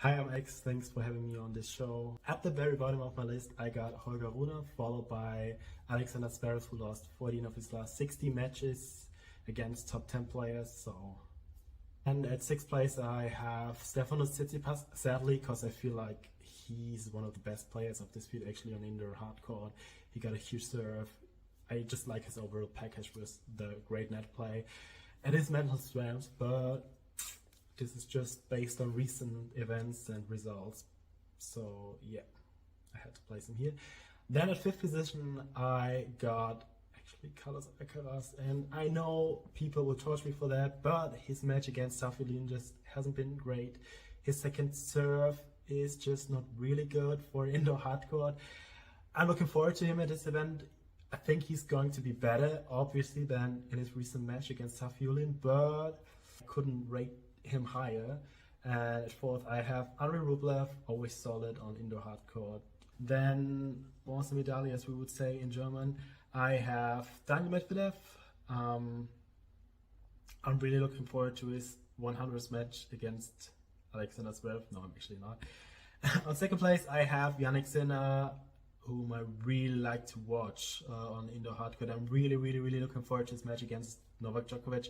Hi, I'm X. Thanks for having me on this show. At the very bottom of my list, I got Holger Rune, followed by Alexander Zverev, who lost 14 of his last 60 matches against top 10 players. And at 6th place, I have Stefanos Tsitsipas, sadly, because I feel like he's one of the best players of this field, actually, on indoor hard court. He got a huge serve. I just like his overall package with the great net play and his mental strength, but this is just based on recent events and results. So yeah, I had to place him here. Then at 5th position, I got actually Carlos Alcaraz, and I know people will torch me for that, but his match against Safiullin just hasn't been great. His second serve is just not really good for indoor hardcourt. I'm looking forward to him at this event. I think he's going to be better, obviously, than in his recent match against Safiullin, but I couldn't rate him higher. And at 4th, I have Andrei Rublev, always solid on indoor hardcourt. Then, Bronze Medaille, as we would say in German, I have Daniil Medvedev. I'm really looking forward to his 100th match against Alexander Zverev. No, I'm actually not. On 2nd place, I have Jannik Sinner, whom I really like to watch on indoor hardcourt. I'm really looking forward to his match against Novak Djokovic,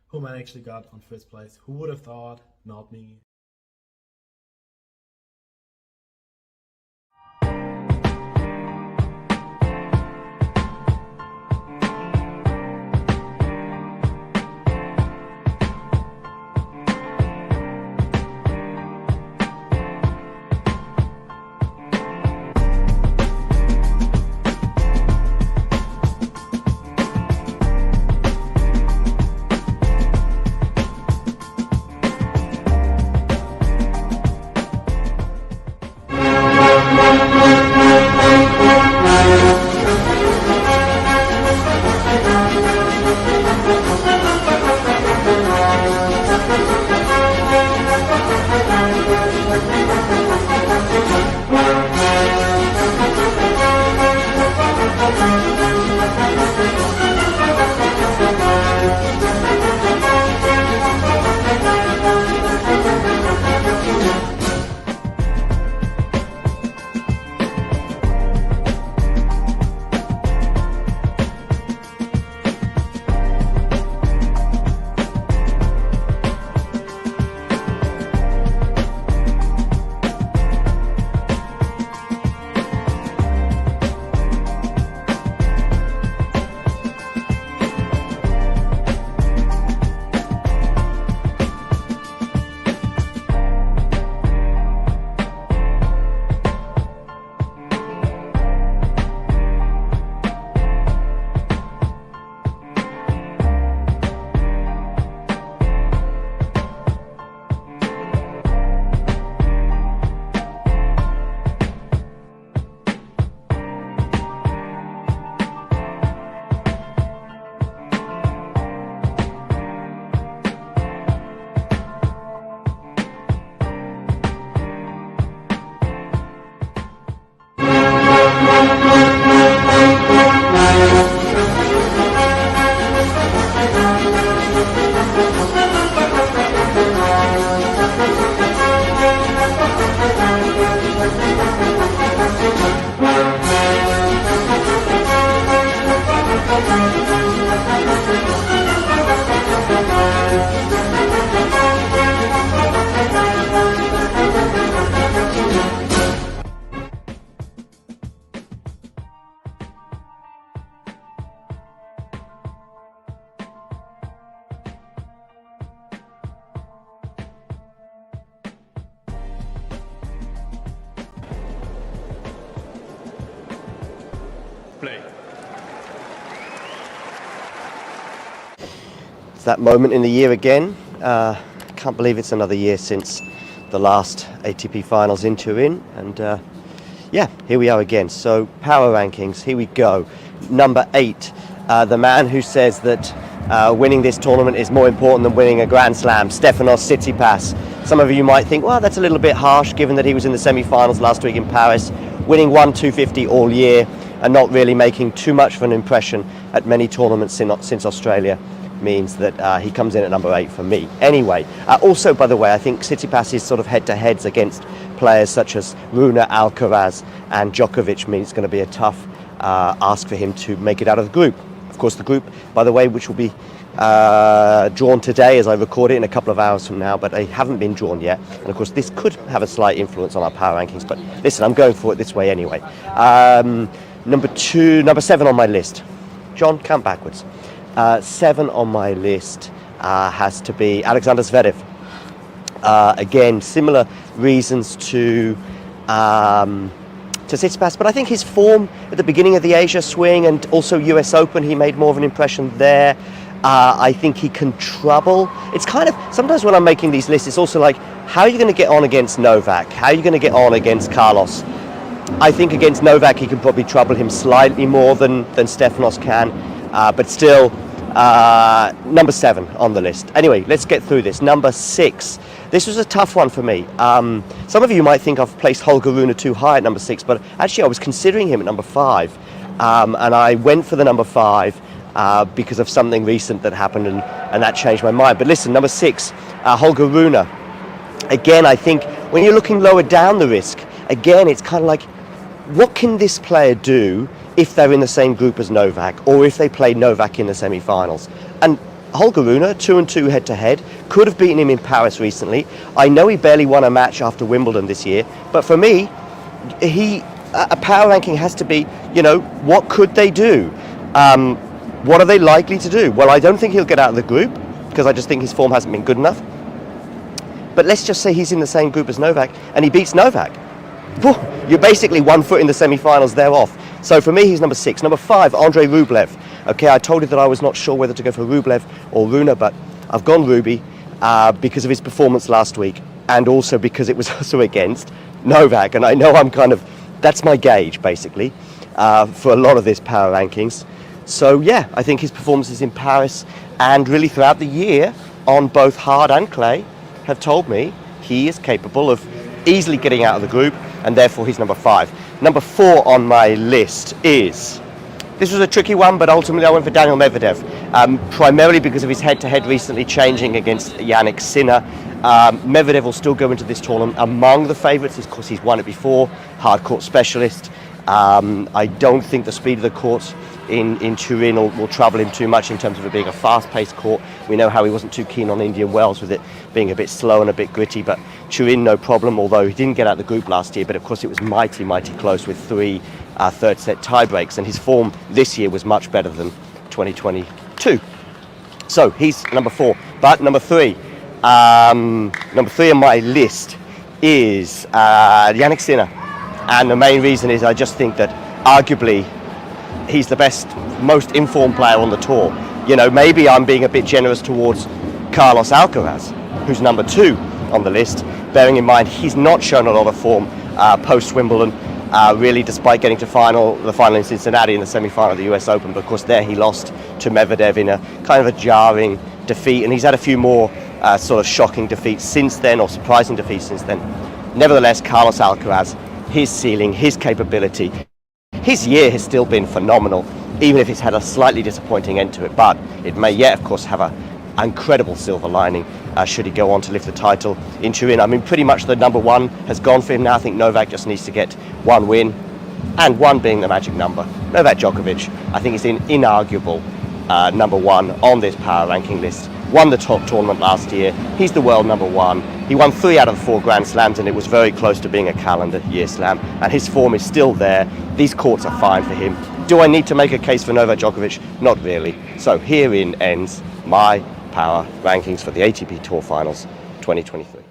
whom I actually got on 1st place. Who would have thought? Not me. Play. It's that moment in the year again. Can't believe it's another year since the last ATP Finals in Turin, and yeah, here we are again. So power rankings, here we go. Number 8, the man who says that winning this tournament is more important than winning a Grand Slam, Stefanos Tsitsipas. Some of you might think, well, that's a little bit harsh given that he was in the semi-finals last week in Paris, winning 1-250 all year and not really making too much of an impression at many tournaments since Australia. means that he comes in at number 8 for me. Anyway, also, by the way, I think Tsitsipas's sort of head-to-heads against players such as Rune, Alcaraz and Djokovic means it's going to be a tough ask for him to make it out of the group. Of course, the group, by the way, which will be drawn today as I record it in a couple of hours from now, but they haven't been drawn yet. And of course, this could have a slight influence on our power rankings, but listen, I'm going for it this way anyway. Number 7 on my list. John, count backwards. 7 on my list has to be Alexander Zverev. Again, similar reasons to Tsitsipas, but I think his form at the beginning of the Asia swing and also US Open, he made more of an impression there. I think he can trouble. It's kind of, sometimes when I'm making these lists, it's also like, how are you going to get on against Novak? How are you going to get on against Carlos? I think against Novak, he can probably trouble him slightly more than Stefanos can, but still, number 7 on the list. Anyway, let's get through this. Number 6. This was a tough one for me. Some of you might think I've placed Holger Rune too high at number 6, but actually I was considering him at number 5. And I went for the number 5 because of something recent that happened, and that changed my mind. But listen, number 6, Holger Rune. Again, I think when you're looking lower down the risk, again, it's kind of like, what can this player do if they're in the same group as Novak, or if they play Novak in the semi-finals? And Holger Rune, 2-2 head-to-head, could have beaten him in Paris recently. I know he barely won a match after Wimbledon this year, but for me, a power ranking has to be, what could they do? What are they likely to do? Well, I don't think he'll get out of the group, because I just think his form hasn't been good enough. But let's just say he's in the same group as Novak, and he beats Novak. You're basically 1 foot in the semi-finals, they're off. So for me, he's number 6. Number 5, Andrei Rublev. Okay, I told you that I was not sure whether to go for Rublev or Rune, but I've gone Ruby because of his performance last week, and also because it was also against Novak. And I know that's my gauge, basically, for a lot of this power rankings. So yeah, I think his performances in Paris and really throughout the year on both hard and clay have told me he is capable of easily getting out of the group, and therefore he's number 5. Number 4 on my list is, this was a tricky one, but ultimately I went for Daniel Medvedev, primarily because of his head-to-head recently changing against Jannik Sinner. Medvedev will still go into this tournament among the favourites. Of course, he's won it before, hard court specialist. I don't think the speed of the courts in Turin will trouble him too much in terms of it being a fast-paced court. We know how he wasn't too keen on Indian Wells with it being a bit slow and a bit gritty, but Turin, no problem, although he didn't get out of the group last year, but of course it was mighty close with 3 third-set tie-breaks, and his form this year was much better than 2022. So he's number 4. But number 3 on my list is Jannik Sinner, and the main reason is I just think that arguably he's the best, most informed player on the tour. Maybe I'm being a bit generous towards Carlos Alcaraz, who's number 2 on the list, bearing in mind he's not shown a lot of form post-Wimbledon, really, despite getting to the final in Cincinnati in the semi-final of the US Open. But of course there he lost to Medvedev in a kind of a jarring defeat, and he's had a few more sort of shocking defeats since then, or surprising defeats since then. Nevertheless, Carlos Alcaraz, his ceiling, his capability, his year has still been phenomenal, even if it's had a slightly disappointing end to it, but it may yet, of course, have an incredible silver lining should he go on to lift the title in Turin. I mean, pretty much the number 1 has gone for him now. I think Novak just needs to get 1 win, and 1 being the magic number. Novak Djokovic, I think, is an inarguable number 1 on this power ranking list. Won the top tournament last year. He's the world number 1. He won 3 out of the 4 Grand Slams, and it was very close to being a calendar year slam. And his form is still there. These courts are fine for him. Do I need to make a case for Novak Djokovic? Not really. So herein ends my power rankings for the ATP Tour Finals 2023.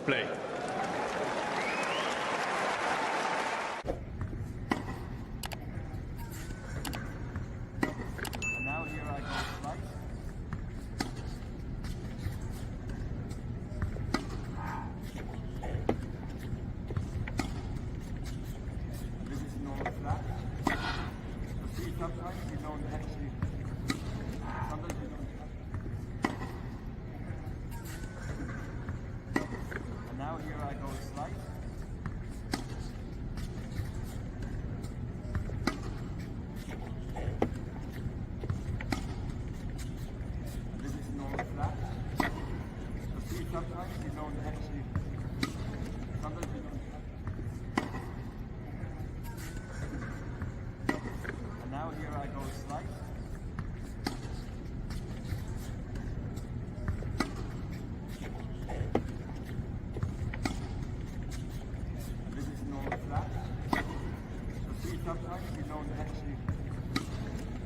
Play. And now here I go slice. This is normal flat. You see sometimes you don't actually, sometimes you don't. And now here I go slice. This is normal flat. You see sometimes you don't actually, sometimes you don't. And now here I go slice. This is normal flat. You see sometimes you don't actually,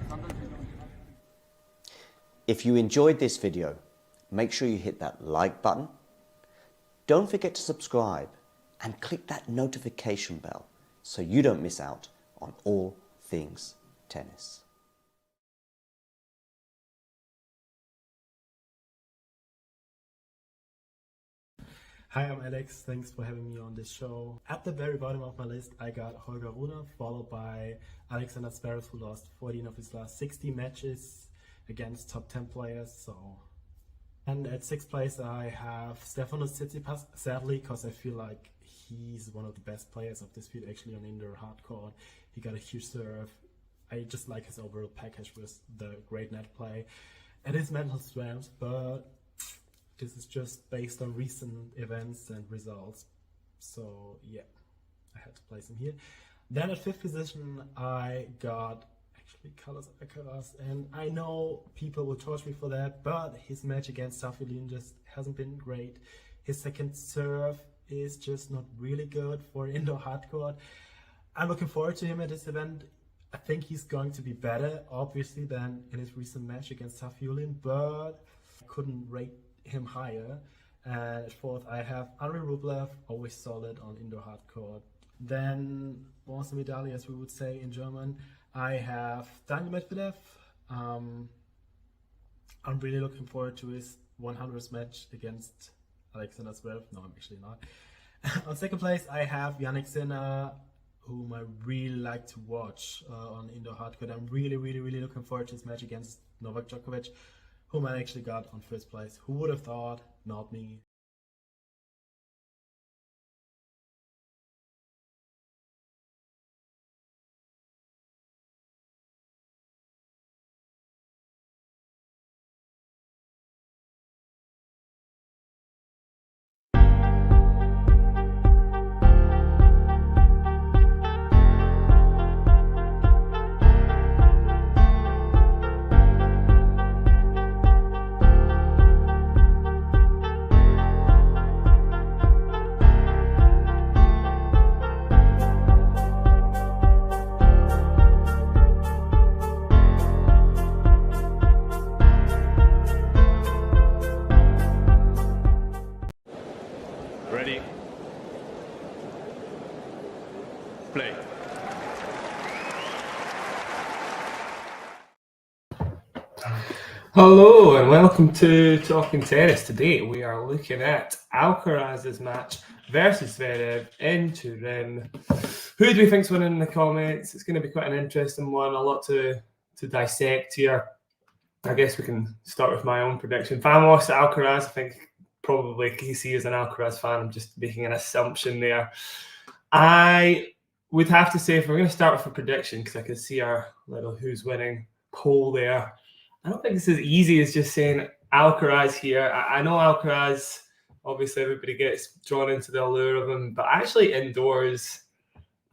sometimes you don't. If you enjoyed this video, make sure you hit that like button. Don't forget to subscribe and click that notification bell so you don't miss out on all things tennis. Hi, I'm Alex. Thanks for having me on this show. At the very bottom of my list, I got Holger Rune, followed by Alexander Zverev, who lost 14 of his last 60 matches against top 10 players. And at 6th place, I have Stefanos Tsitsipas, sadly, because I feel like he's one of the best players of this field, actually, on indoor hard court. He got a huge serve. I just like his overall package with the great net play and his mental strength, but this is just based on recent events and results. So yeah, I had to place him here. Then at 5th position, I got actually Carlos Alcaraz, and I know people will torch me for that, but his match against Saffiolin just hasn't been great. His second serve is just not really good for indoor hardcourt. I'm looking forward to him at this event. I think he's going to be better, obviously, than in his recent match against Saffiolin, but I couldn't rate him higher. And at 4th, I have Andrei Rublev, always solid on indoor hardcourt. Then, Bronze Medaille, as we would say in German, I have Daniil Medvedev. I'm really looking forward to his 100th match against Alexander Zverev. No, I'm actually not. On 2nd place, I have Jannik Sinner, whom I really like to watch on indoor hardcourt. I'm really looking forward to his match against Novak Djokovic, whom I actually got on 1st place. Who would have thought? Not me. Ready? Play. Hello and welcome to Talking Tennis. Today we are looking at Alcaraz's match versus Zverev in Turin. Who do we think's winning in the comments? It's going to be quite an interesting one, a lot to dissect here. I guess we can start with my own prediction. Vamos Alcaraz. I think probably Casey is an Alcaraz fan. I'm just making an assumption there. I would have to say, if we're going to start with a prediction, because I can see our little who's winning poll there, I don't think it's as easy as just saying Alcaraz here. I know Alcaraz, obviously everybody gets drawn into the allure of him, but actually indoors,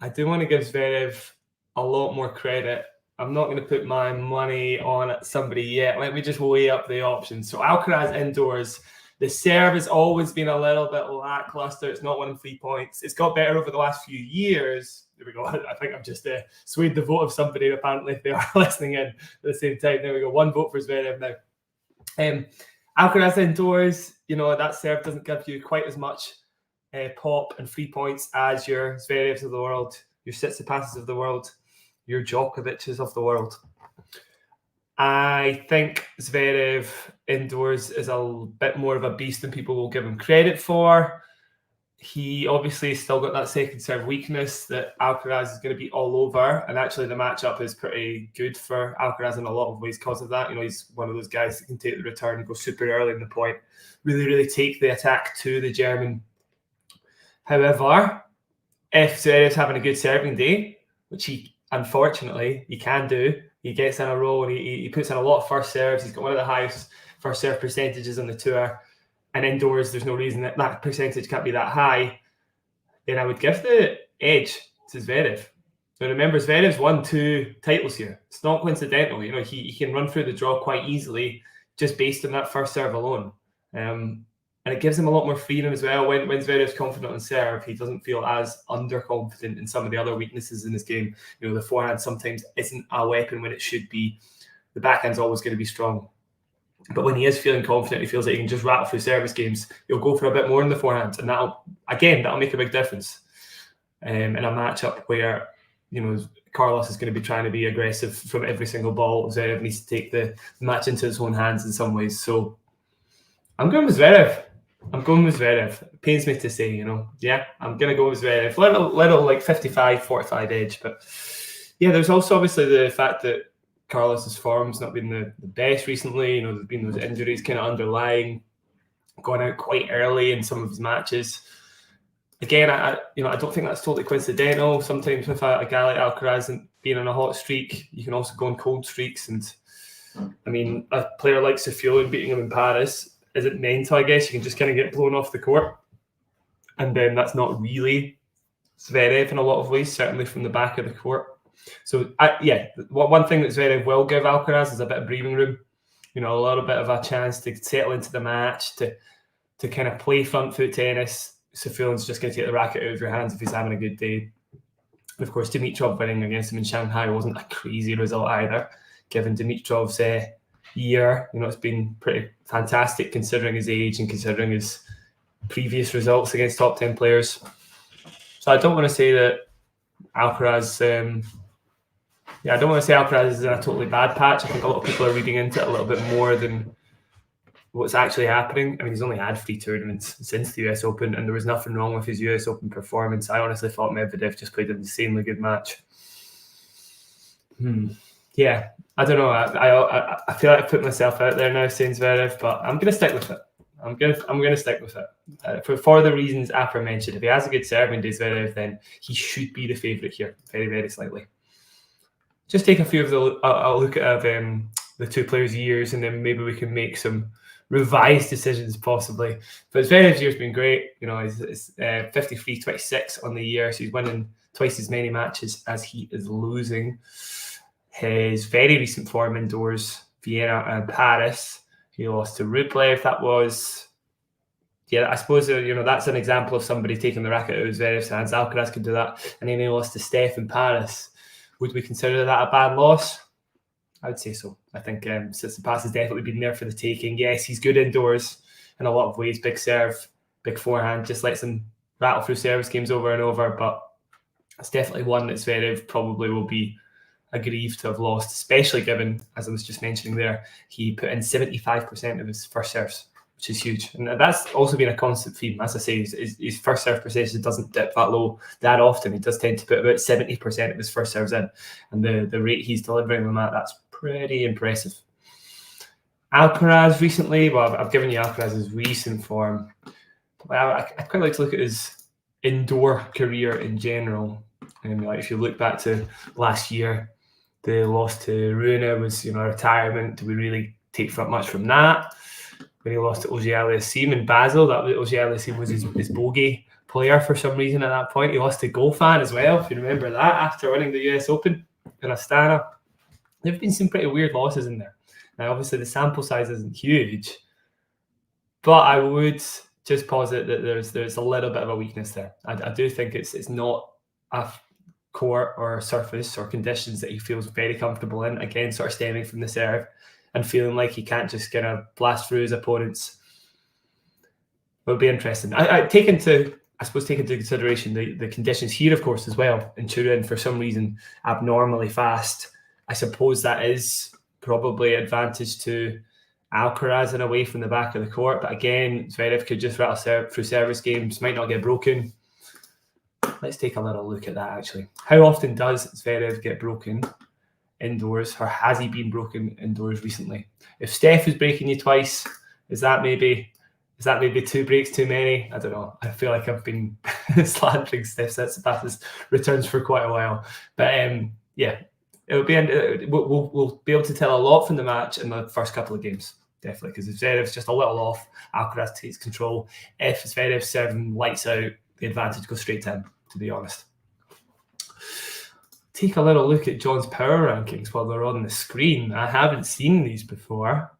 I do want to give Zverev a lot more credit. I'm not going to put my money on somebody yet. Let me just weigh up the options. So Alcaraz indoors, the serve has always been a little bit lackluster. It's not winning 3 points. It's got better over the last few years. There we go. I think I've just swayed the vote of somebody, apparently, if they are listening in at the same time. There we go. 1 vote for Zverev now. Alcaraz indoors, you know, that serve doesn't give you quite as much pop and 3 points as your Zverevs of the world, your Tsitsipas's of the world, your Djokovic's of the world. I think Zverev indoors is a bit more of a beast than people will give him credit for. He obviously still got that second serve weakness that Alcaraz is going to be all over. And actually the matchup is pretty good for Alcaraz in a lot of ways because of that. You know, he's one of those guys that can take the return and go super early in the point, really take the attack to the German. However, if Zverev's having a good serving day, which he unfortunately he can do, he gets in a row and he puts in a lot of first serves. He's got one of the highest first serve percentages on the tour. And indoors, there's no reason that percentage can't be that high. Then I would give the edge to Zverev. Now remember, Zverev's won 2 titles here. It's not coincidental. You know, he can run through the draw quite easily just based on that first serve alone. And it gives him a lot more freedom as well. When Zverev's confident on serve, he doesn't feel as underconfident in some of the other weaknesses in his game. You know, the forehand sometimes isn't a weapon when it should be. The backhand's always going to be strong. But when he is feeling confident, he feels like he can just rattle through service games. He'll go for a bit more in the forehand, and that'll make a big difference in a matchup where, you know, Carlos is going to be trying to be aggressive from every single ball. Zverev needs to take the match into his own hands in some ways. So I'm going with Zverev. It pains me to say, you know. Yeah, I'm going to go with Zverev. Little like 55-45 edge. But yeah, there's also obviously the fact that Carlos's form's not been the best recently. You know, there's been those injuries kind of underlying, going out quite early in some of his matches. Again, I don't think that's totally coincidental. Sometimes with a guy like Alcaraz and being on a hot streak, you can also go on cold streaks. And I mean, a player like Sofia beating him in Paris isn't mental, I guess. You can just kind of get blown off the court. And then that's not really Zverev in a lot of ways, certainly from the back of the court. So, one thing that Zverev will give Alcaraz is a bit of breathing room, you know, a little bit of a chance to settle into the match, to kind of play front foot tennis. Sofio's just going to take the racket out of your hands if he's having a good day. And of course, Dimitrov winning against him in Shanghai wasn't a crazy result either, given Dimitrov's year. You know, it's been pretty fantastic considering his age and considering his previous results against top 10 players. So I don't want to say that Alcaraz... I don't want to say Alcaraz is in a totally bad patch. I think a lot of people are reading into it a little bit more than what's actually happening. I mean, he's only had 3 tournaments since the US Open, and there was nothing wrong with his US Open performance. I honestly thought Medvedev just played an insanely good match. Yeah, I don't know. I feel like I put myself out there now saying Zverev, but I'm going to stick with it. I'm going to stick with it for the reasons aforementioned. If he has a good serving day, Zverev, then he should be the favourite here, very, very slightly. Just take a few of a look at the 2 players' years, and then maybe we can make some revised decisions possibly. But Zverev's year's been great. You know, he's 53-26 on the year, so he's winning twice as many matches as he is losing. His very recent form indoors, Vienna and Paris, he lost to Rublev. That was, I suppose, that's an example of somebody taking the racket out of Zverev's hands. Alcaraz could do that. And then he lost to Steph in Paris. Would we consider that a bad loss? I would say so. I think Tsitsipas has definitely been there for the taking. Yes, he's good indoors in a lot of ways. Big serve, big forehand, just lets him rattle through service games over and over. But it's definitely one that Zverev probably will be aggrieved to have lost, especially given, as I was just mentioning there, he put in 75% of his first serves, which is huge. And that's also been a constant theme. As I say, his first serve percentage doesn't dip that low that often. He does tend to put about 70% of his first serves in. And the rate he's delivering them at, that's pretty impressive. Alcaraz recently, well, I've given you Alcaraz's recent form. I'd quite like to look at his indoor career in general. And if you look back to last year, the loss to Rune was, a retirement. Do we really take much from that? When he lost to Auger-Aliassime in Basel, that Auger-Aliassime was his bogey player for some reason at that point. He lost to Goffin as well, if you remember that, after winning the US Open in Astana. There have been some pretty weird losses in there. Now, obviously, the sample size isn't huge, but I would just posit that there's a little bit of a weakness there. I do think it's not a court or surface or conditions that he feels very comfortable in, again, sort of stemming from the serve and feeling like he can't just kind of blast through his opponents. It would be interesting. I take into I suppose take into consideration the conditions here, of course, as well. In Turin, for some reason, abnormally fast. I suppose that is probably advantage to Alcaraz in a way from the back of the court. But again, Zverev could just rattle through service games, might not get broken. Let's take a little look at that, actually. How often does Zverev get broken indoors, or has he been broken indoors recently? If Steph is breaking you twice, is that maybe 2 breaks too many? I don't know. I feel like I've been slandering Steph Tsitsipas's returns for quite a while. But yeah, it'll be. We'll be able to tell a lot from the match in the first couple of games, definitely, because if Zverev's just a little off, Alcaraz takes control. If Zverev's serving lights out, the advantage goes straight to him, to be honest. Take a little look at John's power rankings while they're on the screen. I haven't seen these before.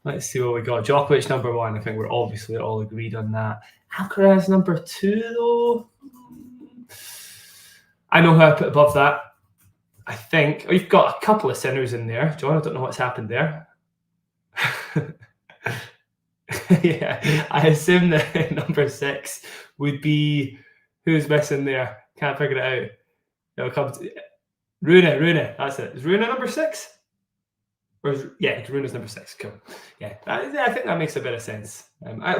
Let's see what we got. Djokovic number 1. I think we're obviously all agreed on that. Alcaraz number 2, though. I know who I put above that. I think we've got a couple of sinners in there. John, I don't know what's happened there. Yeah, I assume that number 6 would be who's missing there. Can't figure it out. It'll come to Rune. That's it. Is Rune number 6? Yeah, Rune's number 6. Cool. Yeah, I think that makes a bit of sense.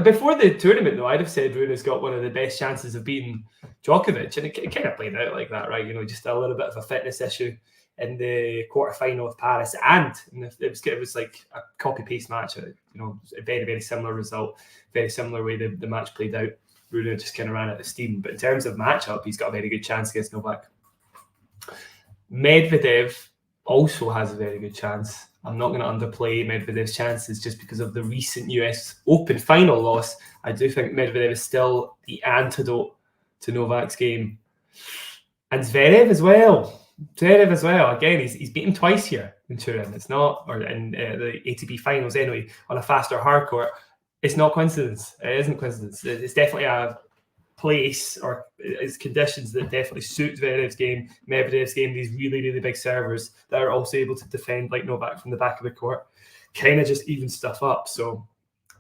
Before the tournament, though, I'd have said Rune's got one of the best chances of beating Djokovic, and it kind of played out like that, right? You know, just a little bit of a fitness issue in the quarterfinal of Paris, and it was like a copy-paste match. You know, a very, very similar result, very similar way the match played out. Rune just kind of ran out of steam, but in terms of matchup, he's got a very good chance against Novak. Medvedev also has a very good chance. I'm not going to underplay Medvedev's chances just because of the recent US Open final loss. I do think Medvedev is still the antidote to Novak's game. And Zverev as well. Again, he's beaten twice here in Turin. It's not, or in the ATP Finals anyway, on a faster hard court. It's not coincidence. It isn't coincidence. It's definitely a place, or it's conditions that definitely suit Zverev's game, Medvedev's game, these really, really big servers that are also able to defend like Novak from the back of the court, kind of just even stuff up. So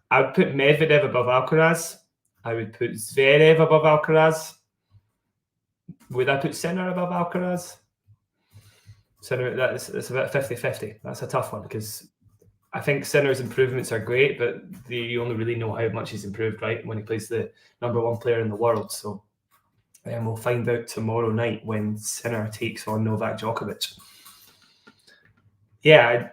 I would put Medvedev above Alcaraz. I would put Zverev above Alcaraz. Would I put Sinner above Alcaraz? Sinner, it's about 50-50. That's a tough one because I think Sinner's improvements are great, but you only really know how much he's improved, right, when he plays the number 1 player in the world. So we'll find out tomorrow night when Sinner takes on Novak Djokovic. Yeah,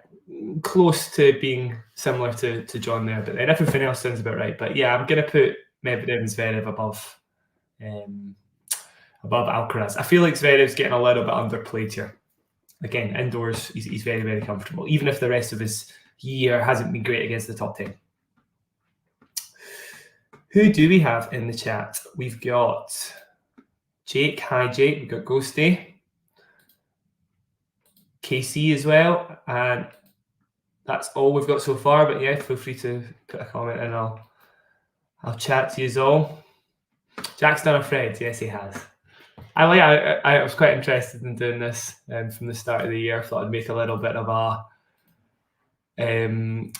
close to being similar to John there, but then everything else sounds about right. But yeah, I'm going to put Medvedev and Zverev above Alcaraz. I feel like Zverev's getting a little bit underplayed here. Again, indoors, he's very, very comfortable, even if the rest of his year hasn't been great against the top 10. Who do we have in the chat? We've got Jake. Hi, Jake. We've got Ghosty. KC as well. And that's all we've got so far. But yeah, feel free to put a comment and I'll chat to you all. Jack's done a Fred. Yes, he has. I was quite interested in doing this from the start of the year. I thought I'd make a little bit of a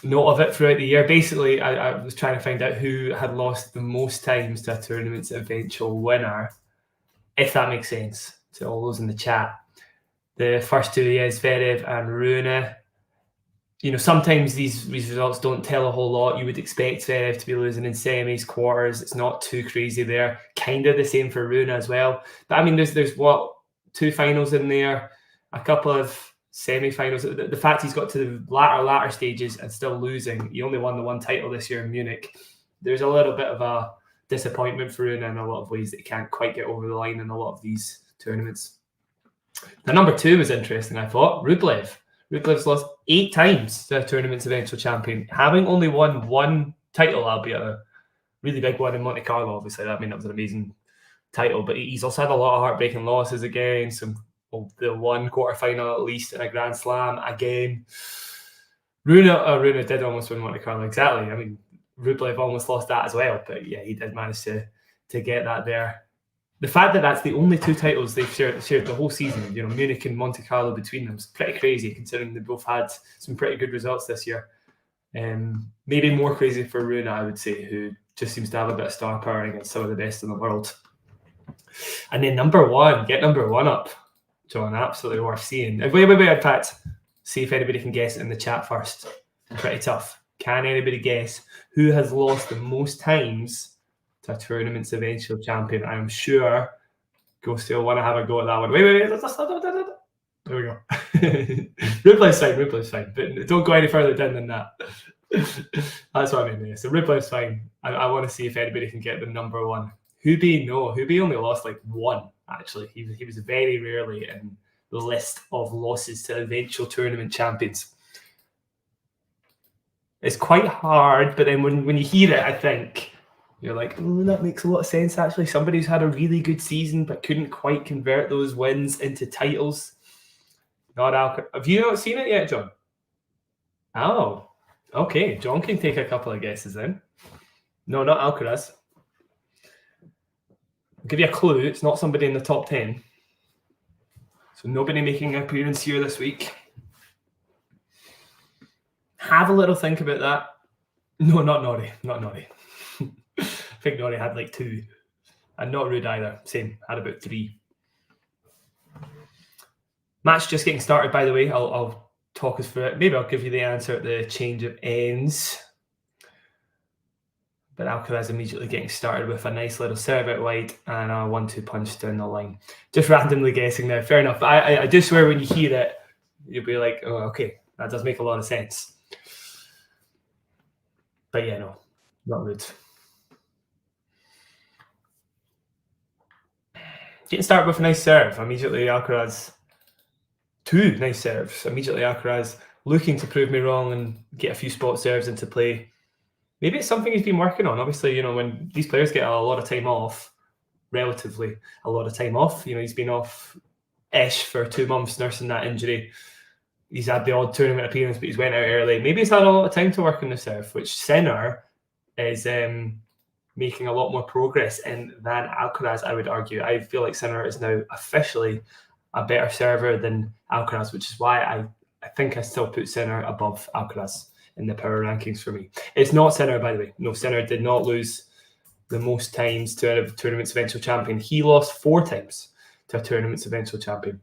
note of it throughout the year. Basically, I was trying to find out who had lost the most times to a tournament's eventual winner, if that makes sense to all those in the chat. The first two, Zverev and Rune. You know, sometimes these results don't tell a whole lot. You would expect Zverev to be losing in semis, quarters. It's not too crazy there. Kind of the same for Rune as well. But I mean, there's what, 2 finals in there, a couple of semi-finals. The fact he's got to the latter stages and still losing. He only won the 1 title this year in Munich. There's a little bit of a disappointment for Rune in a lot of ways that he can't quite get over the line in a lot of these tournaments. The number 2 was interesting, I thought. Rublev. Rublev's lost 8 times to a tournament's eventual champion, having only won 1 title, albeit a really big one in Monte Carlo, obviously. I mean, that was an amazing title, but he's also had a lot of heartbreaking losses again, the 1 quarterfinal at least in a Grand Slam again. Rune did almost win Monte Carlo, exactly. I mean, Rublev almost lost that as well, but yeah, he did manage to get that there. The fact that that's the only 2 titles they've shared the whole season, you know, Munich and Monte Carlo between them, is pretty crazy considering they both had some pretty good results this year. Maybe more crazy for Rune, I would say, who just seems to have a bit of star power against some of the best in the world. And then number one, get number one up, John. Absolutely worth seeing. Wait. In fact, see if anybody can guess it in the chat first. Pretty tough. Can anybody guess who has lost the most times to a tournament's eventual champion? I'm sure Ghosty will want to have a go at that one. Wait. There we go. Replay's fine. But don't go any further down than that. That's what I mean there. So replay's fine. I want to see if anybody can get the number one. Hubie, no. Hubie only lost like one, actually. He was very rarely in the list of losses to eventual tournament champions. It's quite hard, but then when you hear it, I think you're like, oh, that makes a lot of sense, actually. Somebody who's had a really good season but couldn't quite convert those wins into titles. Not Alcaraz. Have you not seen it yet, John? Oh, okay. John can take a couple of guesses then. No, not Alcaraz. I'll give you a clue. It's not somebody in the top 10. So nobody making an appearance here this week. Have a little think about that. No, not Nori. Not Nori. I think Nori had like 2. And not Rude either. Same. Had about 3. Match just getting started, by the way. I'll talk us through it. Maybe I'll give you the answer at the change of ends. But Alcaraz immediately getting started with a nice little serve out wide and a 1-2 punch down the line. Just randomly guessing now. Fair enough. I do swear when you hear it, you'll be like, oh, okay, that does make a lot of sense. But yeah, no, not Rude. Getting started with a nice serve. Immediately Alcaraz, 2 nice serves. Immediately Alcaraz looking to prove me wrong and get a few spot serves into play. Maybe it's something he's been working on. Obviously, you know, when these players get a lot of time off, relatively a lot of time off, you know, he's been off-ish for 2 months nursing that injury. He's had the odd tournament appearance, but he's went out early. Maybe he's had a lot of time to work on the serve, which Sinner is making a lot more progress in than Alcaraz, I would argue. I feel like Sinner is now officially a better server than Alcaraz, which is why I think I still put Sinner above Alcaraz in the power rankings for me. It's not Sinner, by the way. No, Sinner did not lose the most times to a tournament's eventual champion. He lost 4 times to a tournament's eventual champion.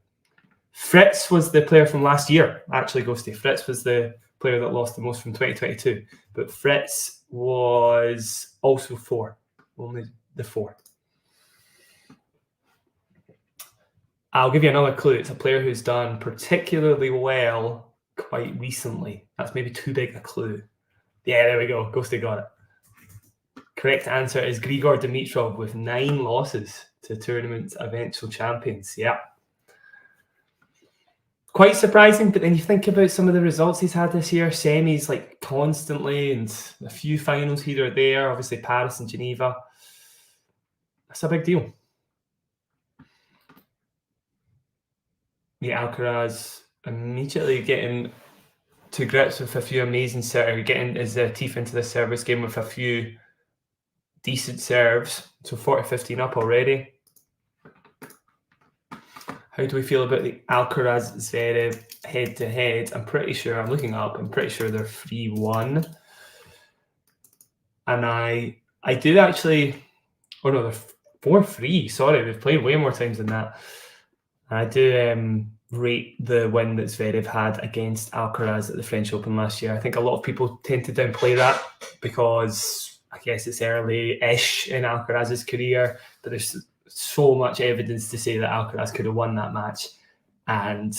Fritz was the player from last year, actually, Ghosty. Fritz was the player that lost the most from 2022. But Fritz was also 4. Only the 4. I'll give you another clue. It's a player who's done particularly well quite recently. That's maybe too big a clue. Yeah, there we go. Ghosty got it. Correct answer is Grigor Dimitrov with 9 losses to tournament eventual champions. Yeah. Quite surprising, but then you think about some of the results he's had this year. Semis like constantly and a few finals here or there. Obviously Paris and Geneva. That's a big deal. Yeah, Alcaraz immediately getting to grips with a few amazing serves, getting his teeth into the service game with a few decent serves. So 40-15 up already. How do we feel about the Alcaraz Zverev head-to-head? I'm pretty sure, I'm looking up, I'm pretty sure they're 3-1. And I did actually, oh no, they're 4-3. Sorry, they've played way more times than that. I do rate the win that Zverev had against Alcaraz at the French Open last year. I think a lot of people tend to downplay that because I guess it's early-ish in Alcaraz's career, but there's so much evidence to say that Alcaraz could have won that match. And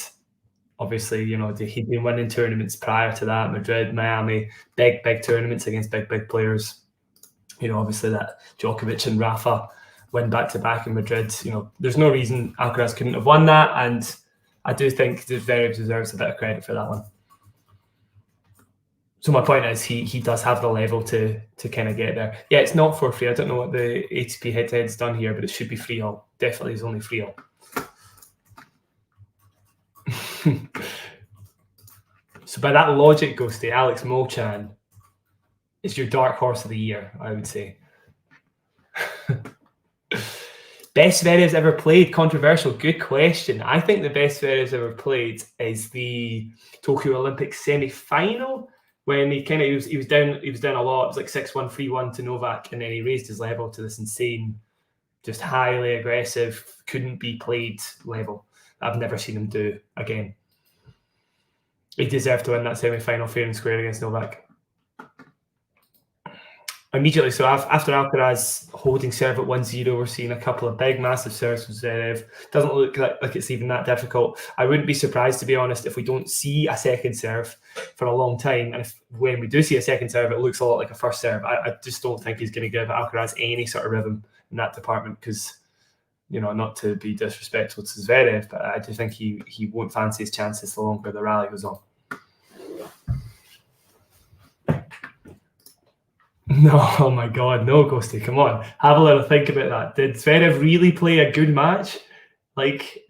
obviously, you know, he'd been winning tournaments prior to that, Madrid, Miami, big tournaments against big players. You know, obviously that Djokovic and Rafa win back-to-back in Madrid. You know, there's no reason Alcaraz couldn't have won that, and I do think Zverev deserves a bit of credit for that one. So my point is he does have the level to kind of get there. Yeah, it's not for free. I don't know what the ATP head-to-head's done here, but it should be free all. Definitely is only free all. So by that logic, Ghosty, Alex Molchan is your dark horse of the year, I would say. Best Zverev's ever played? Controversial. Good question. I think the best Zverev's ever played is the Tokyo Olympics semi-final when he was down a lot. It was like 6-1, 3-1 to Novak, and then he raised his level to this insane just highly aggressive, couldn't be played level. I've never seen him do again. He deserved to win that semi-final fair and square against Novak. Immediately, so after Alcaraz holding serve at 1-0, we're seeing a couple of big, massive serves from Zverev. Doesn't look like it's even that difficult. I wouldn't be surprised, to be honest, if we don't see a second serve for a long time. And when we do see a second serve, it looks a lot like a first serve. I just don't think he's going to give Alcaraz any sort of rhythm in that department because, not to be disrespectful to Zverev, but I do think he won't fancy his chances the longer the rally goes on. No, oh my God, no, Ghosty, come on. Have a little think about that. Did Zverev really play a good match,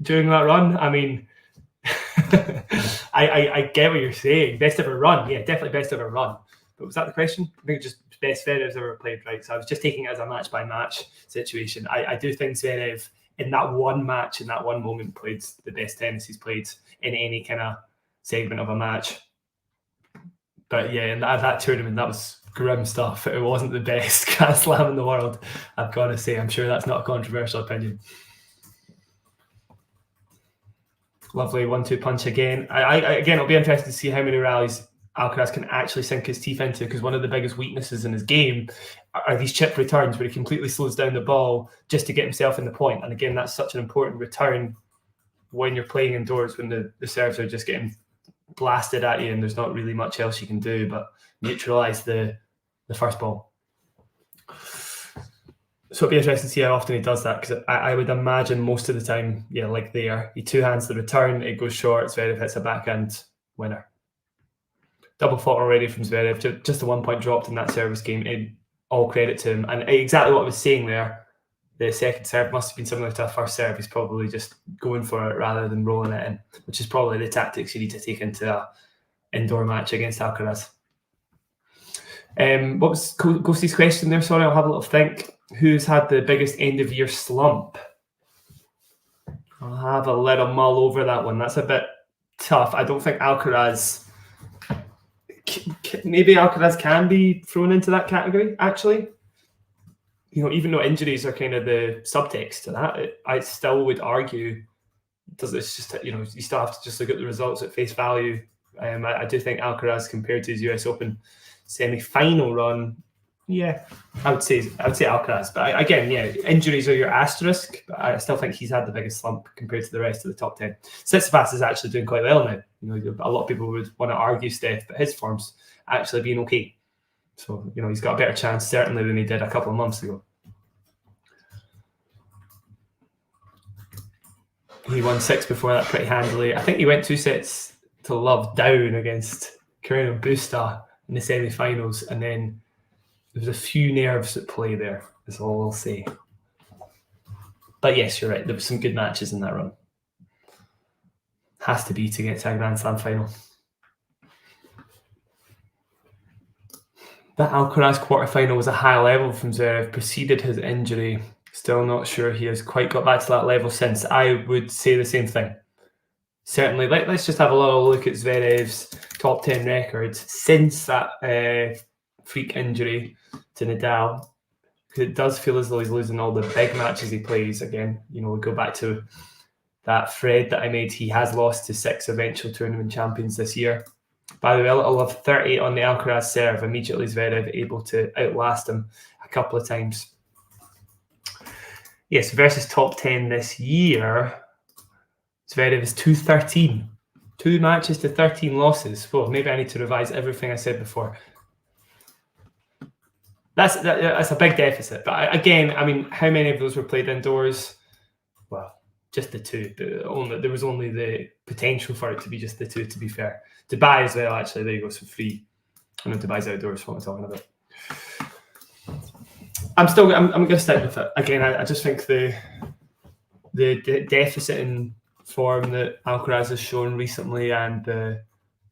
during that run? I mean, I get what you're saying. Best ever run. Yeah, definitely best ever run. But was that the question? I think just best Zverev's ever played, right? So I was just taking it as a match-by-match situation. I do think Zverev, in that one match, in that one moment, played the best tennis he's played in any kind of segment of a match. But yeah, in that tournament, that was grim stuff. It wasn't the best Grand Slam in the world, I've got to say. I'm sure that's not a controversial opinion. Lovely 1-2 punch again. Again, it'll be interesting to see how many rallies Alcaraz can actually sink his teeth into, because one of the biggest weaknesses in his game are these chip returns where he completely slows down the ball just to get himself in the point. And again, that's such an important return when you're playing indoors, when the serves are just getting blasted at you and there's not really much else you can do but neutralize the first ball. So it'll be interesting to see how often he does that, because I would imagine most of the time, he two-hands the return, it goes short, Zverev hits a backhand winner. Double fault already from Zverev, just the 1 point dropped in that service game. All credit to him. And exactly what I was saying there, the second serve must have been similar to a first serve. He's probably just going for it rather than rolling it in, which is probably the tactics you need to take into an indoor match against Alcaraz. What was Ghosty's question there? Sorry, I'll have a little think. Who's had the biggest end-of-year slump? I'll have a little mull over that one. That's a bit tough. I don't think Alcaraz... Maybe Alcaraz can be thrown into that category, actually. Even though injuries are kind of the subtext to that, I still would argue, it's just, you still have to just look at the results at face value. I do think Alcaraz, compared to his US Open semi-final run, I would say Alcaraz. But again, injuries are your asterisk, but I still think he's had the biggest slump compared to the rest of the top 10. Tsitsipas is actually doing quite well now. A lot of people would want to argue Steph, but his form's actually been okay. So, he's got a better chance, certainly, than he did a couple of months ago. He won 6 before that pretty handily. I think he went 2 sets to love down against Carreno Busta in the semi-finals, and then there was a few nerves at play there, is all I'll say. But yes, you're right. There were some good matches in that run. Has to be to get to a Grand Slam final. That Alcaraz quarterfinal was a high level from Zverev, preceded his injury. Still not sure he has quite got back to that level since. I would say the same thing. Certainly, let's just have a little look at Zverev's top 10 records since that freak injury to Nadal. Because it does feel as though he's losing all the big matches he plays. Again, we go back to that thread that I made. He has lost to 6 eventual tournament champions this year. By the way, a little of 30 on the Alcaraz serve. Immediately Zverev able to outlast him a couple of times. Yes, versus top 10 this year, Zverev is 2-13. 2 matches to 13 losses. Well, maybe I need to revise everything I said before. That's a big deficit. But again, how many of those were played indoors? Well, just the 2. There was only the potential for it to be just the 2, to be fair. Dubai as well, actually. There you go, some free. I know Dubai's outdoors, what I'm talking about. I'm going to stick with it. Again, I just think the deficit in form that Alcaraz has shown recently and the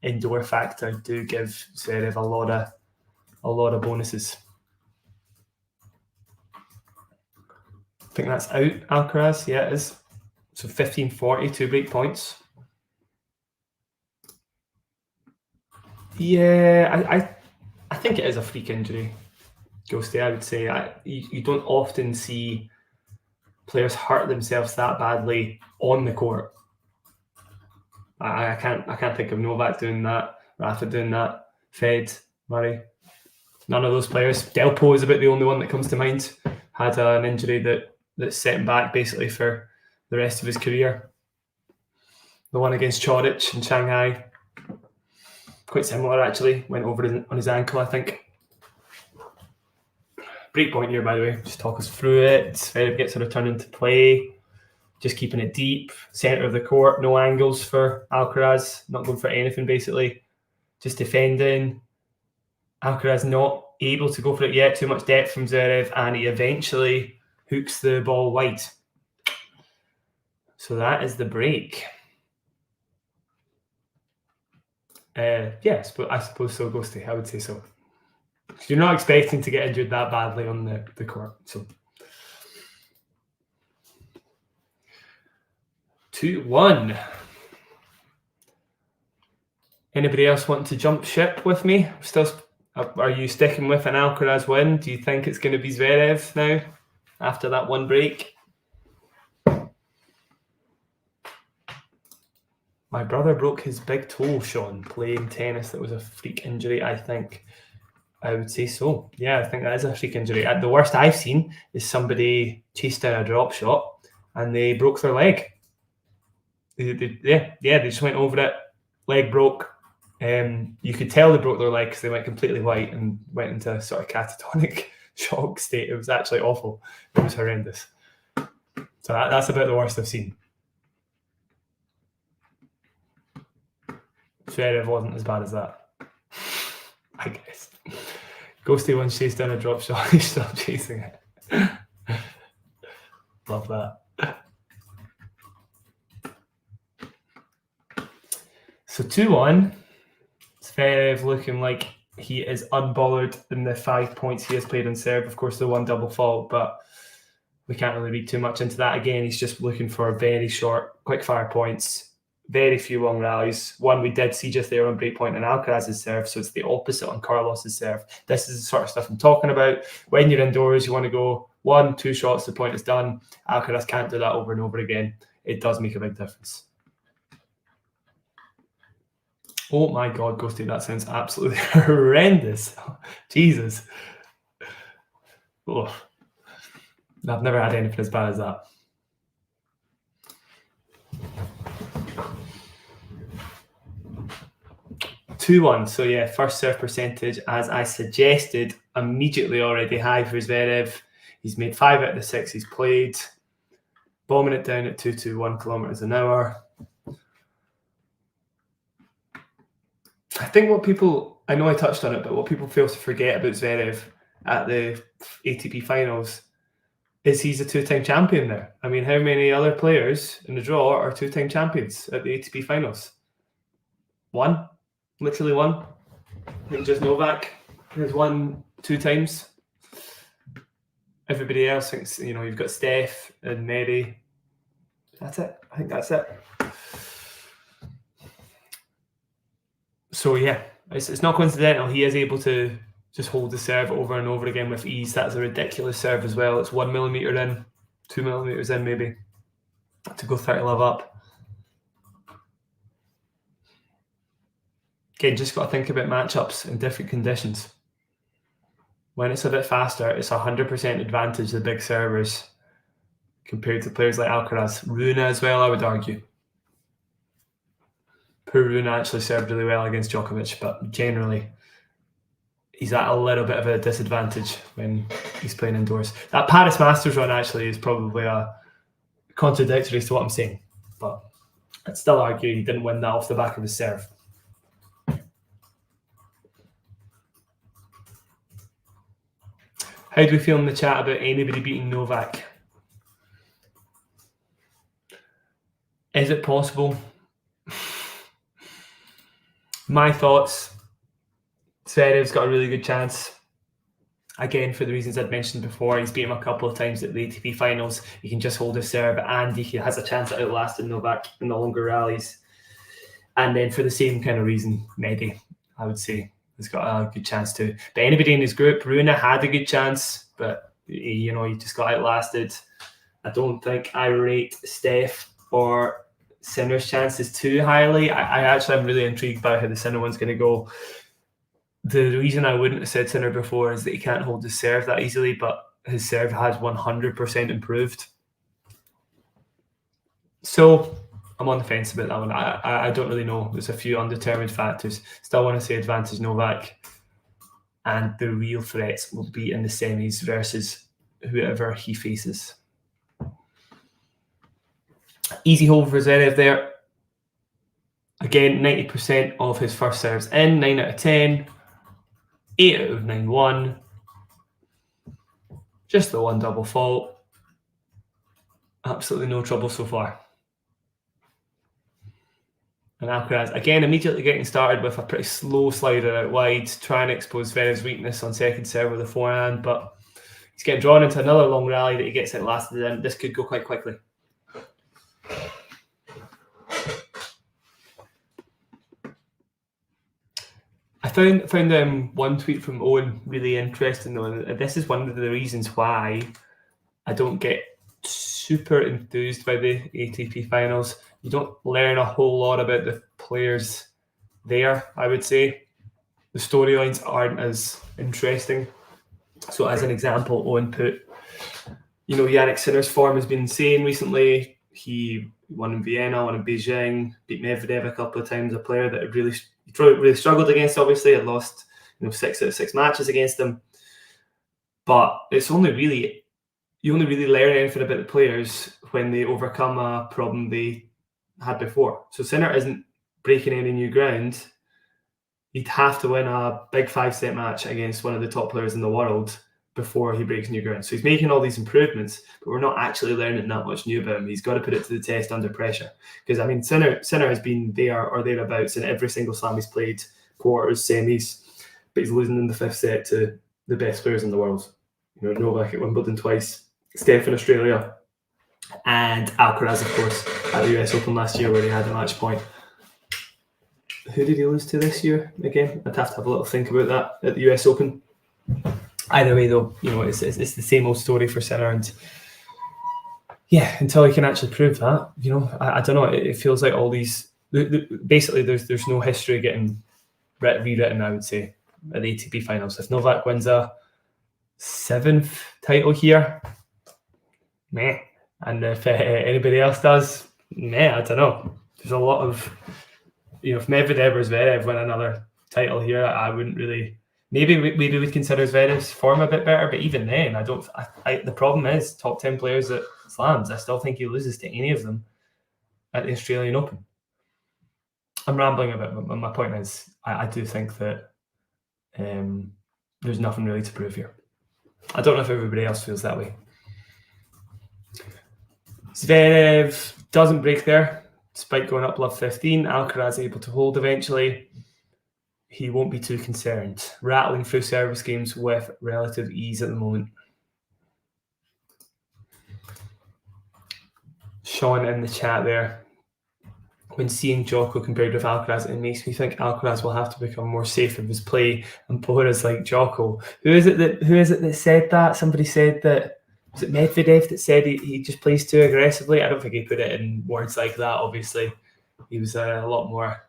indoor factor do give Zverev a lot of bonuses. I think that's out, Alcaraz. Yeah, it is. So 15-40, 2 break points. Yeah, I think it is a freak injury, Ghosty. I would say you don't often see players hurt themselves that badly on the court. I can't think of Novak doing that, Rafa doing that, Fed, Murray. None of those players. Delpo is about the only one that comes to mind. Had an injury that set him back basically for the rest of his career. The one against Chorich in Shanghai, quite similar actually. Went over on his ankle, I think. Breakpoint here, by the way. Just talk us through it. Zverev gets a return into play. Just keeping it deep. Centre of the court. No angles for Alcaraz. Not going for anything, basically. Just defending. Alcaraz not able to go for it yet. Too much depth from Zverev. And he eventually hooks the ball wide. So that is the break. I suppose so, Ghosty. I would say so. You're not expecting to get injured that badly on the court. So 2-1. Anybody else want to jump ship with me? Are you sticking with an Alcaraz win? Do you think it's going to be Zverev now after that one break? My brother broke his big toe, Sean, playing tennis. That was a freak injury, I think. I would say so. Yeah, I think that is a freak injury. The worst I've seen is somebody chased down a drop shot and they broke their leg. They just went over it. Leg broke. You could tell they broke their leg because they went completely white and went into a sort of catatonic shock state. It was actually awful. It was horrendous. So that's about the worst I've seen. Zverev wasn't as bad as that, I guess. Ghosty once chased down a drop shot, he stopped chasing it. Love that. So 2-1. Zverev looking like he is unbothered in the 5 points he has played on serve. Of course, the one double fault, but we can't really read too much into that. Again, he's just looking for very short, quick fire points. Very few long rallies. One we did see just there on breakpoint and Alcaraz's serve, so it's the opposite on Carlos's serve. This is the sort of stuff I'm talking about. When you're indoors, you want to go 1-2 shots, the point is done. Alcaraz can't do that over and over again. It does make a big difference. Oh my God, Ghosty, that sounds absolutely horrendous. Jesus. Oh. I've never had anything as bad as that. (2-1). So yeah, first serve percentage, as I suggested, immediately already high for Zverev. He's made 5 out of the 6 he's played. Bombing it down at 221 kilometers an hour. I think I know I touched on it, but what people fail to forget about Zverev at the ATP Finals is he's a 2-time champion there. I mean, how many other players in the draw are 2-time champions at the ATP Finals? One. Literally one. I think just Novak has won 2 times. Everybody else thinks, you've got Steph and Mary. That's it. I think that's it. So yeah, it's not coincidental. He is able to just hold the serve over and over again with ease. That's a ridiculous serve as well. It's 1 millimeter in, 2 millimeters in maybe, to go 30 love up. Again, just got to think about matchups in different conditions. When it's a bit faster, it's 100% advantage the big servers compared to players like Alcaraz. Rune as well, I would argue. Poor Rune actually served really well against Djokovic, but generally he's at a little bit of a disadvantage when he's playing indoors. That Paris Masters run actually is probably a contradictory to what I'm saying, but I'd still argue he didn't win that off the back of his serve. How do we feel in the chat about anybody beating Novak? Is it possible? My thoughts, Zverev's got a really good chance. Again, for the reasons I'd mentioned before, he's beat him a couple of times at the ATP Finals. He can just hold his serve and he has a chance at outlasting Novak in the longer rallies. And then for the same kind of reason, Medi, I would say, has got a good chance too. But anybody in his group, Rune had a good chance, but he just got outlasted. I don't think I rate Steph or Sinner's chances too highly. I actually am really intrigued by how the Sinner one's going to go. The reason I wouldn't have said Sinner before is that he can't hold his serve that easily, but his serve has 100% improved. So I'm on the fence about that one. I don't really know. There's a few undetermined factors. Still want to say advantage Novak. And the real threats will be in the semis versus whoever he faces. Easy hold for Zverev there. Again, 90% of his first serves in, 9 out of 10. 8 out of 9 won. Just the one double fault. Absolutely no trouble so far. And Alcaraz, again, immediately getting started with a pretty slow slider out wide, trying to expose Zverev's weakness on second serve with the forehand, but he's getting drawn into another long rally that he gets outlasted in. This could go quite quickly. I found one tweet from Owen really interesting though, and this is one of the reasons why I don't get super enthused by the ATP Finals. You don't learn a whole lot about the players there, I would say. The storylines aren't as interesting. So as an example, Owen put, Jannik Sinner's form has been insane recently. He won in Vienna, won in Beijing, beat Medvedev a couple of times, a player that had really struggled against, obviously. Had lost 6 out of 6 matches against him. But it's you only really learn anything about the players when they overcome a problem they had before. So Sinner isn't breaking any new ground. He'd have to win a big 5-set match against one of the top players in the world before he breaks new ground. So he's making all these improvements, but we're not actually learning that much new about him. He's got to put it to the test under pressure. Because, Sinner has been there or thereabouts in every single slam he's played, quarters, semis, but he's losing in the 5th set to the best players in the world. Novak at Wimbledon twice, Steph in Australia, and Alcaraz, of course, at the US Open last year where he had a match point. Who did he lose to this year again? I'd have to have a little think about that at the US Open. Either way, though, it's the same old story for Sinner, and yeah, until he can actually prove that, I don't know. It feels like all these basically there's no history getting rewritten, I would say, at the ATP Finals. If Novak wins a 7th title here, meh, and if anybody else does, meh, I don't know. There's a lot of if Medvedev or Zverev win another title here, I wouldn't really. Maybe we'd consider Zverev's form a bit better, but even then, the problem is top 10 players at slams. I still think he loses to any of them at the Australian Open. I'm rambling a bit, but my point is, I do think that there's nothing really to prove here. I don't know if everybody else feels that way. Zverev doesn't break there, despite going up love 15. Alcaraz able to hold eventually. He won't be too concerned. Rattling through service games with relative ease at the moment. Sean in the chat there. When seeing Jocko compared with Alcaraz, it makes me think Alcaraz will have to become more safe of his play and players like Jocko. Who is it that said that? Somebody said that. Was it Medvedev that said he just plays too aggressively? I don't think he put it in words like that, obviously. He was a lot more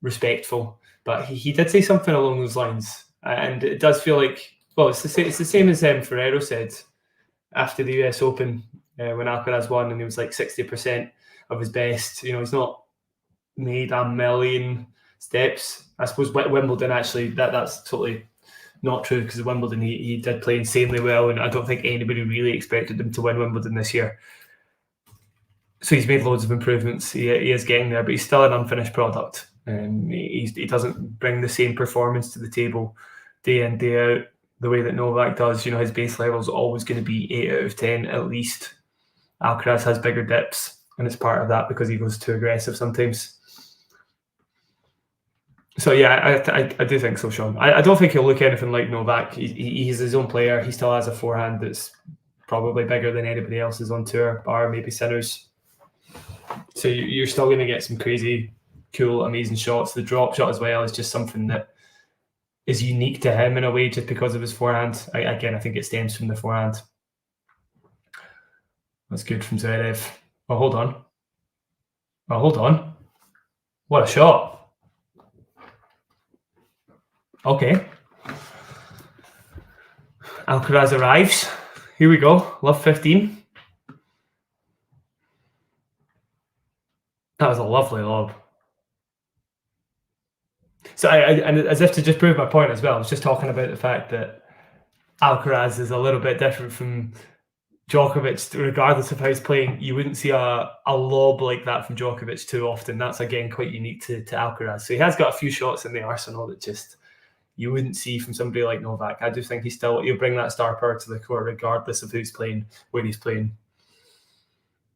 respectful. But he did say something along those lines. And it does feel like, well, it's the same as Ferrero said after the US Open when Alcaraz won and he was like 60% of his best. He's not made a million steps. I suppose Wimbledon, actually, that's totally not true, because at Wimbledon he did play insanely well, and I don't think anybody really expected him to win Wimbledon this year. So he's made loads of improvements. He is getting there, but he's still an unfinished product. He doesn't bring the same performance to the table day in, day out the way that Novak does. His base level is always going to be 8 out of 10 at least. Alcaraz has bigger dips, and it's part of that because he goes too aggressive sometimes. So yeah, I do think so, Sean. I don't think he'll look anything like Novak. He's his own player. He still has a forehand that's probably bigger than anybody else's on tour, bar maybe Sinner's. So you're still going to get some crazy, cool, amazing shots. The drop shot as well is just something that is unique to him in a way, just because of his forehand. I think it stems from the forehand. That's good from Zverev. Oh, hold on. Oh, hold on. What a shot. Okay. Alcaraz arrives. Here we go. Love 15. That was a lovely lob. So, and as if to just prove my point as well, I was just talking about the fact that Alcaraz is a little bit different from Djokovic, regardless of how he's playing. You wouldn't see a lob like that from Djokovic too often. That's, again, quite unique to Alcaraz. So he has got a few shots in the arsenal that just you wouldn't see from somebody like Novak. I do think he'll bring that star power to the court regardless of who's playing, where he's playing.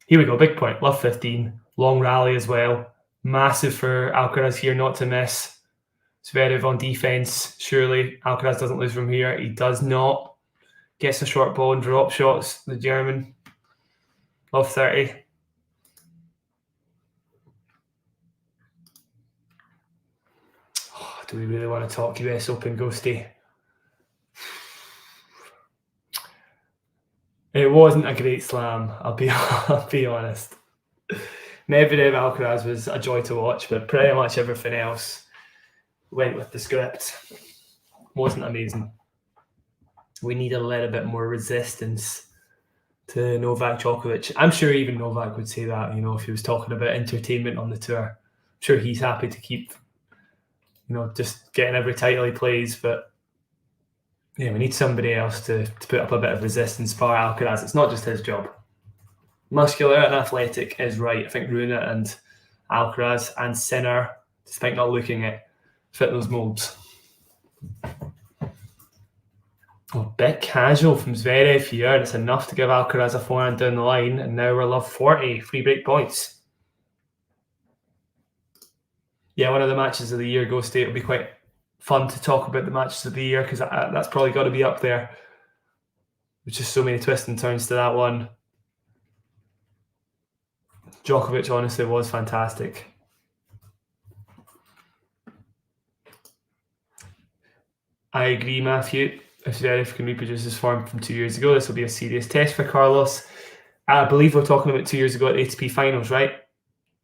Here we go, big point. Love 15. Long rally as well. Massive for Alcaraz here not to miss. Zverev on defense. Surely Alcaraz doesn't lose from here. He does not. Gets a short ball and drop shots. The German. Love 30. Oh, do we really want to talk US Open, Ghosty? It wasn't a great slam. I'll be honest. Medvedev Alcaraz was a joy to watch, but pretty much everything else went with the script. Wasn't amazing. We need a little bit more resistance to Novak Djokovic. I'm sure even Novak would say that, if he was talking about entertainment on the tour. I'm sure he's happy to keep, just getting every title he plays. But yeah, we need somebody else to put up a bit of resistance for Alcaraz. It's not just his job. Muscular and athletic is right. I think Rune and Alcaraz and Sinner, despite not looking it, fit those molds. Oh, bit casual from Zverev here, and it's enough to give Alcaraz a forehand down the line. And now we're love 40 free break points. Yeah, one of the matches of the year, Ghosty. It'll be quite fun to talk about the matches of the year because that's probably got to be up there. There's just so many twists and turns to that one. Djokovic honestly was fantastic. I agree, Matthew. If Zverev can reproduce his form from 2 years ago, this will be a serious test for Carlos. I believe we're talking about 2 years ago at the ATP Finals, right?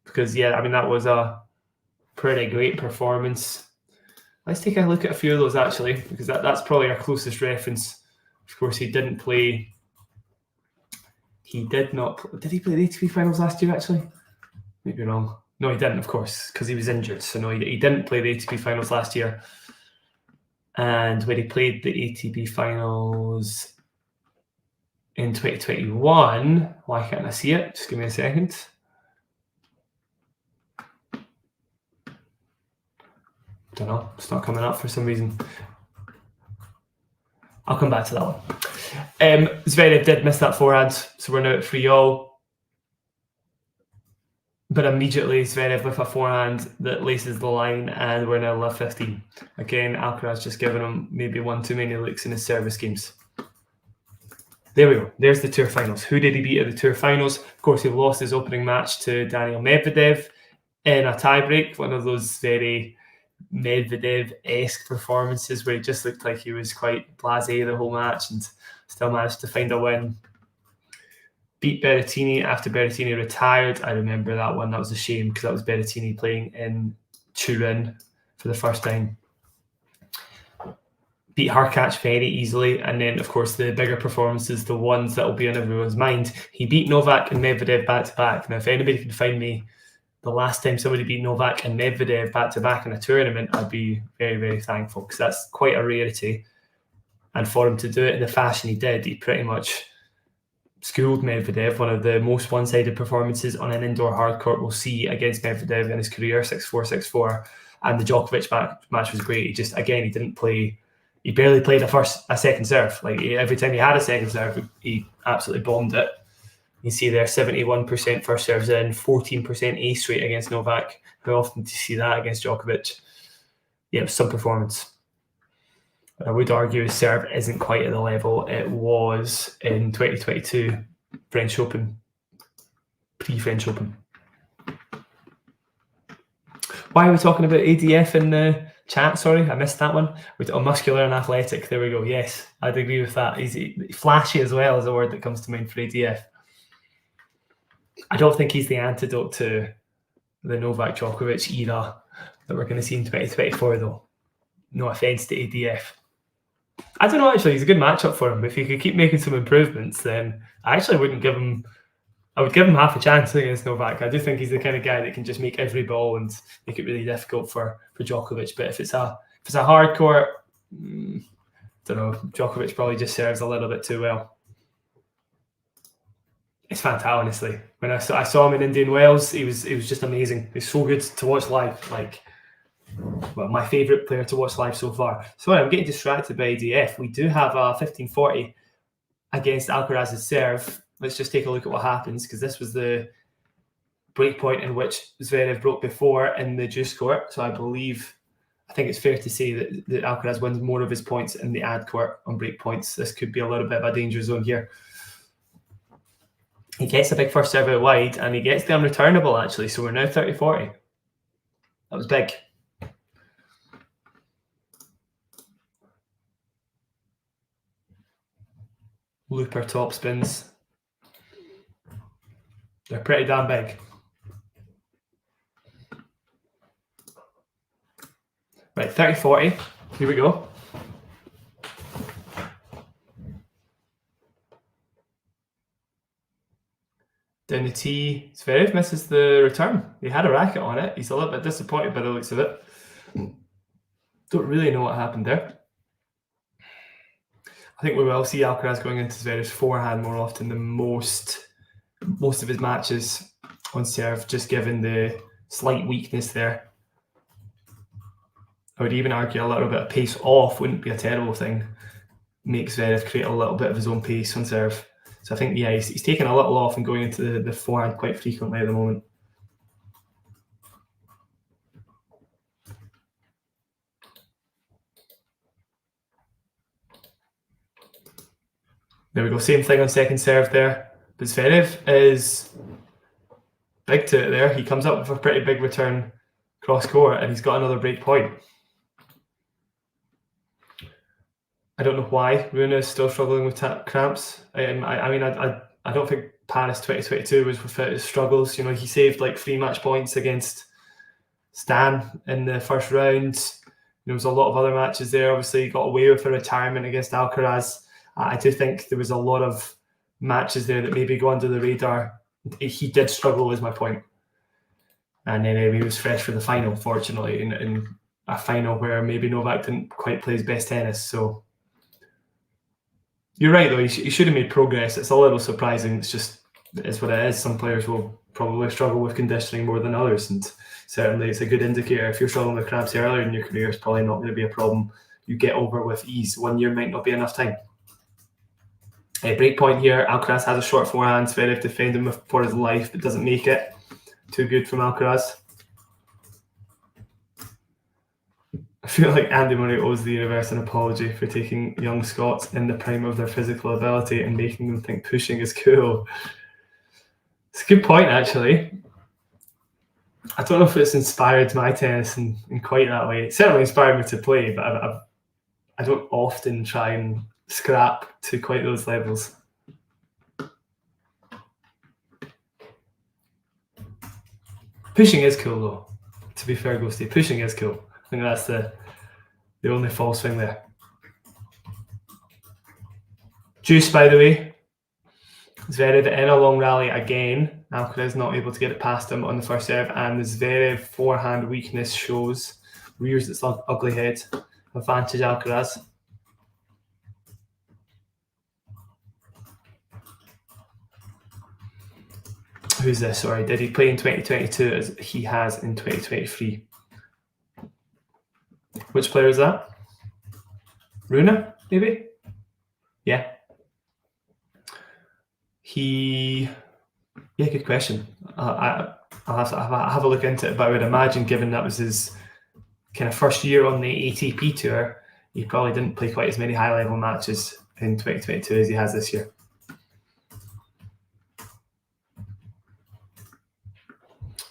Because, that was a pretty great performance. Let's take a look at a few of those, actually, because that's probably our closest reference. Of course, he didn't play. He did not. Did he play the ATP Finals last year, actually? Maybe wrong. No, he didn't, of course, because he was injured. So, no, he didn't play the ATP Finals last year. And when he played the ATP Finals in 2021, why can't I see it? Just give me a second. Don't know. It's not coming up for some reason. I'll come back to that one. Zverev did miss that forehand, so we're now at 3-all. But immediately Zverev with a forehand that laces the line, and we're now love 15. Again, Alcaraz just giving him maybe one too many looks in his service games. There we go. There's the Tour Finals. Who did he beat at the Tour Finals? Of course, he lost his opening match to Daniil Medvedev in a tiebreak. One of those very Medvedev-esque performances where he just looked like he was quite blasé the whole match and still managed to find a win. Beat Berrettini after Berrettini retired. I remember that one. That was a shame because that was Berrettini playing in Turin for the first time. Beat Hurkacz very easily. And then, of course, the bigger performances, the ones that will be on everyone's mind. He beat Novak and Medvedev back-to-back. Now, if anybody can find me the last time somebody beat Novak and Medvedev back-to-back in a tournament, I'd be very, very thankful because that's quite a rarity. And for him to do it in the fashion he did, he pretty much schooled Medvedev, one of the most one-sided performances on an indoor hard court we'll see against Medvedev in his career, 6-4, 6-4. And the Djokovic match was great. He just, again, he didn't play, he barely played a second serve. Like every time he had a second serve, he absolutely bombed it. You see there, 71% first serves in, 14% ace rate against Novak. How often do you see that against Djokovic? Yeah, it was some performance. I would argue his serve isn't quite at the level it was in 2022 French Open, pre-French Open. Why are we talking about ADF in the chat? Sorry, I missed that one. Muscular and athletic. There we go. Yes, I'd agree with that. He's flashy as well as a word that comes to mind for ADF. I don't think he's the antidote to the Novak Djokovic era that we're going to see in 2024, though. No offence to ADF. I don't know, actually, he's a good matchup for him. If he could keep making some improvements, then I actually wouldn't give him... I would give him half a chance against Novak. I do think he's the kind of guy that can just make every ball and make it really difficult for Djokovic. But if it's a hard court, don't know, Djokovic probably just serves a little bit too well. It's fantastic, honestly. When I saw him in Indian Wells, he was just amazing. He's so good to watch live. Like, well, my favourite player to watch live so far. Sorry, I'm getting distracted by ADF. We do have a 15-40 against Alcaraz's serve. Let's just take a look at what happens, because this was the break point in which Zverev broke before in the juice court. So I think it's fair to say that Alcaraz wins more of his points in the ad court on break points. This could be a little bit of a danger zone here. He gets a big first serve out wide, and he gets the unreturnable, actually. So we're now 30-40. That was big. Looper top spins. They're pretty damn big. Right, 30-40. Here we go. Down the tee. Zverev misses the return. He had a racket on it. He's a little bit disappointed by the looks of it. Don't really know what happened there. I think we will see Alcaraz going into Zverev's forehand more often than most of his matches on serve, just given the slight weakness there. I would even argue a little bit of pace off wouldn't be a terrible thing. Make Zverev create a little bit of his own pace on serve. So I think, yeah, he's taking a little off and going into the forehand quite frequently at the moment. There we go, same thing on second serve there. But Zverev is big to it there. He comes up with a pretty big return cross court, and he's got another break point. I don't know why Rune is still struggling with cramps. I mean, I don't think Paris 2022 was without his struggles. You know, he saved like 3 match points against Stan in the first round. There was a lot of other matches there. Obviously, he got away with a retirement against Alcaraz. I do think there was a lot of matches there that maybe go under the radar. He did struggle, is my point. And then he was fresh for the final, fortunately, in a final where maybe Novak didn't quite play his best tennis. So you're right, though. He should have made progress. It's a little surprising. It's what it is. Some players will probably struggle with conditioning more than others. And certainly it's a good indicator. If you're struggling with cramps earlier in your career, it's probably not going to be a problem you get over with ease. 1 year might not be enough time. Break point here. Alcaraz has a short forehand. Zverev defend him for his life, but doesn't make it. Too good from Alcaraz. I feel like Andy Murray owes the universe an apology for taking young Scots in the prime of their physical ability and making them think pushing is cool. It's a good point, actually. I don't know if it's inspired my tennis in quite that way. It certainly inspired me to play, but I don't often try and scrap to quite those levels. Pushing is cool, though. To be fair, Ghosty, pushing is cool. I think that's the only false thing there. Juice, by the way. Zverev in a long rally again. Alcaraz not able to get it past him on the first serve, and the Zverev forehand weakness shows. Rears its ugly head. Advantage Alcaraz. Who's this? Sorry, did he play in 2022 as he has in 2023? Which player is that? Rune, maybe? Yeah. Yeah, good question. I'll have a look into it, but I would imagine, given that was his kind of first year on the ATP tour, he probably didn't play quite as many high-level matches in 2022 as he has this year.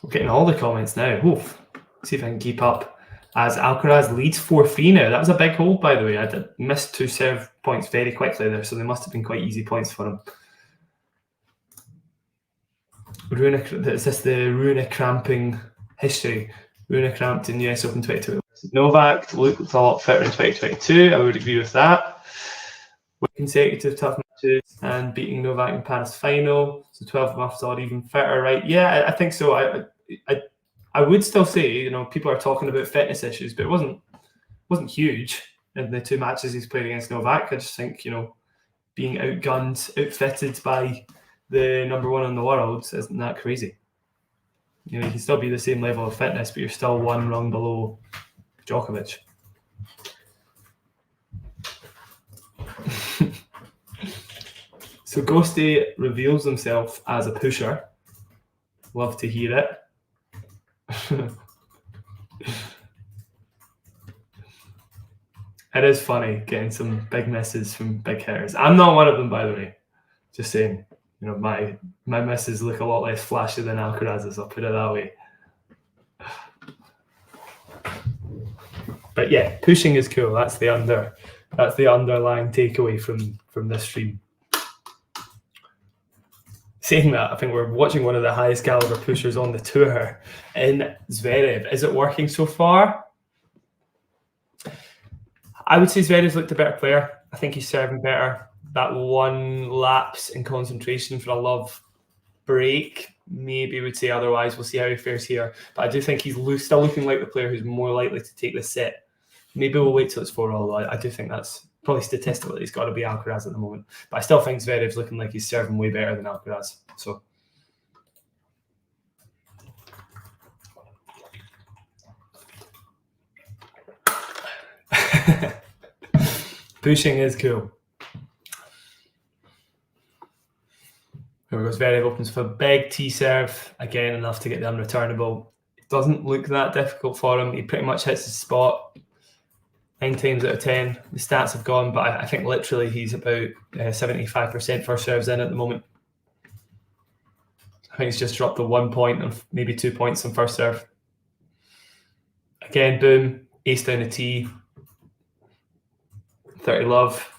We're getting all the comments now. Oof. See if I can keep up. As Alcaraz leads 4-3 now. That was a big hold, by the way. I missed 2 serve points very quickly there, so they must have been quite easy points for him. Is this the Rune cramping history? Rune cramped in US Open 2020. Novak looked a lot fitter in 2022. I would agree with that. With consecutive tough matches and beating Novak in Paris final, so 12 months odd, even fitter, right? Yeah, I think so. I would still say, you know, people are talking about fitness issues, but it wasn't huge in the 2 matches he's played against Novak. I just think, you know, being outgunned, outfitted by the number 1 in the world isn't that crazy. You know, you can still be the same level of fitness, but you're still 1 rung below Djokovic. So Ghosty reveals himself as a pusher. Love to hear it. It is funny getting some big misses from big hitters. I'm not one of them, by the way. Just saying, you know, my misses look a lot less flashy than Alcaraz's, I'll put it that way. But yeah, pushing is cool. That's the underlying takeaway from this stream. Saying that, I think we're watching one of the highest caliber pushers on the tour in Zverev. Is it working so far? I would say Zverev's looked a better player. I think he's serving better. That 1 lapse in concentration for a love break, maybe would say otherwise. We'll see how he fares here. But I do think he's still looking like the player who's more likely to take the set. Maybe we'll wait till it's 4-all. I do think that's probably statistically he's got to be Alcaraz at the moment. But I still think Zverev's looking like he's serving way better than Alcaraz. So pushing is cool. Here we go. Zverev opens for big T serve. Again, enough to get the unreturnable. It doesn't look that difficult for him. He pretty much hits his spot 9 times out of 10. The stats have gone, but I think literally he's about 75% first serves in at the moment. I think he's just dropped the 1 point and maybe 2 points on first serve. Again, boom, ace down the tee. 30 love.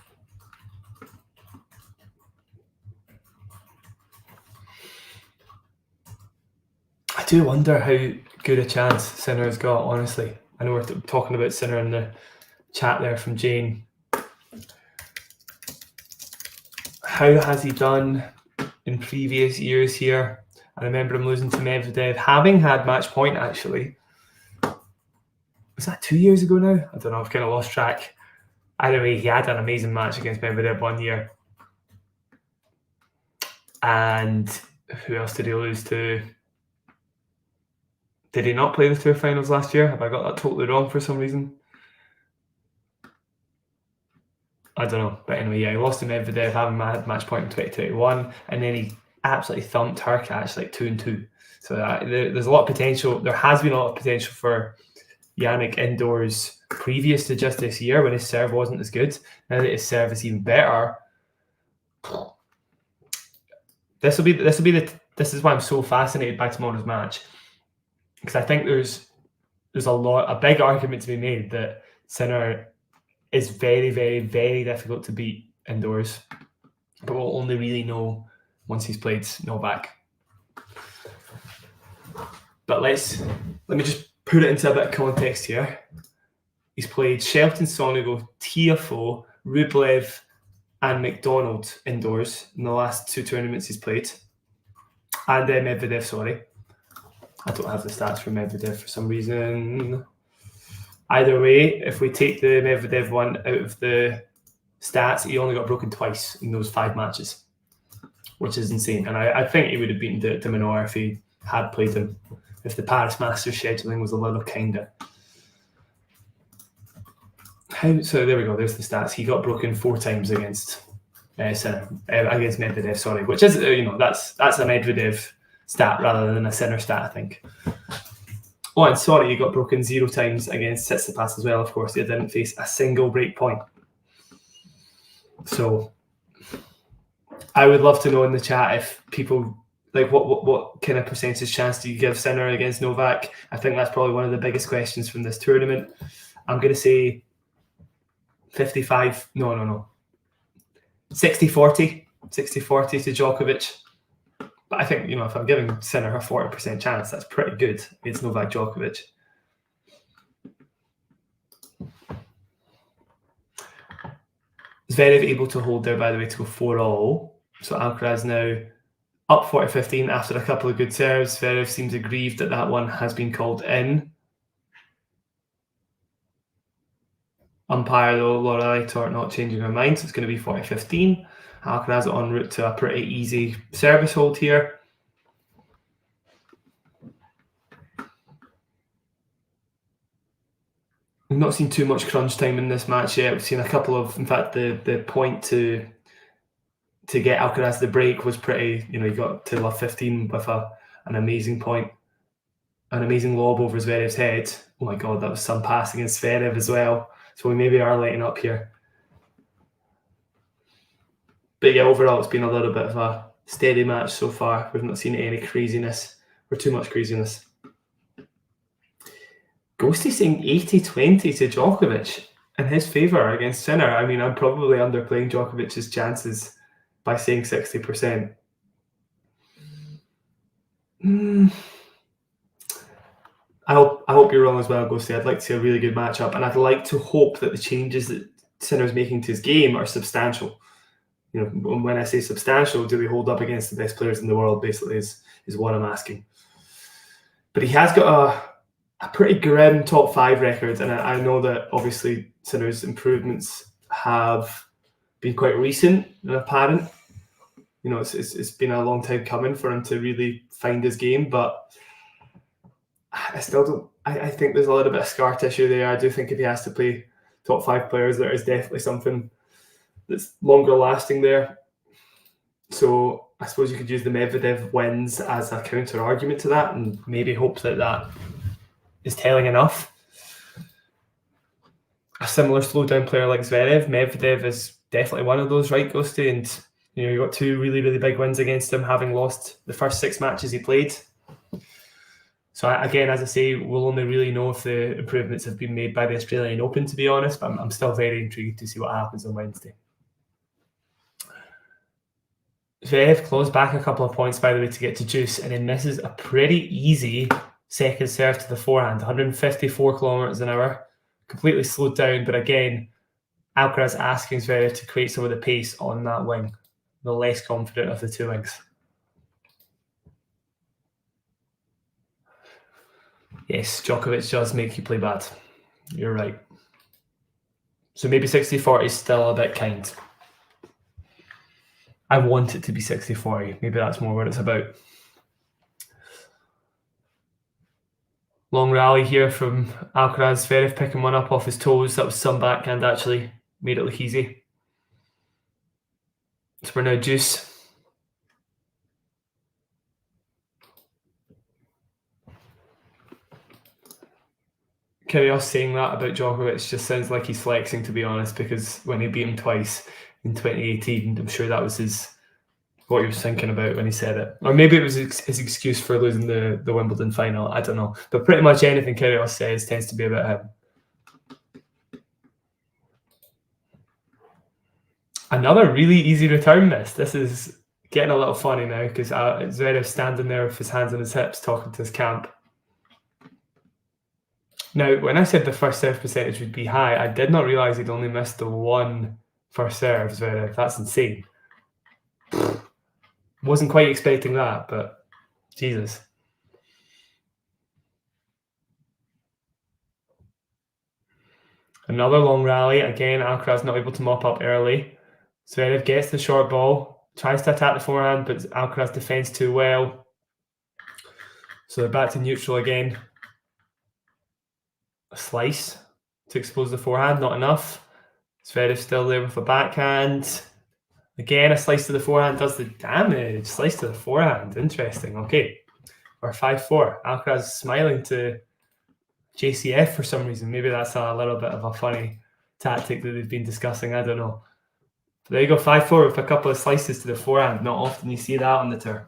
I do wonder how good a chance Sinner has got, honestly. I know we're talking about Sinner in the chat there from Jane. How has he done in previous years here? I remember him losing to Medvedev, having had match point, actually. Was that 2 years ago now? I don't know, I've kind of lost track. Either way, he had an amazing match against Medvedev 1 year. And who else did he lose to? Did he not play the Tour Finals last year? Have I got that totally wrong for some reason? I don't know. But anyway, yeah, he lost to Medvedev, having had match point in 2021. And then he absolutely thumped Hurkacz like 2-2. So there's a lot of potential. There has been a lot of potential for Yannick indoors previous to just this year when his serve wasn't as good. Now that his serve is even better, this is why I'm so fascinated by tomorrow's match, because I think there's a big argument to be made that Sinner is very, very, very difficult to beat indoors, but we'll only really know once he's played Novak. But let me just put it into a bit of context here. He's played Shelton, Sonego, Tiafoe, Rublev, and McDonald indoors in the last 2 tournaments he's played. And Medvedev, sorry. I don't have the stats for Medvedev for some reason. Either way, if we take the Medvedev one out of the stats, he only got broken twice in those 5 matches, which is insane. And I think he would have beaten de Minaur if he had played him, if the Paris Masters scheduling was a little kinder. So there we go. There's the stats. He got broken 4 times against Sinner, against Medvedev. Sorry, which is that's a Medvedev stat rather than a Sinner stat, I think. Oh, and sorry, he got broken 0 times against Tsitsipas as well. Of course, he didn't face a single break point. So I would love to know in the chat if people like what kind of percentage chance do you give Sinner against Novak? I think that's probably one of the biggest questions from this tournament. I'm going to say 55. No. 60-40. 60-40 to Djokovic. But I think, if I'm giving Sinner a 40% chance, that's pretty good against Novak Djokovic. Zverev able to hold there, by the way, to go 4-all. So Alcaraz now up 40-15 after a couple of good serves. Zverev seems aggrieved that that one has been called in. Umpire, though, Laura Leitor not changing her mind, so it's going to be 40-15. Alcaraz en route to a pretty easy service hold here. We've not seen too much crunch time in this match yet. We've seen a couple of, in fact, the point to get Alcaraz the break was pretty, he got to love 15 with an amazing point, an amazing lob over Zverev's head. Oh my God, that was some pass against Zverev as well. So we maybe are lighting up here. But yeah, overall, it's been a little bit of a steady match so far. We've not seen any craziness or too much craziness. Ghosty saying 80-20 to Djokovic in his favour against Sinner. I mean, I'm probably underplaying Djokovic's chances by saying 60%. I hope you're wrong as well, Ghosty. I'd like to see a really good matchup, and I'd like to hope that the changes that Sinner's making to his game are substantial. When I say substantial, do they hold up against the best players in the world, basically, is what I'm asking. But he has got a pretty grim top 5 record, and I know that obviously Sinner's improvements have been quite recent and apparent. It's been a long time coming for him to really find his game, but I still don't. I think there's a little bit of scar tissue there. I do think if he has to play top 5 players, there is definitely something that's longer lasting there. So I suppose you could use the Medvedev wins as a counter argument to that, and maybe hope that is telling enough. A similar slowdown player like Zverev, Medvedev is definitely one of those, right, Ghosty? And you got 2 really, really big wins against him, having lost the first 6 matches he played. So again, as I say, we'll only really know if the improvements have been made by the Australian Open, to be honest, but I'm still very intrigued to see what happens on Wednesday. Zverev claws back a couple of points, by the way, to get to deuce, and then misses a pretty easy second serve to the forehand, 154 kilometers an hour, completely slowed down. But again, Alcaraz asking Zverev to create some of the pace on that wing, the less confident of the 2 wings. Yes, Djokovic does make you play bad. You're right. So maybe 60-40 is still a bit kind. I want it to be 60-40. Maybe that's more what it's about. Long rally here from Alcaraz. Zverev picking one up off his toes. That was some backhand, actually. Made it look easy. So we're now deuce. Kyrgios saying that about Djokovic just sounds like he's flexing, to be honest, because when he beat him twice in 2018, I'm sure that was what he was thinking about when he said it. Or maybe it was his excuse for losing the Wimbledon final. I don't know. But pretty much anything Kyrgios says tends to be about him. Another really easy return miss. This is getting a little funny now because Zverev's standing there with his hands on his hips talking to his camp. Now, when I said the first serve percentage would be high, I did not realise he'd only missed the 1 first serve, Zverev. That's insane. Wasn't quite expecting that, but Jesus. Another long rally. Again, Alcaraz not able to mop up early. Zverev gets the short ball, tries to attack the forehand, but Alcaraz defends too well. So they're back to neutral again. A slice to expose the forehand, not enough. Zverev still there with a backhand. Again, a slice to the forehand does the damage. Slice to the forehand. Interesting. Okay. We're 5-4. Alcaraz smiling to JCF for some reason. Maybe that's a little bit of a funny tactic that they've been discussing. I don't know. But there you go. 5-4 with a couple of slices to the forehand. Not often you see that on the tour.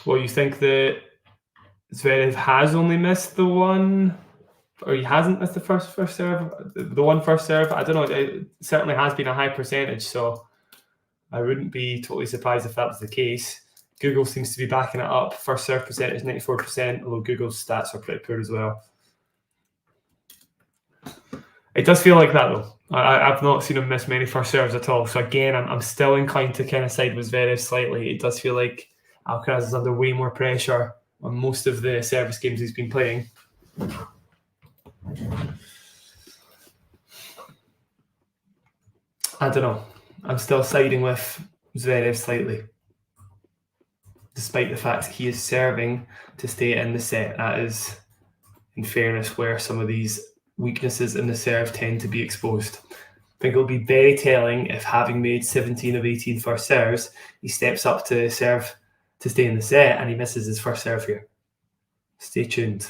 Well, you think that Zverev has only missed the 1 or he hasn't missed the first serve, the one first serve. I don't know. It certainly has been a high percentage, so I wouldn't be totally surprised if that was the case. Google seems to be backing it up. First serve percentage 94%, although Google's stats are pretty poor as well. It does feel like that though. I've not seen him miss many first serves at all. So again, I'm still inclined to kind of side with Zverev slightly. It does feel like Alcaraz is under way more pressure on most of the service games he's been playing. I don't know. I'm still siding with Zverev slightly, despite the fact that he is serving to stay in the set. That is, in fairness, where some of these weaknesses in the serve tend to be exposed. I think it'll be very telling if, having made 17 of 18 first serves, he steps up to serve to stay in the set and he misses his first serve here. Stay tuned.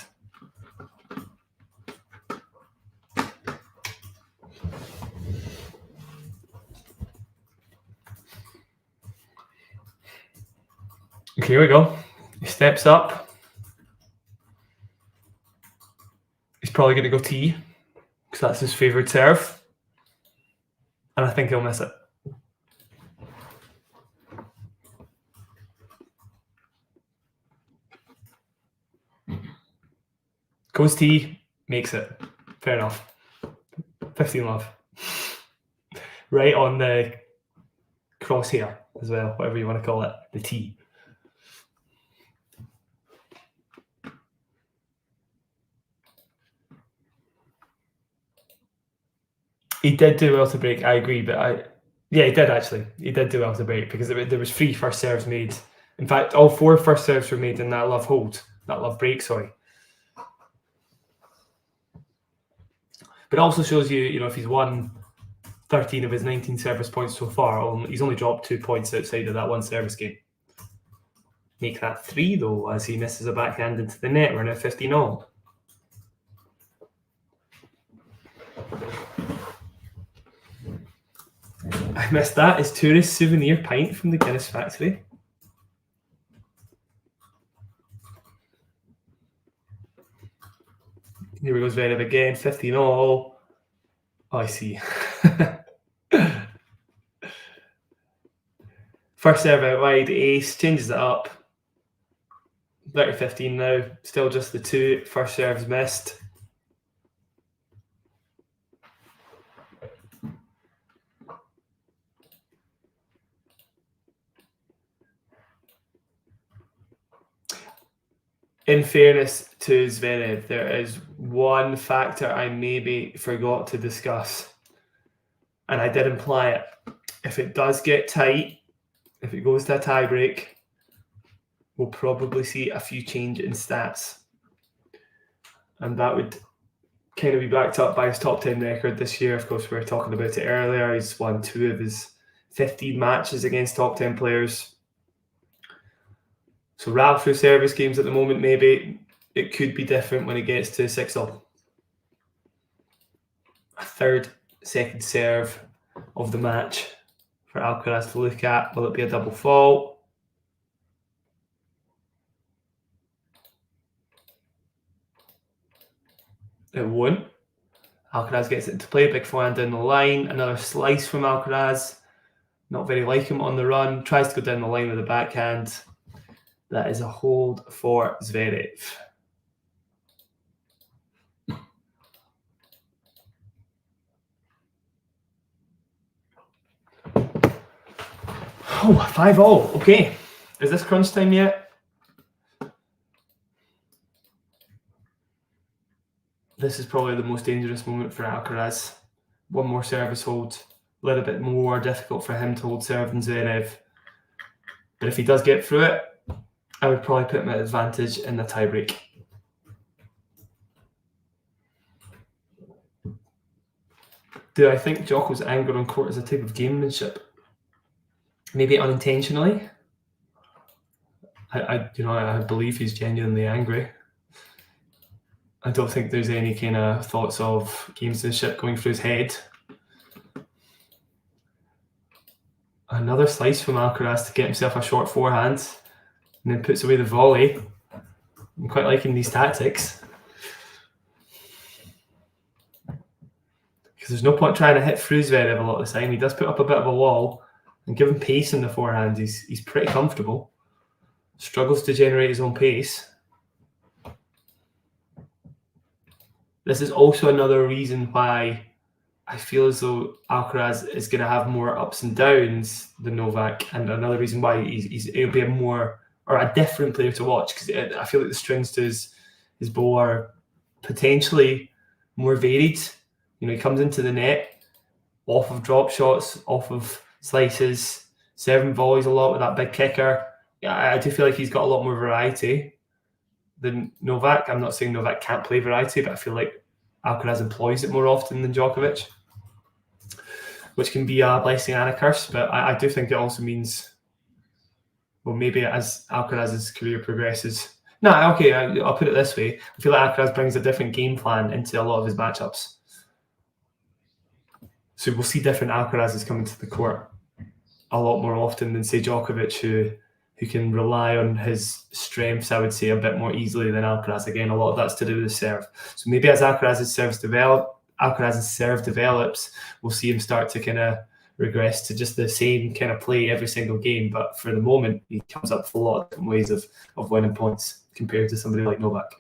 Okay, here we go. He steps up. He's probably going to go T, because that's his favourite serve. And I think he'll miss it. Goes T, makes it. Fair enough. 15 love. Right on the crosshair as well, whatever you want to call it, the T. He did do well to break, I agree, but yeah, he did actually. He did do well to break because there was 3 first serves made. In fact, all 4 first serves were made in that love hold, that love break, sorry. But it also shows you, if he's won 13 of his 19 service points so far, he's only dropped 2 points outside of that one service game. Make that 3 though, as he misses a backhand into the net. We're now 15-all. I missed that. Is tourist souvenir pint from the Guinness factory? Here we go, Zverev again, 15-all. Oh, I see. First serve out wide, ace, changes it up. 30-15 now, still just the 2 first serves missed. In fairness to Zverev, there is one factor I maybe forgot to discuss, and I did imply it. If it does get tight, if it goes to a tie break, we'll probably see a few change in stats. And that would kind of be backed up by his top 10 record this year. Of course, we were talking about it earlier. He's won 2 of his 15 matches against top 10 players. So rattle through service games at the moment, maybe it could be different when it gets to 6-all. A third second serve of the match for Alcaraz to look at. Will it be a double fault? It won't. Alcaraz gets it to play, big forehand down the line. Another slice from Alcaraz. Not very like him on the run. Tries to go down the line with a backhand. That is a hold for Zverev. Oh, 5-all. Okay. Is this crunch time yet? This is probably the most dangerous moment for Alcaraz. One more service hold. A little bit more difficult for him to hold serve than Zverev. But if he does get through it, I would probably put him at advantage in the tiebreak. Do I think Djoko's anger on court is a type of gamemanship? Maybe unintentionally. I believe he's genuinely angry. I don't think there's any kind of thoughts of gamesmanship going through his head. Another slice from Alcaraz to get himself a short forehand. And then puts away the volley. I'm quite liking these tactics. because there's no point trying to hit through Zverev a lot of the time. He does put up a bit of a wall, and given pace in the forehand, he's pretty comfortable. Struggles to generate his own pace. This is also another reason why I feel as though Alcaraz is going to have more ups and downs than Novak, and another reason why he'll be a different player to watch, because I feel like the strings to his bow are potentially more varied. You know, he comes into the net off of drop shots, off of slices, serving volleys a lot with that big kicker. Yeah, I do feel like he's got a lot more variety than Novak. I'm not saying Novak can't play variety, but I feel like Alcaraz employs it more often than Djokovic, which can be a blessing and a curse. But I do think it also means, well, maybe as Alcaraz's career progresses. No, okay, I'll put it this way. I feel like Alcaraz brings a different game plan into a lot of his matchups. So we'll see different Alcarazes coming to the court a lot more often than, say, Djokovic, who can rely on his strengths, I would say, a bit more easily than Alcaraz. Again, a lot of that's to do with the serve. So maybe as Alcaraz's serve develops, we'll see him start to kind of regress to just the same kind of play every single game. But for the moment, he comes up with a lot of different ways of winning points compared to somebody like Novak.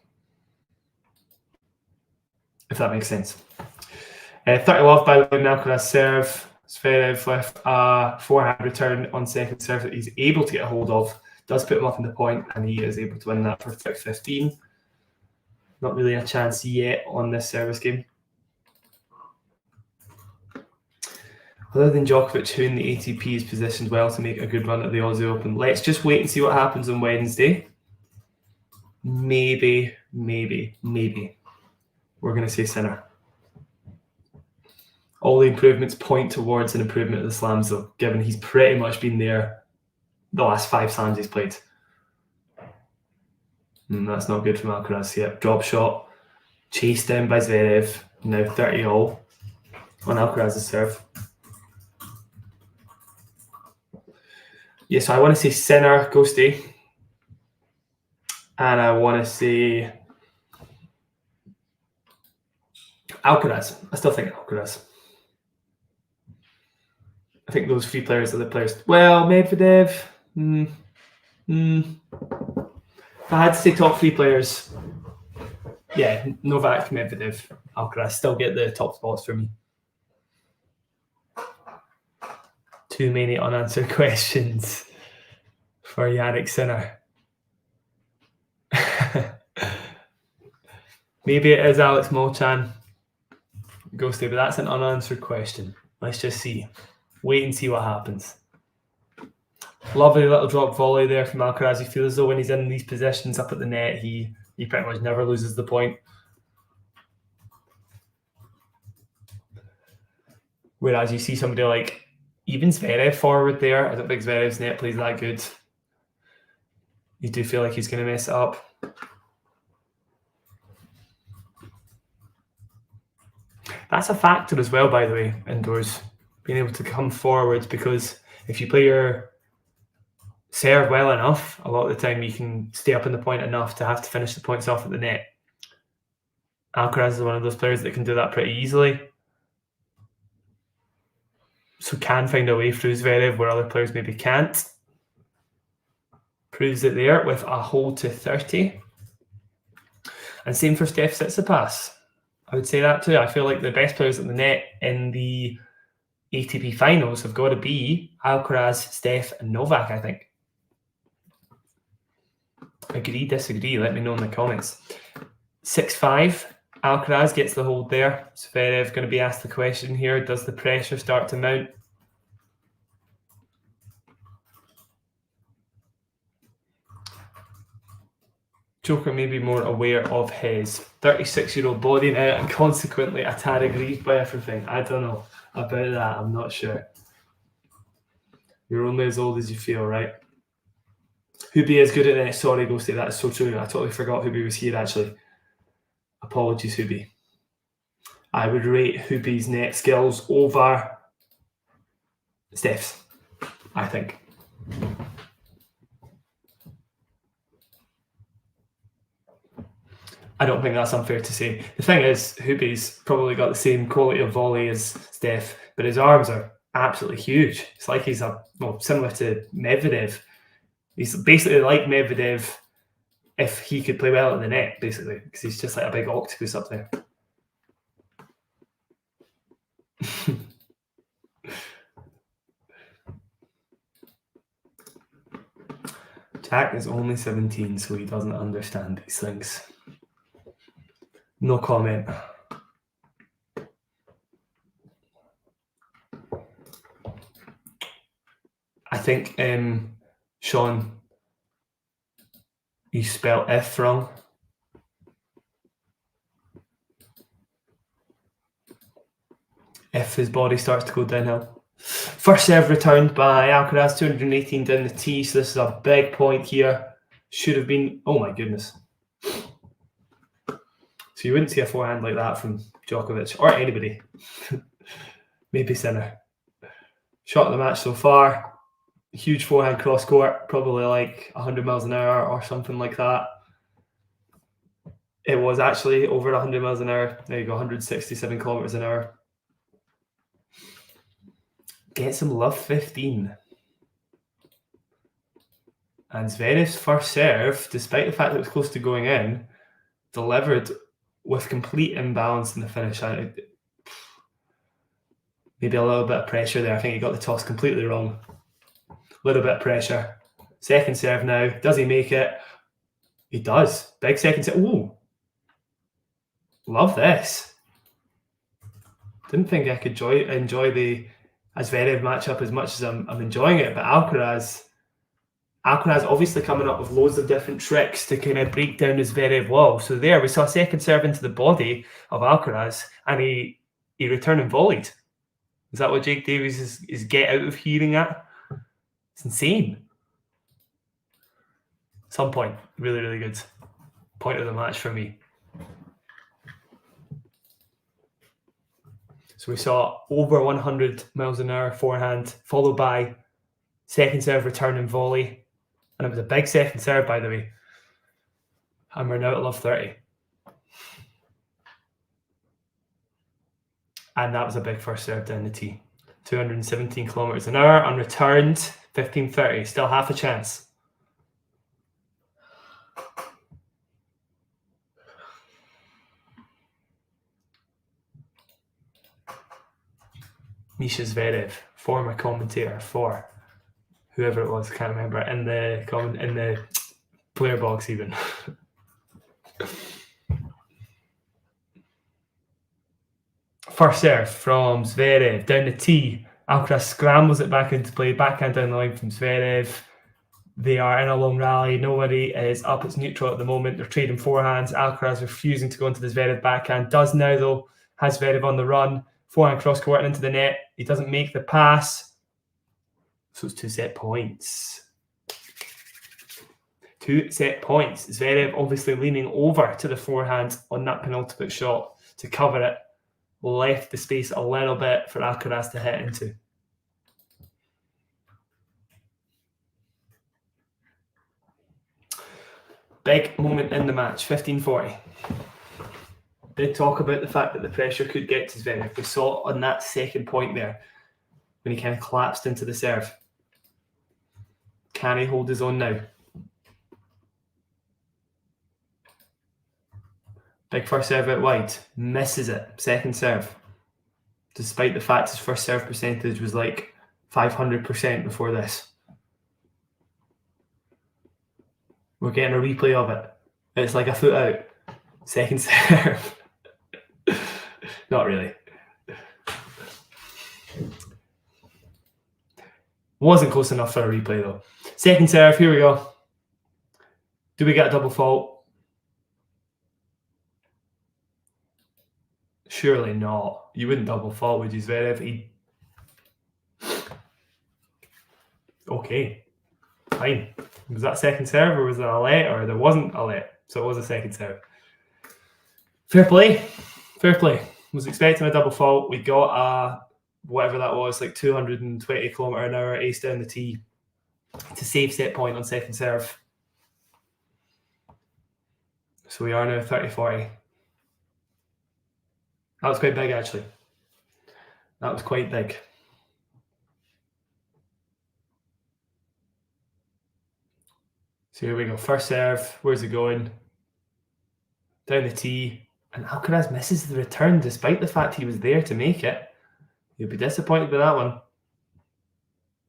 If that makes sense. 30 love, by the way, Alcaraz serve. Zverev with a forehand return on second serve that he's able to get a hold of. Does put him up in the point, and he is able to win that for 15. Not really a chance yet on this service game. Other than Djokovic, who in the ATP is positioned well to make a good run at the Aussie Open. Let's just wait and see what happens on Wednesday. Maybe. We're going to say Sinner. All the improvements point towards an improvement of the slams, though, given he's pretty much been there the last 5 slams he's played. And that's not good from Alcaraz. Yep, drop shot, chased down by Zverev, now 30 all on Alcaraz's serve. Yeah, so I want to say Sinner, Ghosty. And I want to say Alcaraz. I still think Alcaraz. I think those 3 players are the players. Well, Medvedev. If I had to say top 3 players, yeah, Novak, Medvedev, Alcaraz still get the top spots for me. Too many unanswered questions for Yannick Sinner. Maybe it is Alex Molchan, Ghosty, but that's an unanswered question. Let's just see. Wait and see what happens. Lovely little drop volley there from Alcaraz. You feel as though when he's in these positions up at the net, he pretty much never loses the point. Whereas you see somebody like even Zverev forward there. I don't think Zverev's net plays that good. You do feel like he's going to mess it up. That's a factor as well, by the way, indoors. Being able to come forward, because if you play your serve well enough, a lot of the time you can stay up in the point enough to have to finish the points off at the net. Alcaraz is one of those players that can do that pretty easily. So can find a way through Zverev where other players maybe can't. Proves it there with a hold to 30. And same for Steph Tsitsipas. I would say that too. I feel like the best players at the net in the ATP Finals have got to be Alcaraz, Steph, and Novak, I think. Agree, disagree? Let me know in the comments. 6-5. Alcaraz gets the hold there. Zverev going to be asked the question here. Does the pressure start to mount? Joker may be more aware of his 36-year-old body now and consequently a tad aggrieved by everything. I don't know about that. I'm not sure. You're only as old as you feel, right? Hubie is good at it. Sorry, Ghosty, that is so true. I totally forgot Hubie was here, actually. Apologies, Hubie. I would rate Hubie's net skills over Steph's, I think. I don't think that's unfair to say. The thing is, Hubie's probably got the same quality of volley as Steph, but his arms are absolutely huge. It's like he's similar to Medvedev. He's basically like Medvedev if he could play well in the net, basically, because he's just like a big octopus up there. Jack is only 17, so he doesn't understand these things. No comment. I think, Sean, you spelled F wrong. If his body starts to go downhill. First serve returned by Alcaraz, 218 down the tee, so this is a big point here. Should have been, oh my goodness. So you wouldn't see a forehand like that from Djokovic or anybody. Maybe Sinner. Shot of the match so far. Huge forehand cross court, probably like 100 miles an hour or something like that. It was actually over 100 miles an hour. There you go, 167 kilometers an hour. Get some love 15. And Zverev's first serve, despite the fact that it was close to going in, delivered with complete imbalance in the finish. Maybe a little bit of pressure there. I think he got the toss completely wrong. A little bit of pressure. Second serve now. Does he make it? He does. Big second serve. Ooh. Love this. Didn't think I could enjoy the Zverev matchup as much as I'm enjoying it, but Alcaraz obviously coming up with loads of different tricks to kind of break down the Zverev wall. So there we saw a second serve into the body of Alcaraz, and he returned and volleyed. Is that what Jake Davies is get out of hearing at? It's insane. Some point, really, really good. Point of the match for me. So we saw over 100 miles an hour forehand, followed by second serve, return and volley. And it was a big second serve, by the way. And we're now at love 30. And that was a big first serve down the tee. 217 kilometers an hour, unreturned, 1530. Still half a chance. Misha Zverev, former commentator for whoever it was, can't remember, in the player box even. First serve from Zverev down the tee. Alcaraz scrambles it back into play, backhand down the line from Zverev. They are in a long rally. Nobody is up. It's neutral at the moment. They're trading forehands. Alcaraz refusing to go into the Zverev backhand. Does now though. Has Zverev on the run. Forehand cross court into the net. He doesn't make the pass. So it's 2 set points. 2 set points. Zverev obviously leaning over to the forehand on that penultimate shot to cover it. Left the space a little bit for Alcaraz to hit into. Big moment in the match, 1540. Did talk about the fact that the pressure could get to Zverev. We saw it on that second point there when he kind of collapsed into the serve. Can he hold his own now? Big first serve out wide. Misses it. Second serve. Despite the fact his first serve percentage was like 500% before this. We're getting a replay of it. It's like a foot out. Second serve. Not really. Wasn't close enough for a replay though. Second serve, here we go. Do we get a double fault? Surely not. You wouldn't double fault, would you, Zverev? Okay. Fine. Was that second serve or was that a let? Or there wasn't a let. So it was a second serve. Fair play. Fair play. Was expecting a double fault. We got a, whatever that was, like 220 kilometer an hour ace down the tee to save set point on second serve. So we are now 30-40. That was quite big, actually. That was quite big. So here we go. First serve. Where's it going? Down the tee. And Alcaraz misses the return despite the fact he was there to make it. He'll be disappointed with that one. I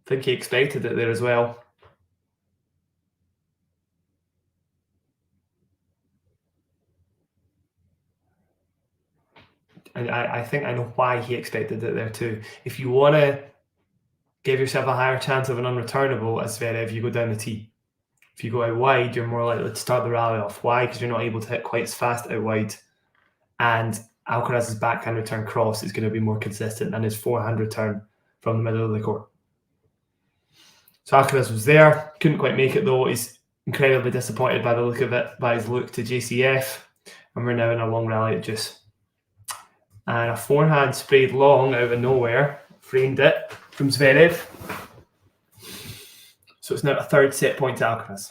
think he expected it there as well. And I think I know why he expected it there too. If you want to give yourself a higher chance of an unreturnable as Zverev, you go down the tee. If you go out wide, you're more likely to start the rally off. Why? Because you're not able to hit quite as fast out wide. And Alcaraz's backhand return cross is going to be more consistent than his forehand return from the middle of the court. So Alcaraz was there, couldn't quite make it though. He's incredibly disappointed by the look of it, by his look to JCF. And we're now in a long rally at Deuce. And a forehand sprayed long out of nowhere, framed it from Zverev. So it's now a third set point to Alcaraz.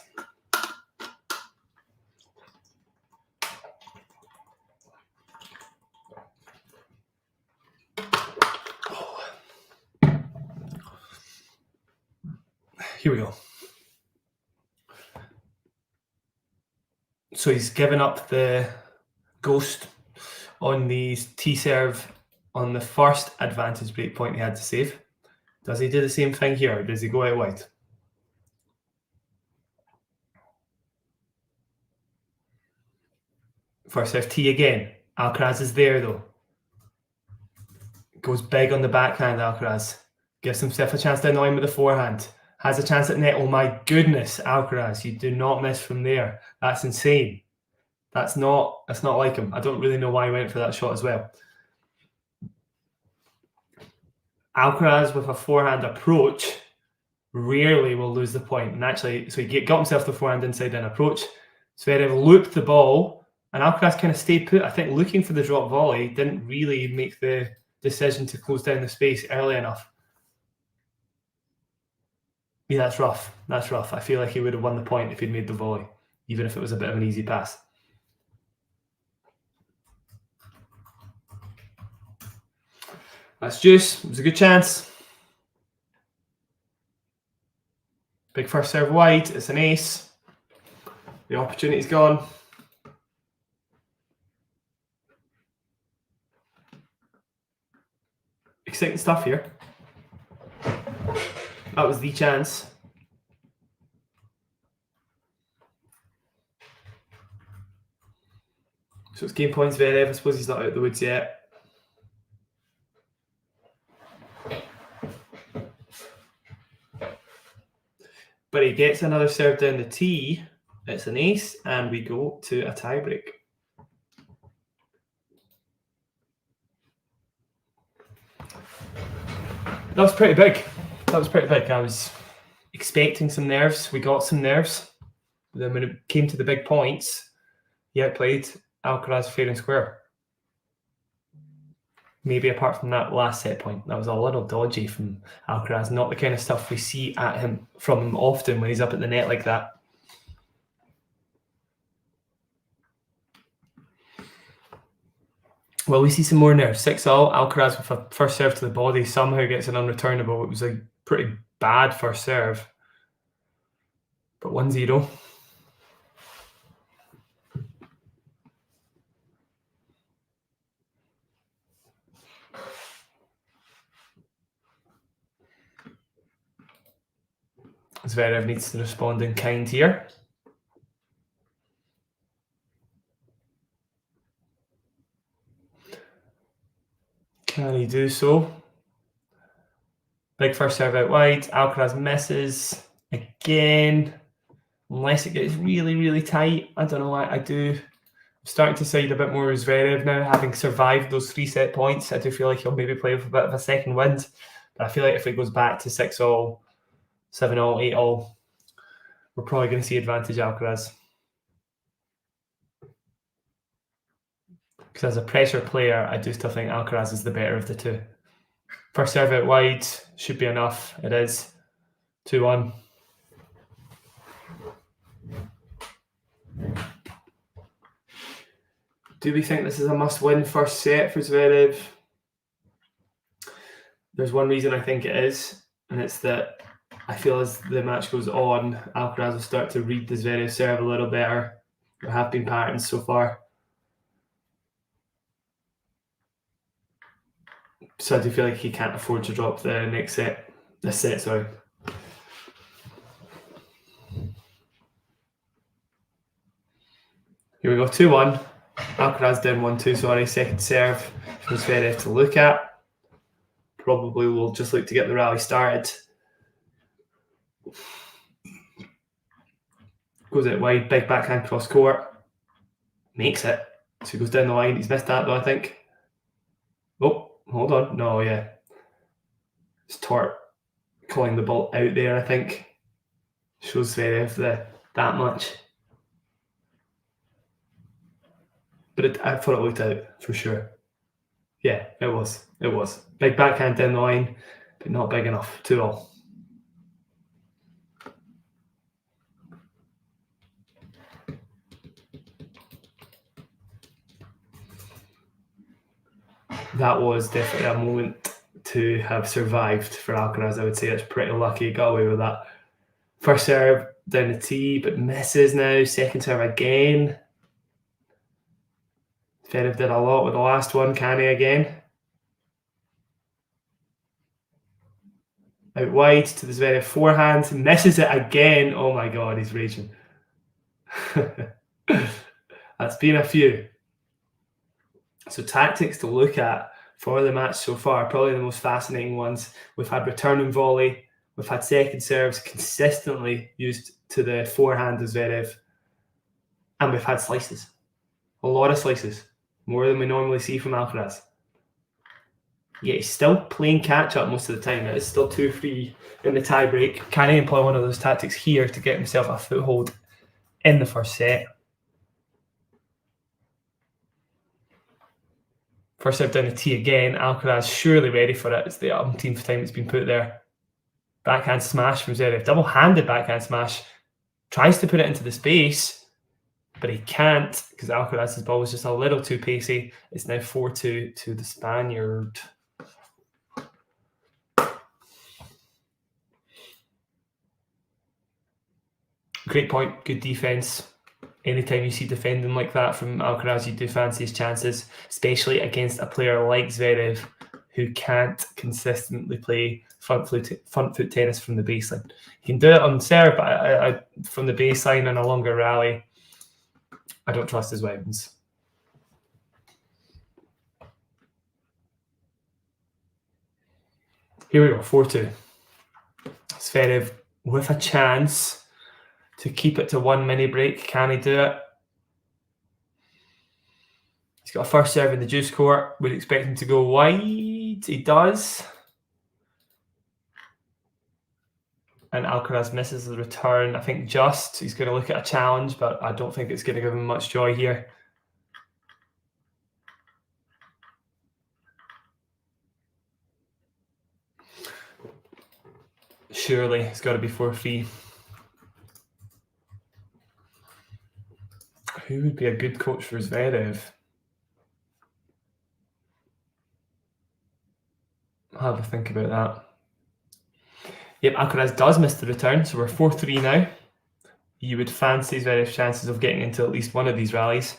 Here we go. So he's given up the ghost on the tee serve on the first advantage break point he had to save. Does he do the same thing here, or does he go out wide? First serve tee again. Alcaraz is there though. Goes big on the backhand, Alcaraz. Gives himself a chance to annoy him with the forehand. Has a chance at net. Oh my goodness, Alcaraz, you do not miss from there. That's insane. That's not like him. I don't really know why he went for that shot as well. Alcaraz with a forehand approach rarely will lose the point. And actually, so he got himself the forehand inside an approach. Zverev looped the ball, and Alcaraz kind of stayed put. I think looking for the drop volley, didn't really make the decision to close down the space early enough. Yeah, that's rough. That's rough. I feel like he would have won the point if he'd made the volley, even if it was a bit of an easy pass. That's Deuce. It was a good chance. Big first serve wide. It's an ace. The opportunity's gone. Exciting stuff here. That was the chance. So it's game points Zverev. I suppose he's not out of the woods yet. But he gets another serve down the tee. It's an ace, and we go to a tiebreak. That was pretty big. That was pretty big. I was expecting some nerves. We got some nerves. But then when it came to the big points, he outplayed Alcaraz fair and square. Maybe apart from that last set point, that was a little dodgy from Alcaraz. Not the kind of stuff we see from him often when he's up at the net like that. Well, we see some more nerves. 6-all. Alcaraz with a first serve to the body somehow gets an unreturnable. It was a pretty bad first serve. But 1-0. Zverev needs to respond in kind here. Can he do so? Big first serve out wide. Alcaraz misses again. Unless it gets really, really tight. I don't know why I do. I'm starting to side a bit more with Zverev now, having survived those 3 set points. I do feel like he'll maybe play with a bit of a second wind. But I feel like if it goes back to 6-all, 7-all, 8-all, we're probably going to see advantage Alcaraz. Because as a pressure player, I do still think Alcaraz is the better of the two. First serve out wide should be enough. It is. 2-1. Do we think this is a must-win first set for Zverev? There's one reason I think it is, and it's that I feel as the match goes on, Alcaraz will start to read the Zverev serve a little better. There have been patterns so far. So I do feel like he can't afford to drop the next set. This set, sorry. Here we go, 2-1. Alcaraz down 1-2, sorry. Second serve for Zverev to look at. Probably will just look to get the rally started. Goes out wide, big backhand cross court. Makes it. So he goes down the line. He's missed that though, I think. Oh, hold on. No, yeah. It's Tort calling the ball out there, I think. Shows Zverev that much. But I thought it looked out for sure. Yeah, it was. It was. Big backhand down the line, but not big enough. 2-2. That was definitely a moment to have survived for Alcaraz. I would say it's pretty lucky he got away with that. First serve down the tee, but misses now. Second serve again. Zverev did a lot with the last one. Can he again? Out wide to the Zverev forehand. Misses it again. Oh my God, he's raging. That's been a few. So tactics to look at for the match so far, probably the most fascinating ones. We've had return and volley. We've had second serves consistently used to the forehand of Zverev. And we've had slices. A lot of slices. More than we normally see from Alcaraz. Yeah, he's still playing catch-up most of the time. It is still 2-3 in the tie-break. Can he employ one of those tactics here to get himself a foothold in the first set? First serve down the tee again. Alcaraz surely ready for it. It's the umpteenth time it's been put there. Backhand smash from Zverev. Double-handed backhand smash. Tries to put it into the space, but he can't because Alcaraz's ball was just a little too pacey. It's now 4-2 to the Spaniard. Great point. Good defense. Anytime you see defending like that from Alcaraz, you do fancy his chances, especially against a player like Zverev who can't consistently play front foot tennis from the baseline. He can do it on serve, but I from the baseline in a longer rally, I don't trust his weapons. Here we go, 4-2. Zverev with a chance to keep it to one mini break. Can he do it? He's got a first serve in the juice court. Would expect him to go wide. He does. And Alcaraz misses the return. I think just. He's going to look at a challenge, but I don't think it's going to give him much joy here. Surely it's got to be 4-3. Who would be a good coach for Zverev? I'll have a think about that. Yep, Alcaraz does miss the return, so we're 4-3 now. You would fancy Zverev's chances of getting into at least one of these rallies.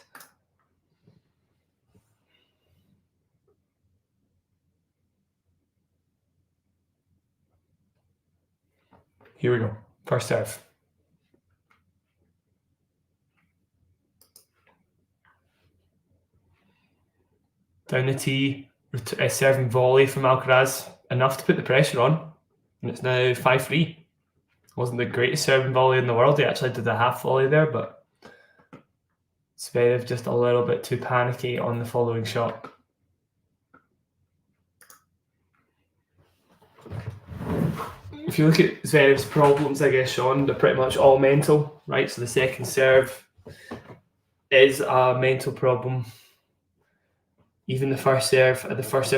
Here we go. First serve. Down the tee, serving volley from Alcaraz, enough to put the pressure on, and it's now 5-3. Wasn't the greatest serving volley in the world. He actually did a half volley there, but Zverev just a little bit too panicky on the following shot. If you look at Zverev's problems, I guess, Sean, they're pretty much all mental, right? So the second serve is a mental problem. Even the first serve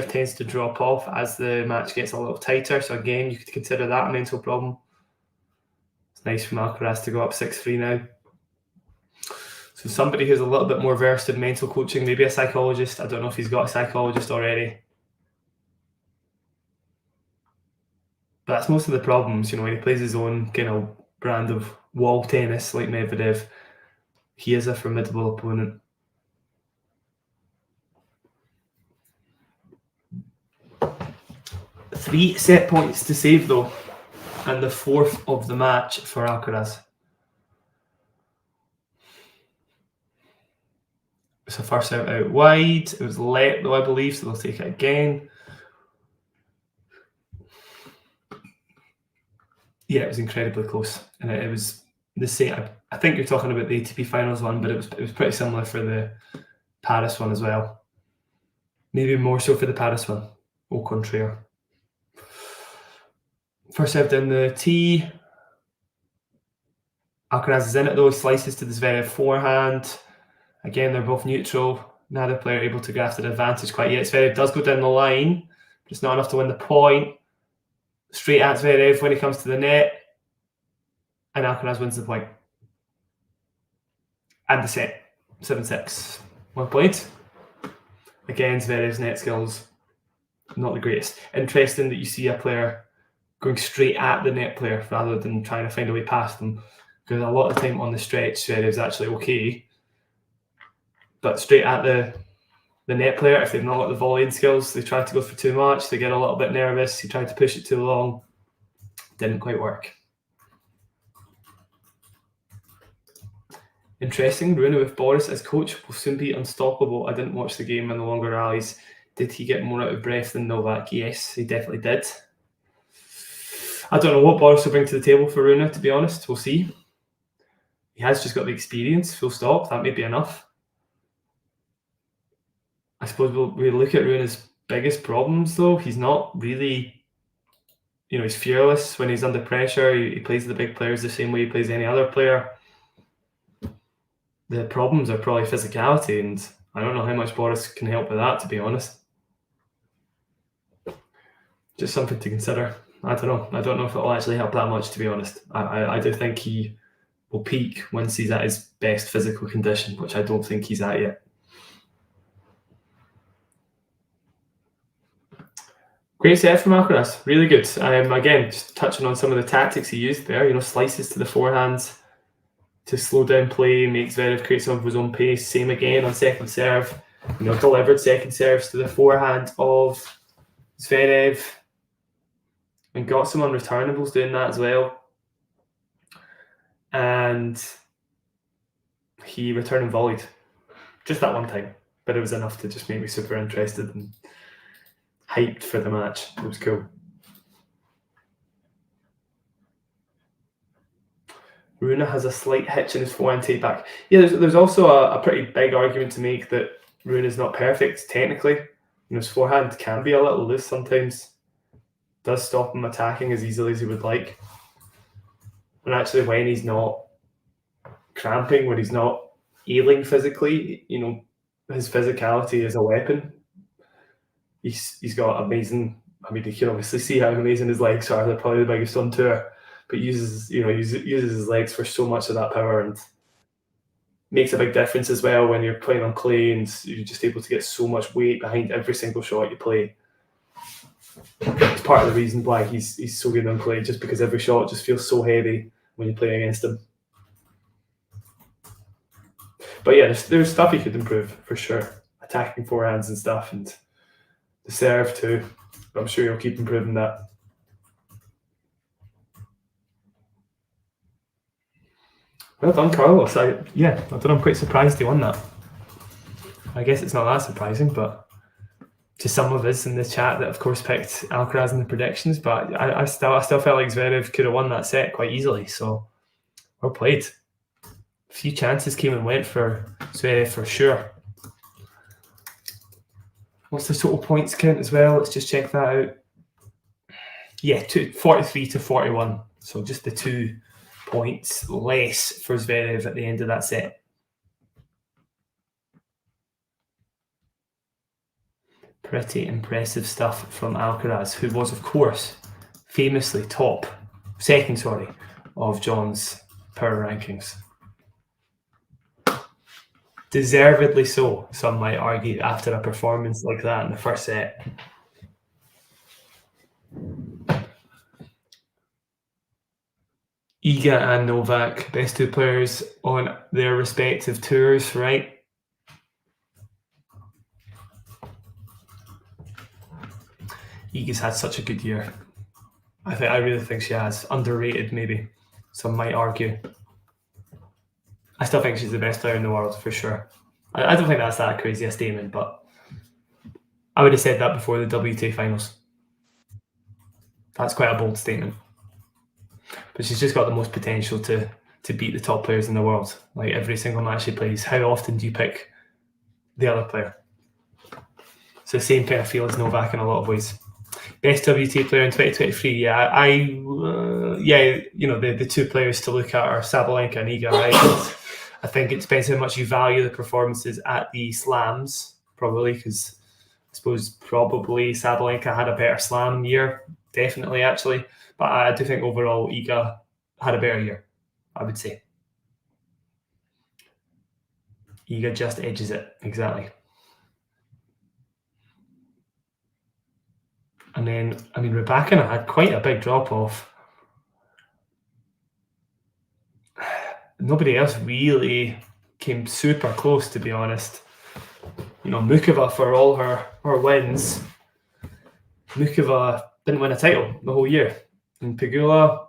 tends to drop off as the match gets a little tighter. So again, you could consider that a mental problem. It's nice from Alcaraz to go up 6-3 now. So somebody who's a little bit more versed in mental coaching, maybe a psychologist. I don't know if he's got a psychologist already. But that's most of the problems, when he plays his own kind of brand of wall tennis like Medvedev, he is a formidable opponent. 3 set points to save though, and the 4th of the match for Alcaraz. It's a first out out wide. It was let though, I believe, so they'll take it again. Yeah, it was incredibly close, and it was the same. I think you're talking about the ATP Finals one, but it was pretty similar for the Paris one as well. Maybe more so for the Paris one. Au contraire. First serve down the tee. Alcaraz is in it though. He slices to the Zverev forehand. Again, they're both neutral. Neither player able to graft an advantage quite yet. Zverev does go down the line, but it's not enough to win the point. Straight at Zverev when he comes to the net, and Alcaraz wins the point. And the set, 7-6. Well played. Again, Zverev's net skills, not the greatest. Interesting that you see a player going straight at the net player rather than trying to find a way past them, because a lot of the time on the stretch, Zverev's actually okay. But straight at the net player, if they've not got the volleying skills, they try to go for too much, they get a little bit nervous, he tried to push it too long, didn't quite work. Interesting, Rune with Boris as coach will soon be unstoppable. I didn't watch the game in the longer rallies. Did he get more out of breath than Novak? Yes, he definitely did. I don't know what Boris will bring to the table for Rune, to be honest. We'll see. He has just got the experience, full stop. That may be enough. I suppose we'll look at Rune's biggest problems, though. He's not really, he's fearless when he's under pressure. He plays the big players the same way he plays any other player. The problems are probably physicality, and I don't know how much Boris can help with that, to be honest. Just something to consider. I don't know. I don't know if it'll actually help that much, to be honest. I do think he will peak once he's at his best physical condition, which I don't think he's at yet. Great set from Alcaraz, really good. Again, just touching on some of the tactics he used there, slices to the forehands to slow down play, makes Zverev create some of his own pace. Same again on second serve, delivered second serves to the forehand of Zverev and got some unreturnables doing that as well. And he returned and volleyed just that one time, but it was enough to just make me super interested and hyped for the match. It was cool. Rune has a slight hitch in his forehand take back. Yeah, there's also a pretty big argument to make that Rune is not perfect technically. His forehand can be a little loose sometimes. Does stop him attacking as easily as he would like. And actually, when he's not cramping, when he's not ailing physically, his physicality is a weapon. He's got amazing. I mean, you can obviously see how amazing his legs are. They're probably the biggest on tour. But uses his legs for so much of that power, and makes a big difference as well when you're playing on clay and you're just able to get so much weight behind every single shot you play. It's part of the reason why he's so good on clay, just because every shot just feels so heavy when you play against him. But yeah, there's stuff he could improve for sure. Attacking forehands and stuff, and the serve too. But I'm sure he'll keep improving that. Well done, Carlos. I don't know, I'm quite surprised he won that. I guess it's not that surprising, but to some of us in the chat that of course picked Alcaraz in the predictions, but I still felt like Zverev could have won that set quite easily, so well played. A few chances came and went for Zverev for sure. What's the total points count as well? Let's just check that out. Yeah, 43 to 41. So just the 2 points less for Zverev at the end of that set. Pretty impressive stuff from Alcaraz, who was, of course, famously second, of John's power rankings. Deservedly so, some might argue, after a performance like that in the first set. Iga and Novak, best two players on their respective tours, right? Iga's had such a good year. I really think she has. Underrated, maybe. Some might argue. I still think she's the best player in the world, for sure. I don't think that's that crazy a statement, but I would have said that before the WTA Finals. That's quite a bold statement. But she's just got the most potential to beat the top players in the world. Like every single match she plays, how often do you pick the other player? It's the same kind of feel as Novak in a lot of ways. Best WTA player in 2023, yeah, the two players to look at are Sabalenka and Iga, right? I think it depends how much you value the performances at the slams, probably, because I suppose probably Sabalenka had a better slam year, definitely, actually. But I do think overall Iga had a better year, I would say. Iga just edges it, exactly. And then, Raducanu had quite a big drop-off. Nobody else really came super close, to be honest. Mukova, for all her wins, Mukova didn't win a title the whole year. And Pegula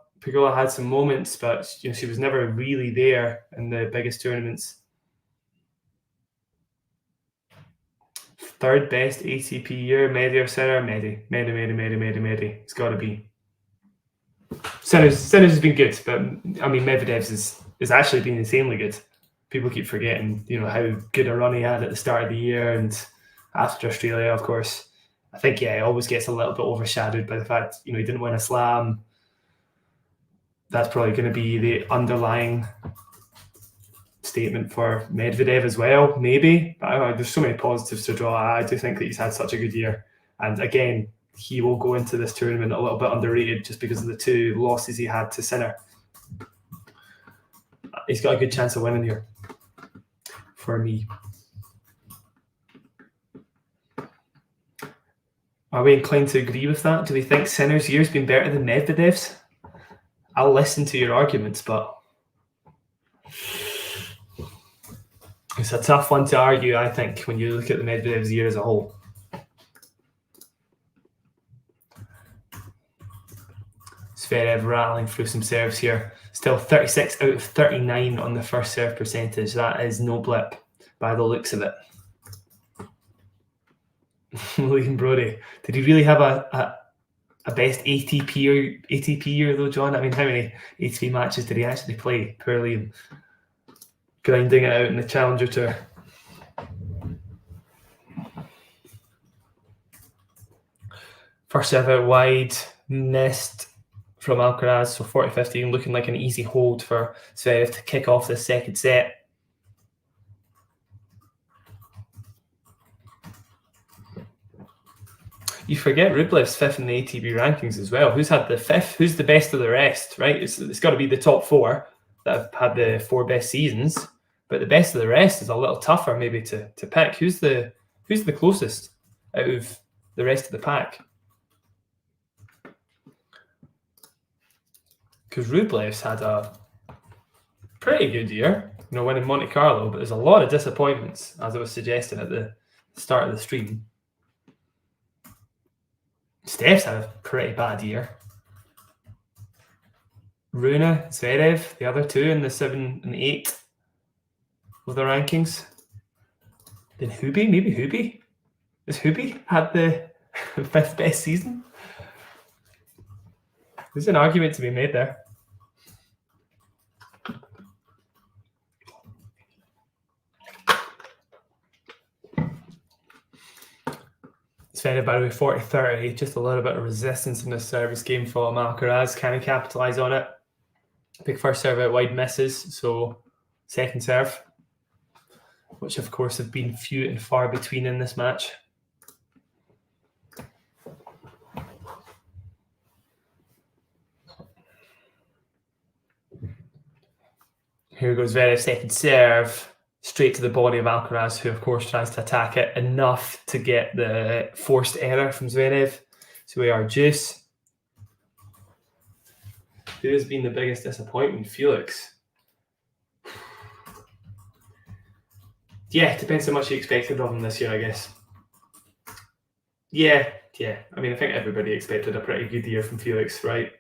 had some moments, but she was never really there in the biggest tournaments. Third best ATP year, Medi or Sinner? Medi. It's got to be. Sinner's has been good, but Medvedev's is actually been insanely good. People keep forgetting, how good a run he had at the start of the year and after Australia, of course. I think, it always gets a little bit overshadowed by the fact, he didn't win a slam. That's probably going to be the underlying statement for Medvedev as well, maybe. But there's so many positives to draw. I do think that he's had such a good year. And again, he will go into this tournament a little bit underrated just because of the two losses he had to Sinner. He's got a good chance of winning here, for me. Are we inclined to agree with that? Do we think Sinner's year's been better than Medvedev's? I'll listen to your arguments, but it's a tough one to argue, I think, when you look at the Medvedev's year as a whole. Zverev rattling through some serves here. Still 36 out of 39 on the first serve percentage. That is no blip by the looks of it. William Brody. Did he really have a best ATP year though, John? How many ATP matches did he actually play? Poor Liam. Grinding it out in the Challenger Tour. First serve out wide, missed from Alcaraz, so 40-15, looking like an easy hold for Zverev to kick off the second set. You forget Rublev's fifth in the ATP rankings as well. Who's had the fifth? Who's the best of the rest, right? It's got to be the top four that have had the four best seasons, but the best of the rest is a little tougher maybe to pick. Who's the closest out of the rest of the pack? Because Rublev's had a pretty good year, winning Monte Carlo, but there's a lot of disappointments, as I was suggesting at the start of the stream. Steph's had a pretty bad year. Rune, Zverev, the other two in the 7 and 8 of the rankings. Then Hubie, maybe Hubie? Has Hubie had the fifth best season? There's an argument to be made there. Zverev, by the way, 40-30, just a little bit of resistance in the service game from Alcaraz. Can he capitalise on it? Big first serve out wide misses, so second serve, which of course have been few and far between in this match. Here goes Zverev, second serve. straight to the body of Alcaraz, who of course tries to attack it enough to get the forced error from Zverev. So we are deuce. Who has been the biggest disappointment? Felix. Yeah, depends how much you expected of him this year, I guess. Yeah. I mean, I think everybody expected a pretty good year from Felix, right?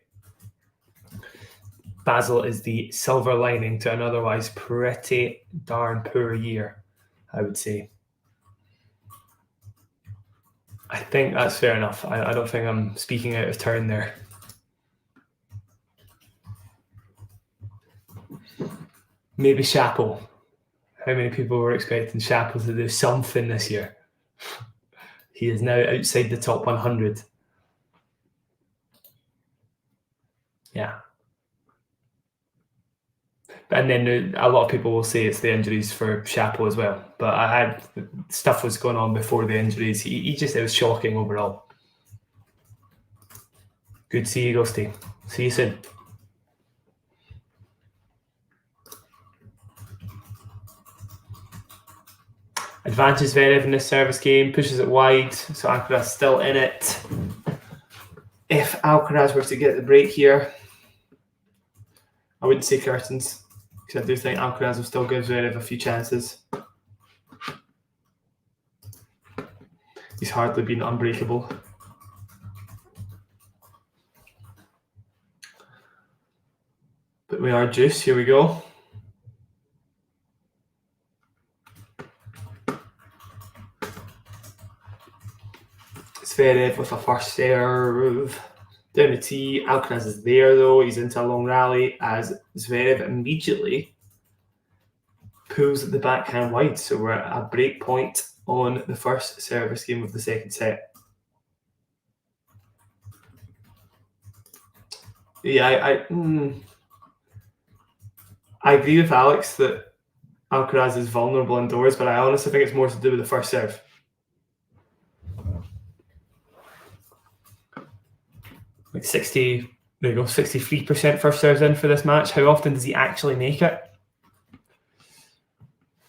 Basel is the silver lining to an otherwise pretty darn poor year, I would say. I think that's fair enough. I don't think I'm speaking out of turn there. Maybe Chappell. How many people were expecting Chappell to do something this year? He is now outside the top 100. Yeah. And then a lot of people will say it's the injuries for Chappell as well. But stuff was going on before the injuries. It was shocking overall. Good to see you, Ghosty. See you soon. Advantage Zverev in this service game, pushes it wide, so Alcaraz still in it. If Alcaraz were to get the break here, I wouldn't say curtains, because I do think Alcaraz will still give Zverev a few chances. He's hardly been unbreakable. But we are deuce, here we go. Zverev with a first serve. Down the tee. Alcaraz is there though. He's into a long rally as Zverev immediately pulls the backhand wide. So we're at a break point on the first service game of the second set. Yeah, I agree with Alex that Alcaraz is vulnerable indoors, but I honestly think it's more to do with the first serve. Like 63% first serves in for this match. How often does he actually make it?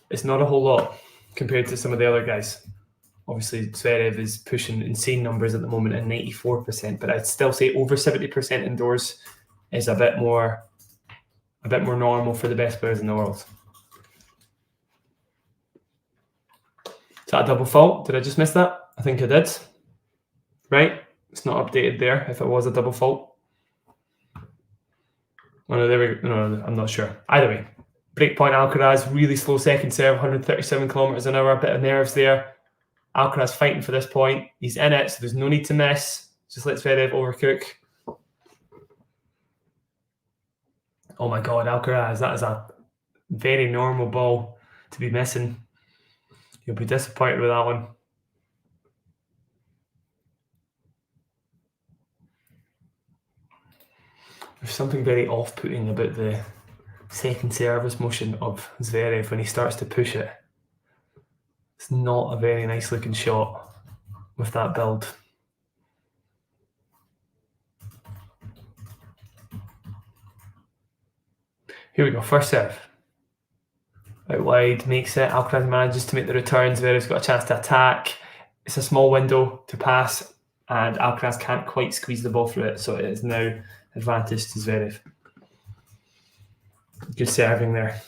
It's not a whole lot compared to some of the other guys. Obviously, Zverev is pushing insane numbers at the moment at 94%, but I'd still say over 70% indoors is a bit more normal for the best players in the world. Is that a double fault? Did I just miss that? I think I did. Right? It's not updated there if it was a double fault. Oh, no, there we go. No, I'm not sure. Either way, breakpoint Alcaraz, really slow second serve, 137 kilometers an hour, a bit of nerves there. Alcaraz fighting for this point. He's in it, so there's no need to miss. Just let Zverev overcook. Oh my God, Alcaraz, that is a very normal ball to be missing. You'll be disappointed with that one. There's something very off-putting about the second service motion of Zverev when he starts to push it. It's not a very nice looking shot with that build. Here we go, first serve. Out wide, makes it. Alcaraz manages to make the return. Zverev's got a chance to attack. It's a small window to pass, and Alcaraz can't quite squeeze the ball through it, so it is now advantage to Zverev. Good serving there.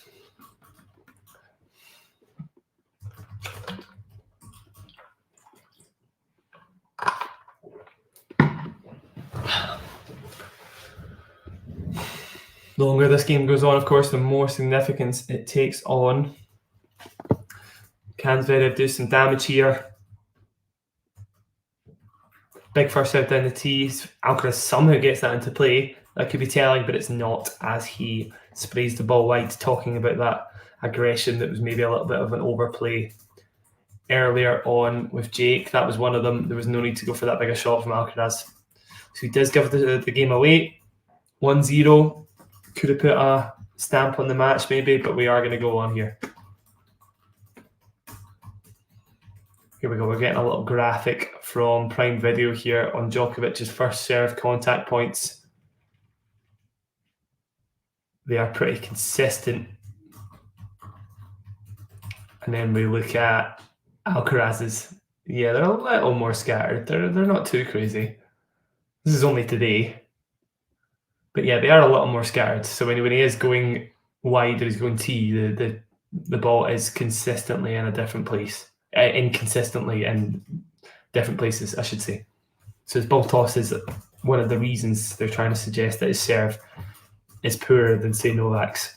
The longer this game goes on, of course, the more significance it takes on. Can Zverev do some damage here? Big first serve down the tees. Alcaraz somehow gets that into play. That could be telling, but it's not, as he sprays the ball wide, talking about that aggression that was maybe a little bit of an overplay earlier on with Jake. That was one of them. There was no need to go for that big a shot from Alcaraz. So he does give the game away. 1-0. Could have put a stamp on the match maybe, but we are going to go on here. Here we go. We're getting a little graphic from Prime Video here on Djokovic's first serve contact points. They are pretty consistent And then we look at Alcaraz's. Yeah, they're a little more scattered. They're not too crazy. This is only today. But yeah, they are a little more scattered. So when he is going wide or he's going tee, the ball is consistently in a different place. Inconsistently in different places, I should say. So his ball toss is one of the reasons they're trying to suggest that his serve is poorer than, say, Novak's.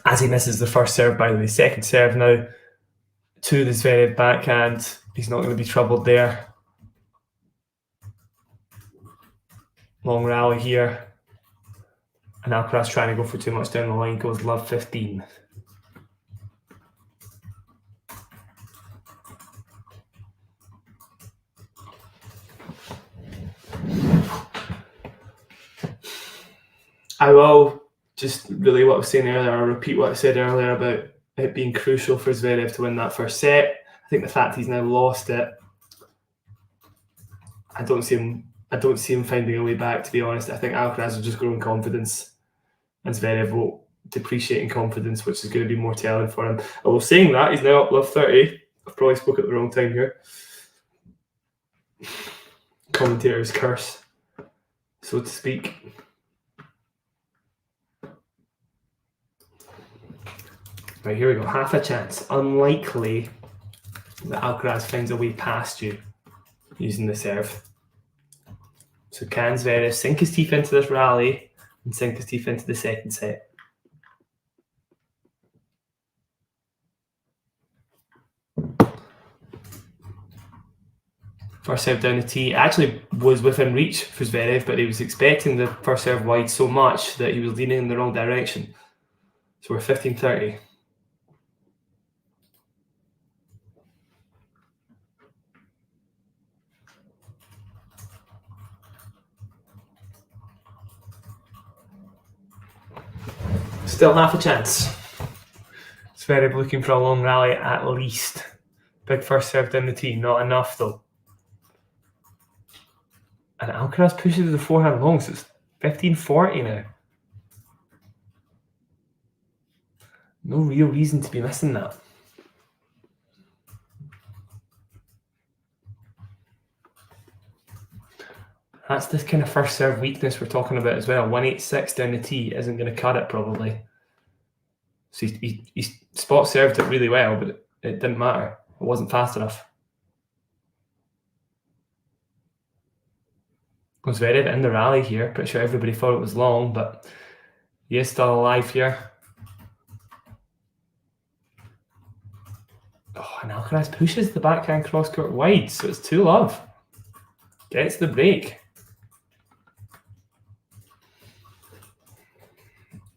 As he misses the first serve, by the way, second serve now to the Zverev backhand. He's not going to be troubled there. Long rally here. And Alcaraz trying to go for too much down the line, goes love 15. I will just relay what I was saying earlier, or repeat what I said earlier about it being crucial for Zverev to win that first set. I think the fact he's now lost it, I don't see him finding a way back, to be honest. I think Alcaraz will just grow in confidence and Zverev will depreciate in confidence, which is going to be more telling for him. Although saying that, he's now up love 30. I've probably spoke at the wrong time here. Commentator's curse, so to speak. Right, here we go. Half a chance. Unlikely that Alcaraz finds a way past you using the serve. So can Zverev sink his teeth into this rally and sink his teeth into the second set? First serve down the tee actually was within reach for Zverev, but he was expecting the first serve wide so much that he was leaning in the wrong direction. So we're 15-30. Still half a chance. Zverev looking for a long rally at least. Big first serve down the tee, not enough though. And Alcaraz pushes the forehand long, so it's 15-40 now. No real reason to be missing that. That's this kind of first serve weakness we're talking about as well. 186 down the tee isn't going to cut it probably. So he spot served it really well, but it didn't matter. It wasn't fast enough. Zverev in the rally here. Pretty sure everybody thought it was long, but he is still alive here. Oh, and Alcaraz pushes the backhand cross-court wide, so it's 2-love. Gets the break.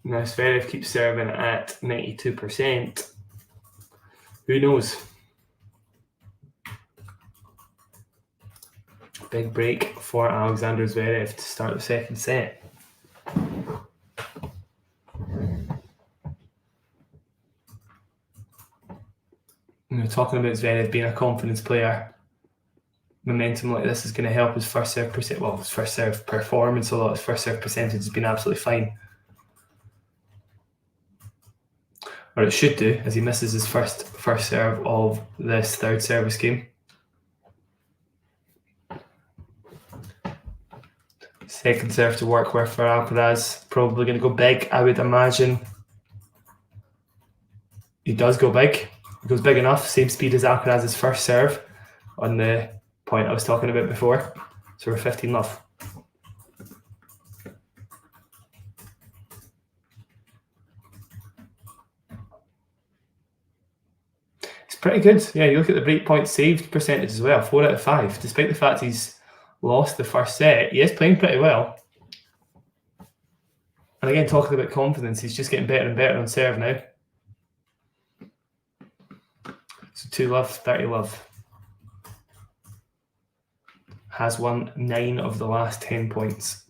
Now Zverev keeps serving at 92%. Who knows? Big break for Alexander Zverev to start the second set. And we're talking about Zverev being a confidence player. Momentum like this is going to help his first serve percent. Well, his first serve performance a lot. His first serve percentage has been absolutely fine. Or it should do, as he misses his first serve of this third service game. Second serve to work with for Alcaraz. Probably going to go big, I would imagine. He does go big. He goes big enough. Same speed as Alcaraz's first serve on the point I was talking about before. So we're 15-love. It's pretty good. Yeah, you look at the breakpoint saved percentage as well, 4 out of 5. Despite the fact he's lost the first set, he is playing pretty well. And again, talking about confidence, he's just getting better and better on serve now. So 2-love, 30-love. Has won 9 of the last 10 points.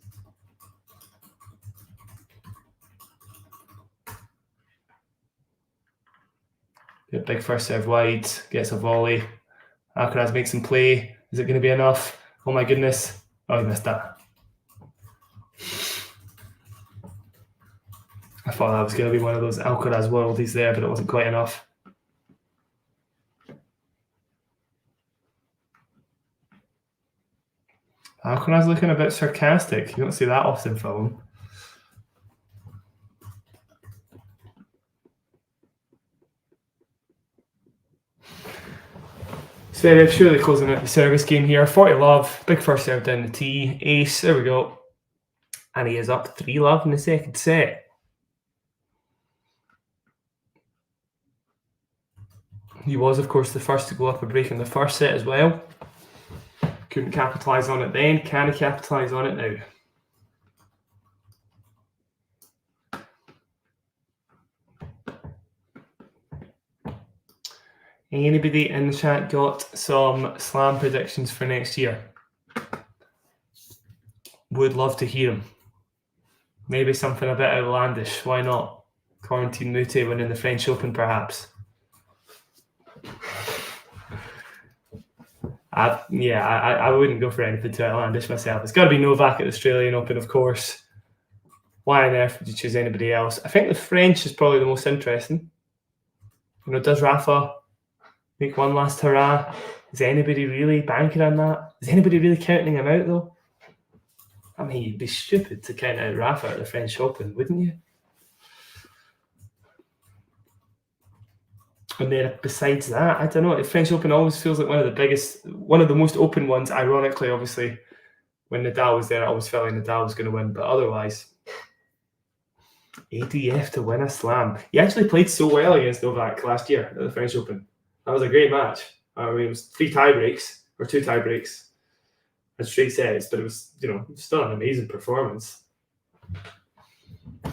Big first serve wide, gets a volley. Alcaraz makes him play. Is it going to be enough? Oh my goodness. Oh, I missed that. I thought that was going to be one of those Alcaraz worldies there, but it wasn't quite enough. Alcaraz looking a bit sarcastic. You don't see that often from him. Zverev surely closing out the service game here. 40-love, big first serve down the tee, ace, there we go. And he is up 3-love in the second set. He was, of course, the first to go up a break in the first set as well. Couldn't capitalise on it then. Can he capitalise on it now? Anybody in the chat got some slam predictions for next year? Would love to hear them. Maybe something a bit outlandish. Why not? Quarantine Mute winning the French Open, perhaps. I wouldn't go for anything too outlandish myself. It's got to be Novak at the Australian Open, of course. Why on earth would you choose anybody else? I think the French is probably the most interesting. You know, does Rafa make one last hurrah? Is anybody really banking on that? Is anybody really counting him out, though? I mean, you'd be stupid to count out Rafa at the French Open, wouldn't you? And then besides that, I don't know. The French Open always feels like one of the most open ones. Ironically, obviously, when Nadal was there, I always felt like Nadal was going to win. But otherwise, ADF to win a slam. He actually played so well against Novak last year at the French Open. That was a great match. I mean, it was 2 tie breaks and straight sets, but it was, still an amazing performance.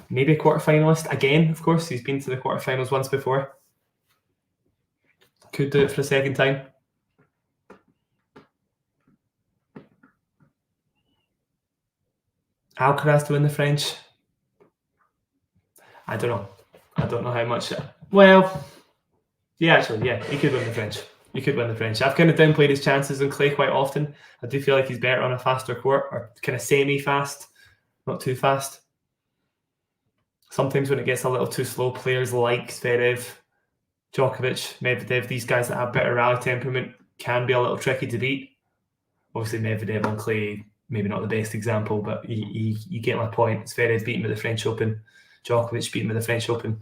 Maybe a quarterfinalist again, of course. He's been to the quarterfinals once before. Could do it for a second time. Alcaraz to win the French. I don't know. I don't know how much. Well, he could win the French. He could win the French. I've kind of downplayed his chances on clay quite often. I do feel like he's better on a faster court, or kind of semi-fast, not too fast. Sometimes when it gets a little too slow, players like Zverev, Djokovic, Medvedev, these guys that have better rally temperament can be a little tricky to beat. Obviously, Medvedev on clay, maybe not the best example, but you get my point. Zverev beat him at the French Open. Djokovic beat him at the French Open.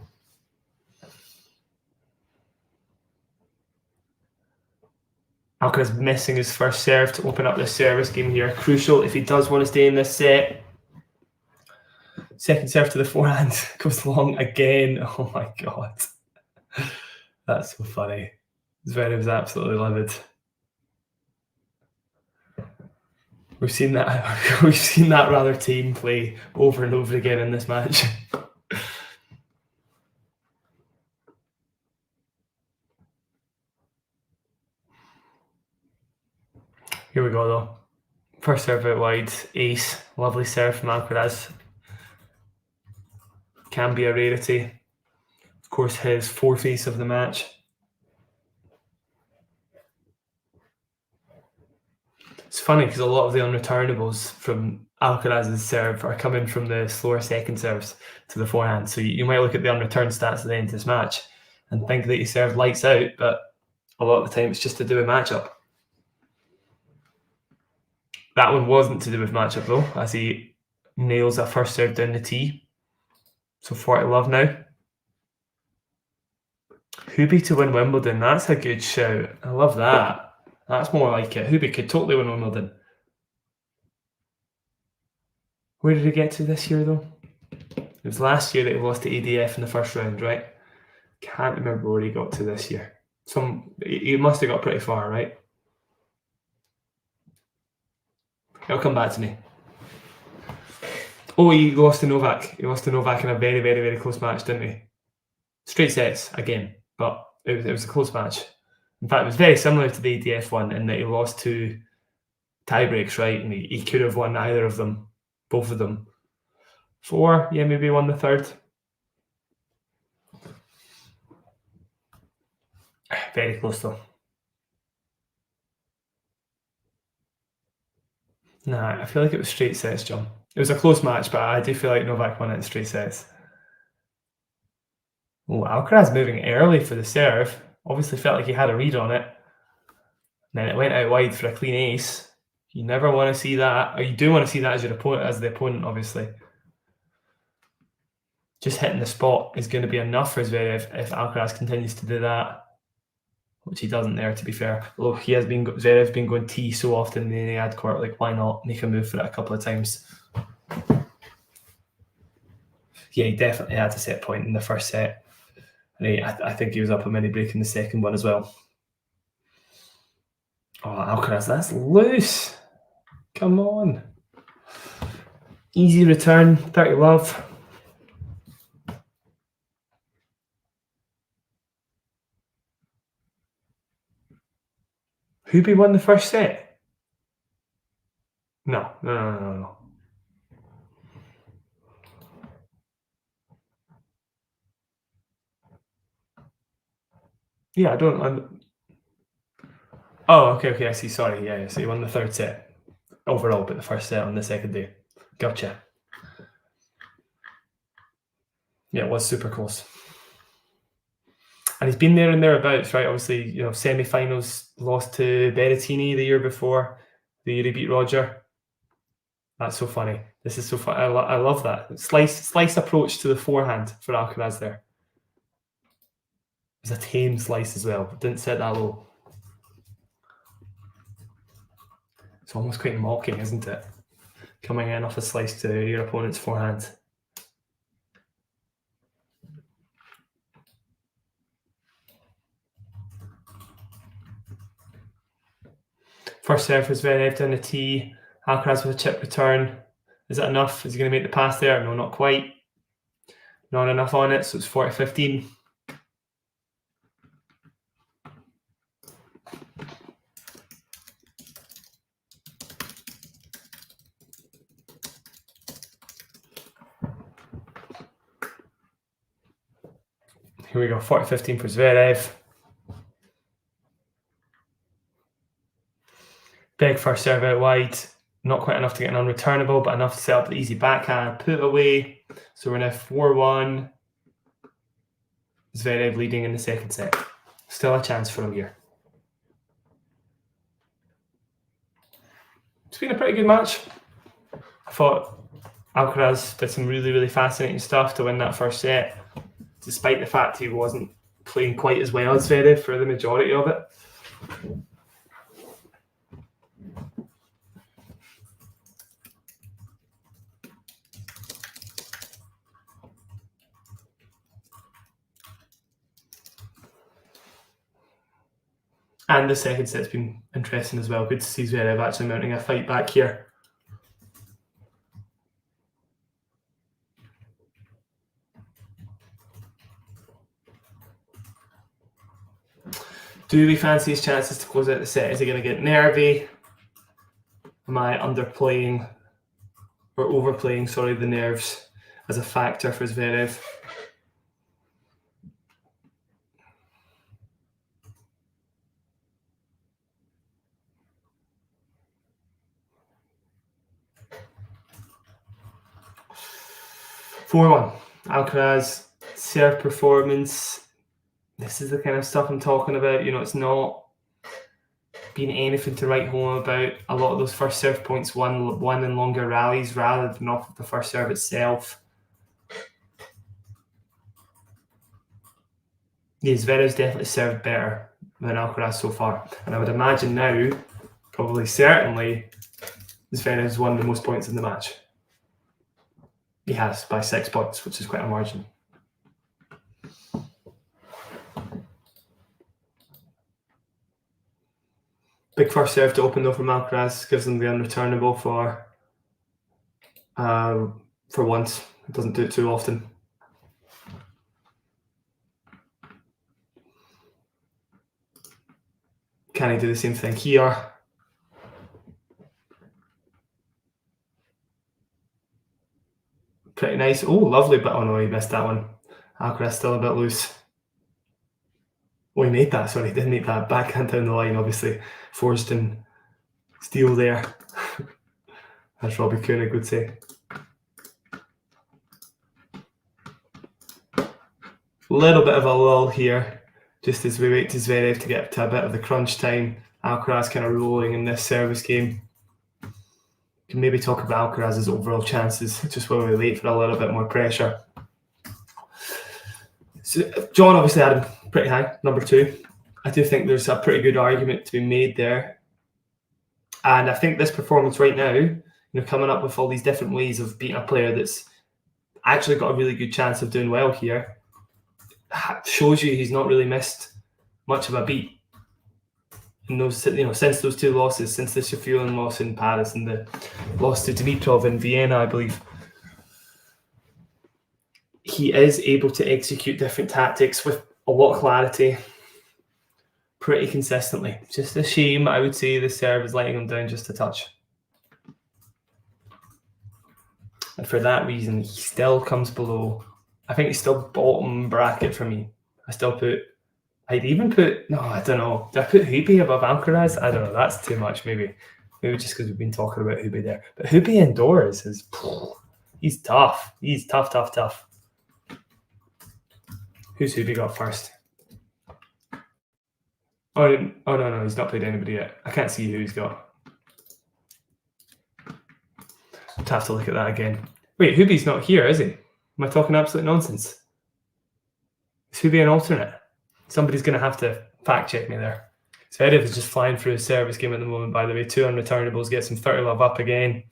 Alcaraz missing his first serve to open up this service game here. Crucial if he does want to stay in this set. Second serve to the forehand goes long again. Oh my God. That's so funny. Zverev's absolutely livid. We've seen that rather tame play over and over again in this match. Here we go though. First serve out wide, ace, lovely serve from Alcaraz. Can be a rarity. Of course, his fourth ace of the match. It's funny because a lot of the unreturnables from Alcaraz's serve are coming from the slower second serves to the forehand. So you might look at the unreturned stats at the end of this match and think that he served lights out, but a lot of the time it's just to do with matchup. That one wasn't to do with matchup though, as he nails a first serve down the tee. So 40-love now. Hubie to win Wimbledon. That's a good shout. I love that. That's more like it. Hubie could totally win Wimbledon. Where did he get to this year though? It was last year that he lost to ADF in the first round, right? Can't remember where he got to this year. He must have got pretty far, right? It'll come back to me. Oh, he lost to Novak. He lost to Novak in a very, very, very close match, didn't he? Straight sets again, but it was a close match. In fact, it was very similar to the ADF one in that he lost to tie breaks, right? And he could have won either of them, both of them. Or, maybe won the third. Very close though. Nah, I feel like it was straight sets, John. It was a close match, but I do feel like Novak won it in straight sets. Oh, Alcaraz moving early for the serve. Obviously felt like he had a read on it. And then it went out wide for a clean ace. You never want to see that. Or you do want to see that as your opponent, as the opponent, obviously. Just hitting the spot is going to be enough for Zverev if Alcaraz continues to do that, which he doesn't there, to be fair. Although Zverev's been going tee so often in the ad court, like why not make a move for it a couple of times? Yeah, he definitely had a set point in the first set. And I think he was up a mini break in the second one as well. Oh, Alcaraz, that's loose. Come on. Easy return, 30 love. Who won the first set? No. Yeah, Oh, okay, I see. Sorry, yeah. So he won the third set overall, but the first set on the second day. Gotcha. Yeah, it was super close. And he's been there and thereabouts, right? Obviously, you know, semi-finals, lost to Berrettini the year before, the year he beat Roger. That's so funny. This is so fun. I love that. Slice approach to the forehand for Alcaraz there. It was a tame slice as well. Didn't set that low. It's almost quite mocking, isn't it? Coming in off a slice to your opponent's forehand. First serve for Zverev down the tee. Alcaraz with a chip return. Is that enough? Is he going to make the pass there? No, not quite. Not enough on it, so it's 40-15. Here we go, 40-15 for Zverev. Big first serve out wide. Not quite enough to get an unreturnable, but enough to set up the easy backhand, put away. So we're now 4-1. Zverev leading in the second set. Still a chance for him here. It's been a pretty good match. I thought Alcaraz did some really, really fascinating stuff to win that first set, despite the fact he wasn't playing quite as well as Zverev for the majority of it. And the second set's been interesting as well. Good to see Zverev actually mounting a fight back here. Do we fancy his chances to close out the set? Is he going to get nervy? Am I underplaying or overplaying, the nerves as a factor for Zverev? (4-1). Alcaraz, serve performance. This is the kind of stuff I'm talking about. You know, it's not been anything to write home about. A lot of those first serve points won in longer rallies rather than off of the first serve itself. Yeah, Zverev's definitely served better than Alcaraz so far. And I would imagine now, probably certainly, Zverev's won the most points in the match. He has, by 6 points, which is quite a margin. Big first serve to open though from Alcaraz, gives him the unreturnable for once. It doesn't do it too often. Can he do the same thing here? Pretty nice. Oh, lovely, but oh no, he missed that one. Alcaraz still a bit loose. Oh, he made that. Sorry, he didn't make that. Backhand down the line, obviously. Forged in steel there. as Robbie Koenig would say. A little bit of a lull here, just as we wait to Zverev to get to a bit of the crunch time. Alcaraz kind of rolling in this service game. Can maybe talk about Alcaraz's overall chances just while we wait for a little bit more pressure. So John obviously had him pretty high, number 2. I do think there's a pretty good argument to be made there. And I think this performance right now, coming up with all these different ways of beating a player that's actually got a really good chance of doing well here, shows you he's not really missed much of a beat in those, since those 2 losses, since the Sheffield loss in Paris and the loss to Dimitrov in Vienna, I believe. He is able to execute different tactics with a lot of clarity, pretty consistently. Just a shame, I would say, the serve is letting him down just a touch. And for that reason, he still comes below. I think he's still bottom bracket for me. I'd even put, no, I don't know. Did I put Hubie above Alcaraz? I don't know. That's too much, maybe. Maybe just because we've been talking about Hubie there. But Hubie indoors is, he's tough. He's tough. Who's Hubie got first? Oh no, he's not played anybody yet. I can't see who he's got. I'd have to look at that again. Wait, Hubie's not here, is he? Am I talking absolute nonsense? Is Hubie an alternate? Somebody's going to have to fact check me there. Zverev is just flying through his service game at the moment, by the way. 2 unreturnables, gets him 30 love up again.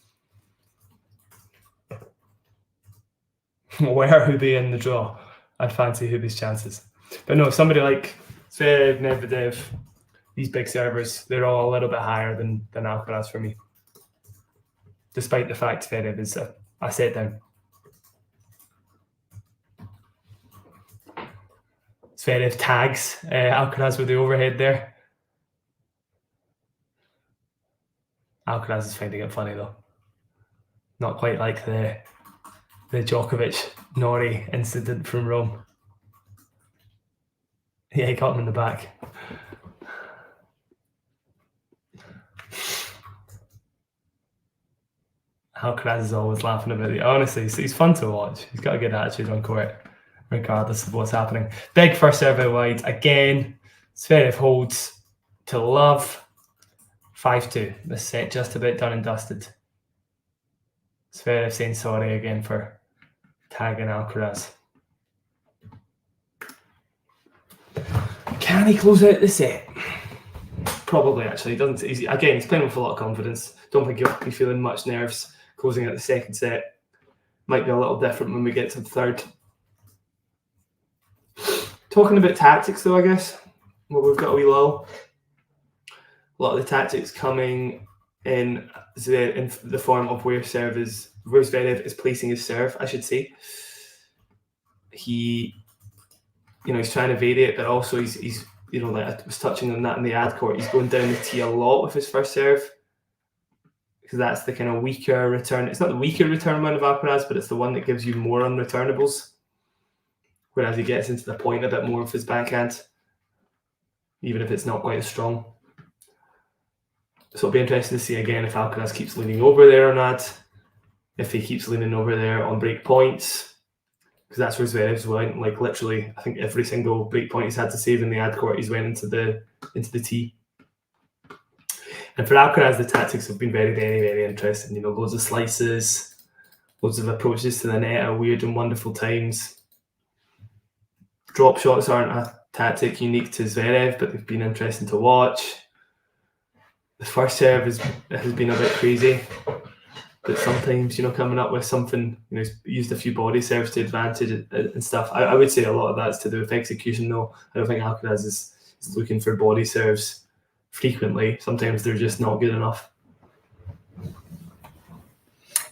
Where Hubie in the draw? I'd fancy Hubie's chances. But no, somebody like Zverev, Medvedev, these big servers, they're all a little bit higher than Alcaraz for me. Despite the fact Zverev is a set down. Zverev tags Alcaraz with the overhead there. Alcaraz is finding it funny though. Not quite like the Djokovic-Norrie incident from Rome. Yeah, he caught him in the back. Alcaraz is always laughing about it. Honestly, he's fun to watch. He's got a good attitude on court, regardless of what's happening. Big first serve out wide. Again, Zverev holds to love. 5-2. This set just about done and dusted. Zverev saying sorry again for tagging Alcaraz. Can he close out the set? Probably, actually. He's playing with a lot of confidence. Don't think he'll be feeling much nerves closing out the second set. Might be a little different when we get to the third. Talking about tactics, though, I guess. Well, we've got a wee lull. A lot of the tactics coming in the form of where Zverev is placing his serve, I should say. He's trying to vary it, but also he's like I was touching on that in the ad court, he's going down the tee a lot with his first serve, because that's the kind of weaker return. It's not the weaker return one of Alcaraz, but it's the one that gives you more unreturnables. Whereas he gets into the point a bit more with his backhand, even if it's not quite as strong. So it'll be interesting to see again if Alcaraz keeps leaning over there or not, if he keeps leaning over there on break points, because that's where Zverev's went. Like literally, I think every single break point he's had to save in the ad court, he's went into the tee. And for Alcaraz, the tactics have been very, very, very interesting. Loads of slices, loads of approaches to the net at weird and wonderful times. Drop shots aren't a tactic unique to Zverev, but they've been interesting to watch. The first serve has been a bit crazy, but sometimes, coming up with something, he's used a few body serves to advantage and stuff. I would say a lot of that's to do with execution, though. I don't think Alcaraz is looking for body serves frequently. Sometimes they're just not good enough.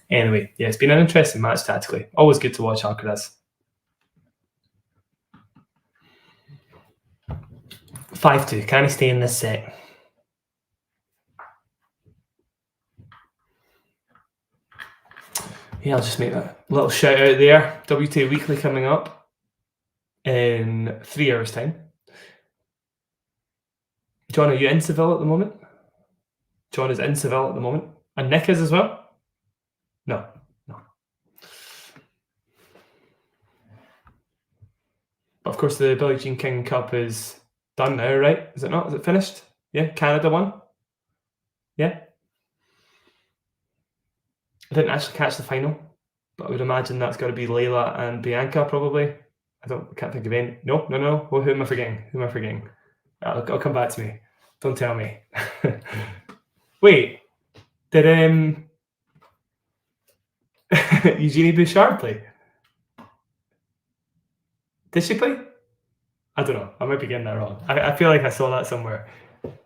Anyway, yeah, it's been an interesting match tactically. Always good to watch Alcaraz. 5-2. Can he stay in this set? Yeah, I'll just make a little shout out there. WTA Weekly coming up in 3 hours' time. John, are you in Seville at the moment? John is in Seville at the moment. And Nick is as well. Of course, the Billie Jean King Cup is done now, right? Is it not? Is it finished? Yeah, Canada won. Yeah. I didn't actually catch the final, but I would imagine that's got to be Layla and Bianca probably. Can't think of any. No. Well, who am I forgetting? I'll come back to me. Don't tell me. Wait, did Eugenie Bouchard play? Did she play? I don't know. I might be getting that wrong. I feel like I saw that somewhere.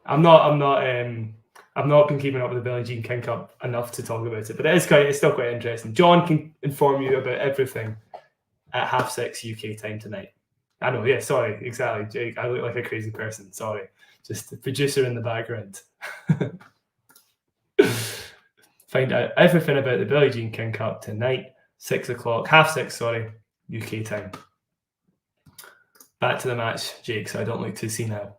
I've not been keeping up with the Billie Jean King Cup enough to talk about it, but it's still quite interesting. John can inform you about everything at 6:30 UK time tonight. I know, yeah, sorry, exactly, Jake. I look like a crazy person. Sorry, just the producer in the background. Find out everything about the Billie Jean King Cup tonight, 6 o'clock, 6:30 UK time. Back to the match, Jake, so I don't look too senile.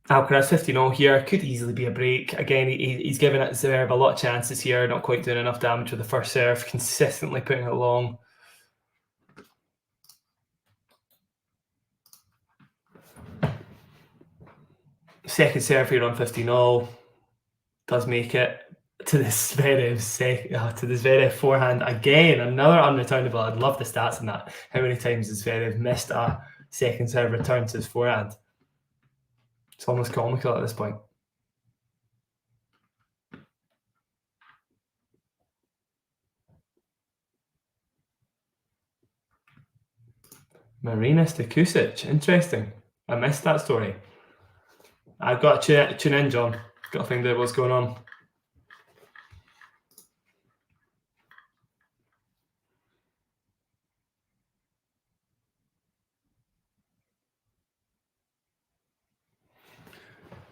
Alcaraz 15-0 here, could easily be a break. Again, he's given it Zverev a lot of chances here, not quite doing enough damage with the first serve, consistently putting it long. Second serve here on 15-0 does make it to the Zverev forehand again. Another unreturnable. I'd love the stats on that. How many times has Zverev missed a second serve return to his forehand? It's almost comical at this point. Marinas to Kusic. Interesting. I missed that story. I've got to tune in, John. Got to find out what's going on.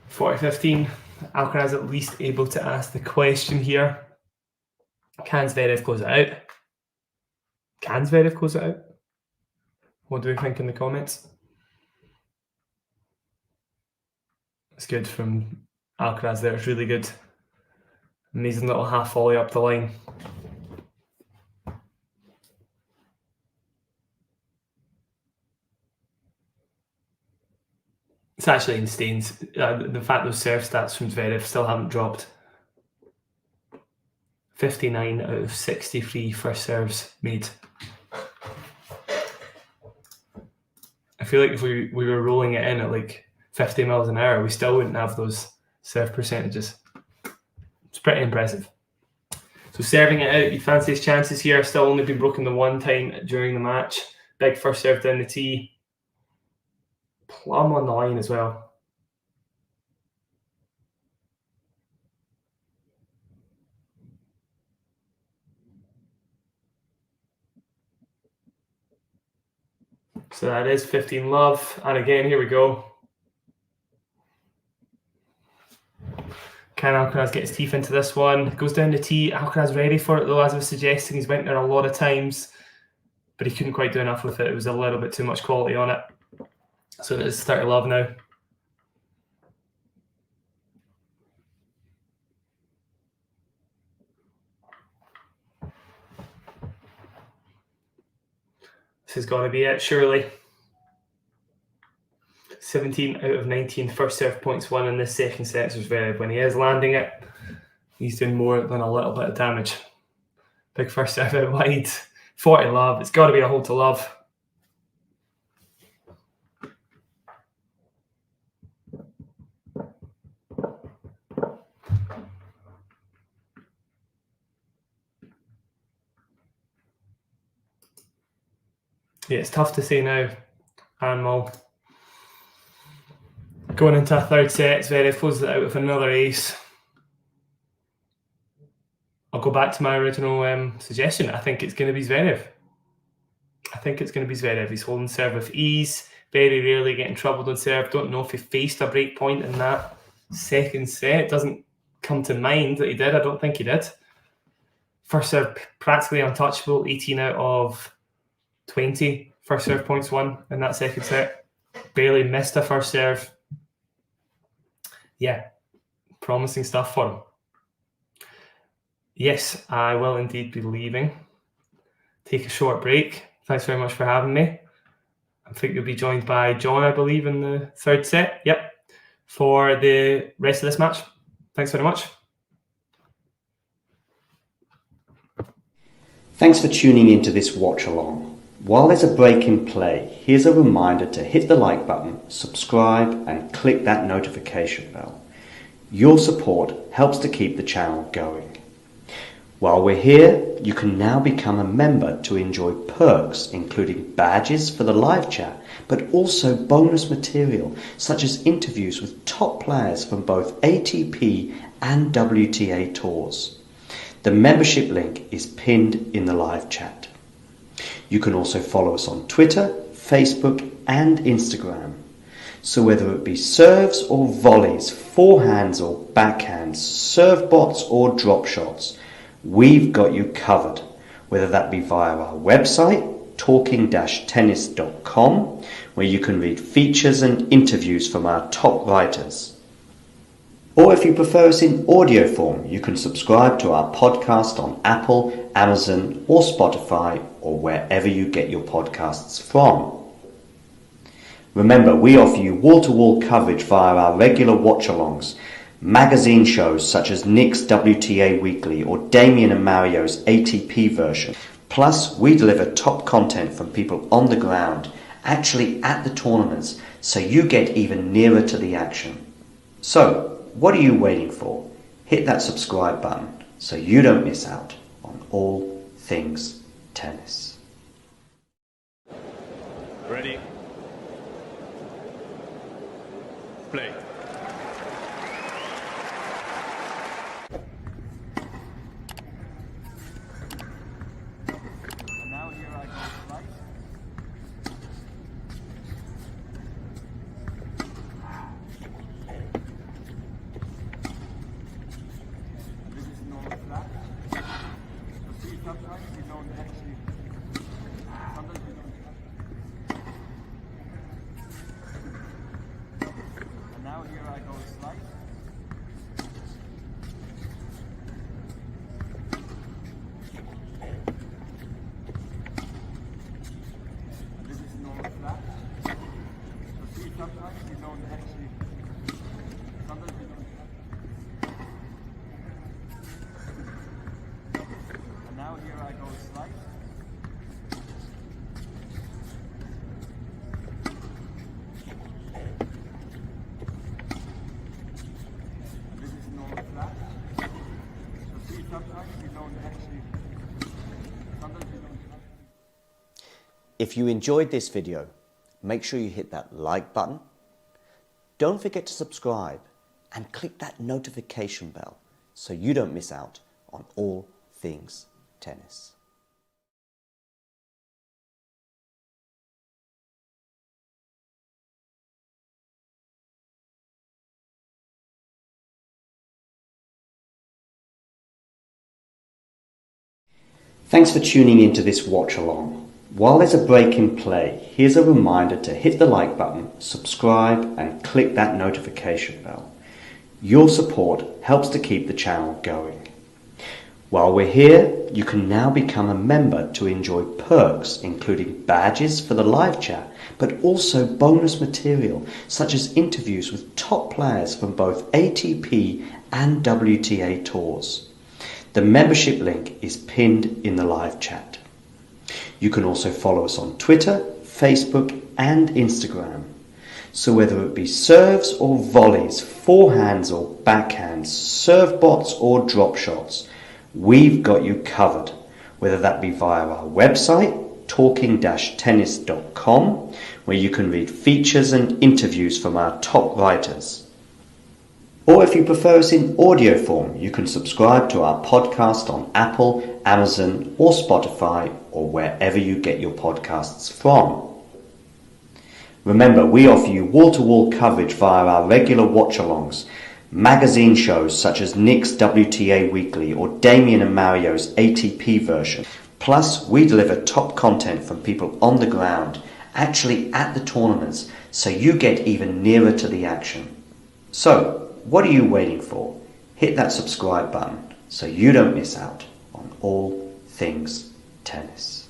(40-15). Alcaraz at least able to ask the question here. Can Zverev close it out? Can Zverev close it out? What do we think in the comments? It's good from Alcaraz there. It's really good. Amazing little half volley up the line. It's actually insane. The fact those serve stats from Zverev still haven't dropped. 59 out of 63 first serves made. I feel like if we were rolling it in at like 50 miles an hour, we still wouldn't have those serve percentages. It's pretty impressive. So serving it out, you'd fancy his chances here. Still only been broken the one time during the match. Big first serve down the tee. Plumb on the line as well. So that is 15 love. And again, here we go. Can Alcaraz get his teeth into this one? Goes down the tee. Alcaraz ready for it though, as I was suggesting. He's went there a lot of times, but he couldn't quite do enough with it. It was a little bit too much quality on it. So it is 30 love now. This has got to be it, surely. 17 out of 19 first serve points won in this second set. So Zverev, when he is landing it, he's doing more than a little bit of damage. Big first serve out wide. 40 love. It's got to be a hold to love. Yeah, it's tough to say now. Animal. Going into a third set, Zverev closes it out with another ace. I'll go back to my original suggestion. I think it's going to be Zverev. He's holding serve with ease. Very rarely getting troubled on serve. Don't know if he faced a break point in that second set. Doesn't come to mind that he did. I don't think he did. First serve practically untouchable. 18 out of 20 first serve points won in that second set. Barely missed a first serve. Yeah, promising stuff for him. Yes, I will indeed be leaving. Take a short break. Thanks very much for having me. I think you'll be joined by John, I believe, in the third set. Yep. For the rest of this match. Thanks very much. Thanks for tuning into this watch along. While there's a break in play, here's a reminder to hit the like button, subscribe and click that notification bell. Your support helps to keep the channel going. While we're here, you can now become a member to enjoy perks including badges for the live chat, but also bonus material such as interviews with top players from both ATP and WTA tours. The membership link is pinned in the live chat. You can also follow us on Twitter, Facebook and Instagram. So whether it be serves or volleys, forehands or backhands, serve bots or drop shots, we've got you covered. Whether that be via our website, talking-tennis.com, where you can read features and interviews from our top writers. Or if you prefer us in audio form, you can subscribe to our podcast on Apple, Amazon or Spotify or wherever you get your podcasts from. Remember, we offer you wall-to-wall coverage via our regular watch-alongs, magazine shows such as Nick's WTA Weekly or Damien and Mario's ATP version. Plus, we deliver top content from people on the ground, actually at the tournaments, so you get even nearer to the action. So, what are you waiting for? Hit that subscribe button so you don't miss out on all things tennis. Ready? Play. And now here I go right. And this is normal flat. So see, sometimes you don't actually, sometimes you don't. And now here I go slice. And this is normal flat. So see, sometimes you don't actually, sometimes you don't. And now here I go slice. And this is normal flat. So see, sometimes you don't actually, sometimes you don't. If you enjoyed this video, make sure you hit that like button. Don't forget to subscribe and click that notification bell so you don't miss out on all things tennis. Thanks for tuning into this watch along. While there's a break in play, here's a reminder to hit the like button, subscribe and click that notification bell. Your support helps to keep the channel going. While we're here, you can now become a member to enjoy perks including badges for the live chat, but also bonus material such as interviews with top players from both ATP and WTA tours. The membership link is pinned in the live chat. You can also follow us on Twitter, Facebook and Instagram. So whether it be serves or volleys, forehands or backhands, serve bots or drop shots, we've got you covered. Whether that be via our website, talking-tennis.com, where you can read features and interviews from our top writers. Or if you prefer us in audio form, you can subscribe to our podcast on Apple, Amazon or Spotify or wherever you get your podcasts from. Remember, we offer you wall-to-wall coverage via our regular watch-alongs, magazine shows such as Nick's WTA Weekly or Damien and Mario's ATP version. Plus, we deliver top content from people on the ground, actually at the tournaments, so you get even nearer to the action. So, what are you waiting for? Hit that subscribe button so you don't miss out on all things tennis.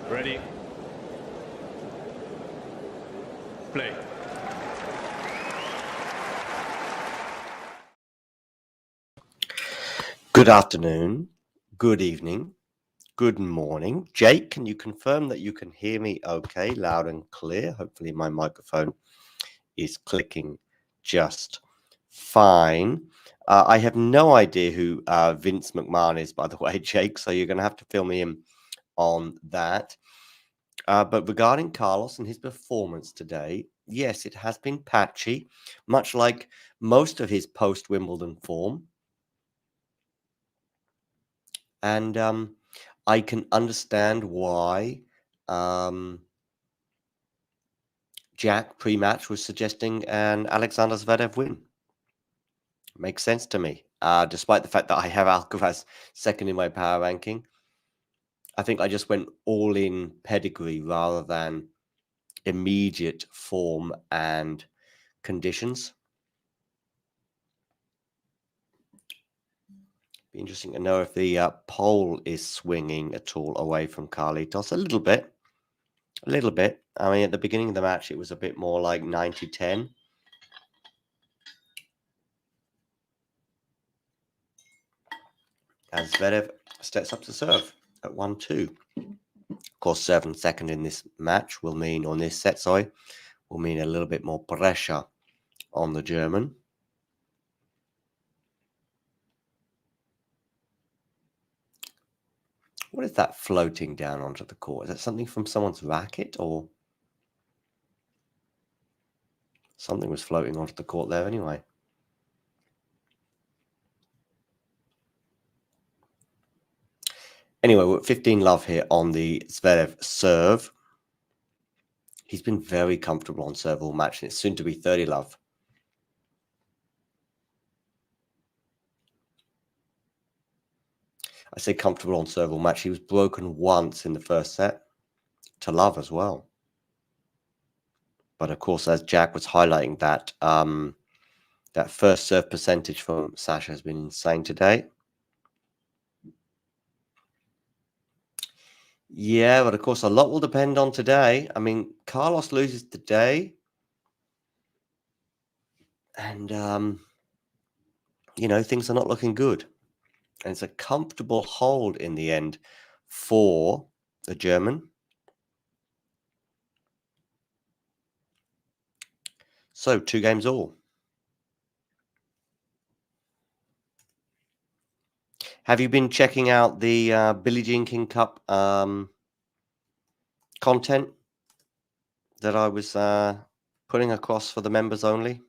Ready. Play. Good afternoon, good evening, good morning. Jake, can you confirm that you can hear me okay, loud and clear? Hopefully my microphone is clicking just fine. I have no idea who Vince McMahon is, by the way, Jake, so you're going to have to fill me in on that. But regarding Carlos and his performance today, yes, it has been patchy, much like most of his post-Wimbledon form. And I can understand why Jack pre-match was suggesting an Alexander Zverev win. Makes sense to me. Despite the fact that I have Alcaraz second in my power ranking, I think I just went all in pedigree rather than immediate form and conditions. Be interesting to know if the pole is swinging at all away from Carlitos. A little bit. A little bit. I mean, at the beginning of the match, it was a bit more like 90-10. As Zverev steps up to serve at 1-2. Of course, serving second in this match will mean, on this set, sorry, will mean a little bit more pressure on the German. What is that floating down onto the court? Is that something from someone's racket, or something was floating onto the court there anyway? Anyway, we're at 15 love here on the Zverev serve. He's been very comfortable on serve all match, and it's soon to be 30 love. I say comfortable on serve all match. He was broken once in the first set to love as well. But of course, as Jack was highlighting, that that first serve percentage from Sasha has been insane today. Yeah, but of course, a lot will depend on today. I mean, Carlos loses today. And, you know, things are not looking good. And it's a comfortable hold in the end for the German. So, 2 games all. Have you been checking out the Billie Jean King Cup content that I was putting across for the members only?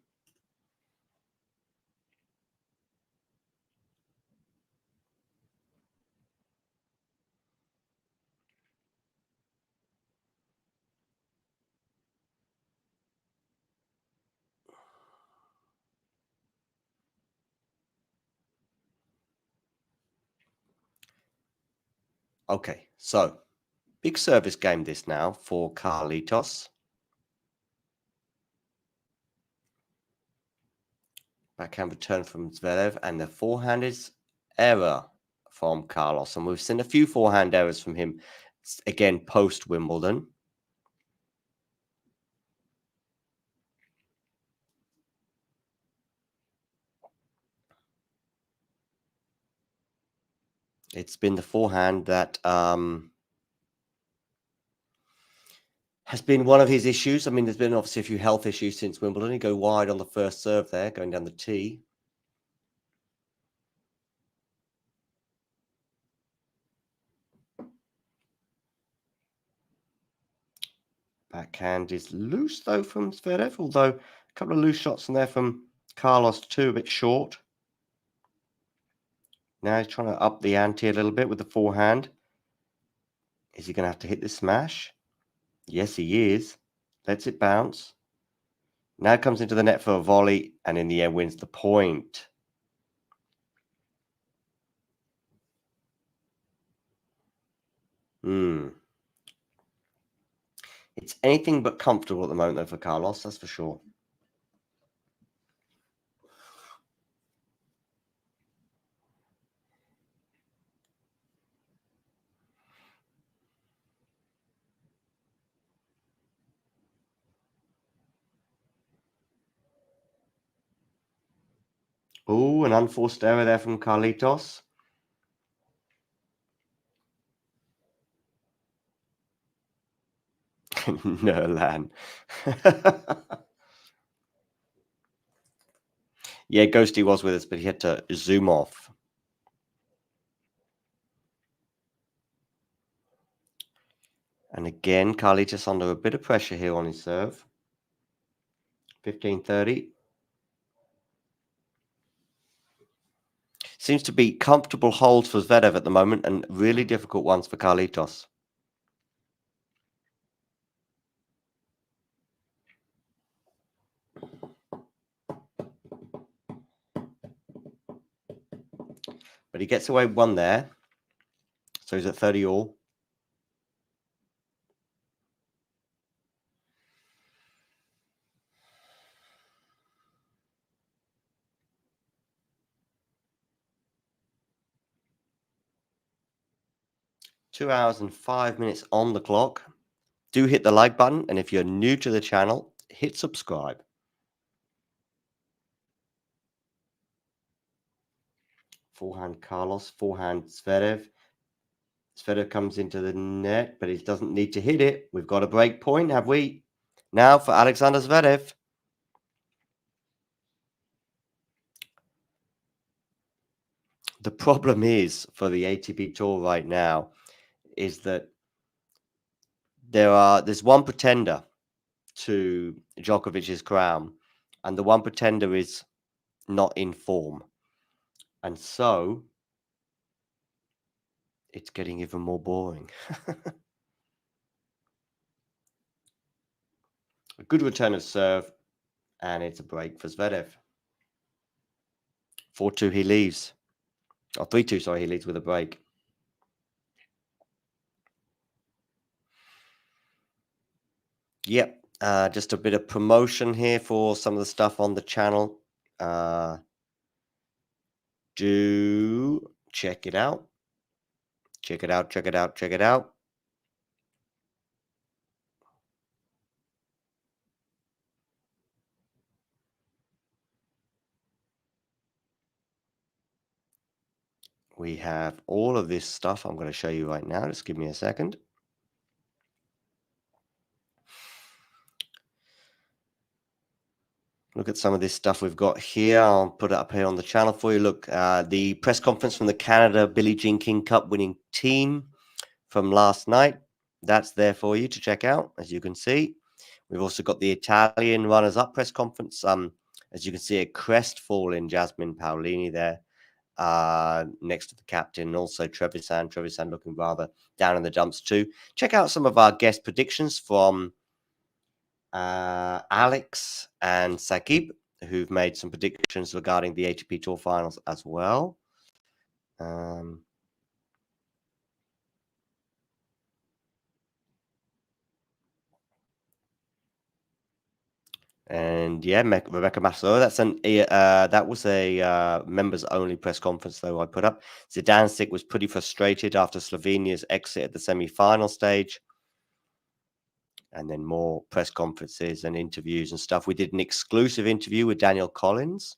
Okay, so big service game this now for Carlitos. Backhand return from Zverev, and the forehand is error from Carlos. And we've seen a few forehand errors from him, again, post-Wimbledon. It's been the forehand that has been one of his issues. I mean, there's been obviously a few health issues since Wimbledon. He go wide on the first serve there, going down the tee. Backhand is loose, though, from Zverev, although a couple of loose shots in there from Carlos, too, a bit short. Now he's trying to up the ante a little bit with the forehand. Is he going to have to hit the smash? Yes, he is. Lets it bounce. Now comes into the net for a volley, and in the end wins the point. It's anything but comfortable at the moment, though, for Carlos, that's for sure. Oh, an unforced error there from Carlitos. Nerlan. Yeah, Ghosty was with us, but he had to zoom off. And again, Carlitos under a bit of pressure here on his serve. 15-30. Seems to be comfortable holds for Zverev at the moment and really difficult ones for Carlitos. But he gets away one there. So he's at 30 all. Two hours and 5 minutes on the clock. Do hit the like button. And if you're new to the channel, hit subscribe. Forehand Carlos, forehand Zverev. Zverev comes into the net, but he doesn't need to hit it. We've got a break point, have we? Now for Alexander Zverev. The problem is for the ATP Tour right now is that there's one pretender to Djokovic's crown, and the one pretender is not in form. And so it's getting even more boring. A good return of serve, and it's a break for Zverev. 4-2 he leaves. Or 3-2, sorry, he leads with a break. Yep, just a bit of promotion here for some of the stuff on the channel. Do check it out. Check it out, check it out, check it out. We have all of this stuff I'm going to show you right now. Just give me a second. Look at some of this stuff we've got here. I'll put it up here on the channel for you. Look, the press conference from the Canada Billie Jean King Cup winning team from last night. That's there for you to check out, as you can see. We've also got the Italian runners-up press conference. As you can see, a crestfallen Jasmine Paolini there next to the captain. Also Trevisan. Trevisan looking rather down in the dumps too. Check out some of our guest predictions from Alex and Sakib, who've made some predictions regarding the ATP Tour Finals as well. And yeah, Rebecca Massaro. That was a members only press conference though I put up. Zidansek was pretty frustrated after Slovenia's exit at the semi-final stage. And then more press conferences and interviews and stuff. We did an exclusive interview with Daniel Collins.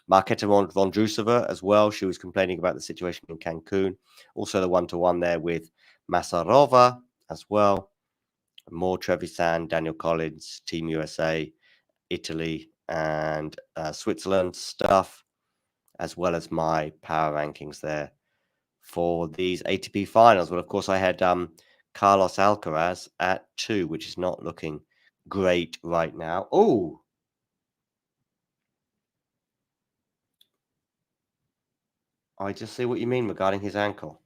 Marketa Vondrousova as well. She was complaining about the situation in Cancun. Also the one-to-one there with Masarova as well. More Trevisan, Daniel Collins, Team USA, Italy and Switzerland stuff, as well as my power rankings there for these ATP finals. Well, of course, I had Carlos Alcaraz at 2, which is not looking great right now. Oh, I just see what you mean regarding his ankle.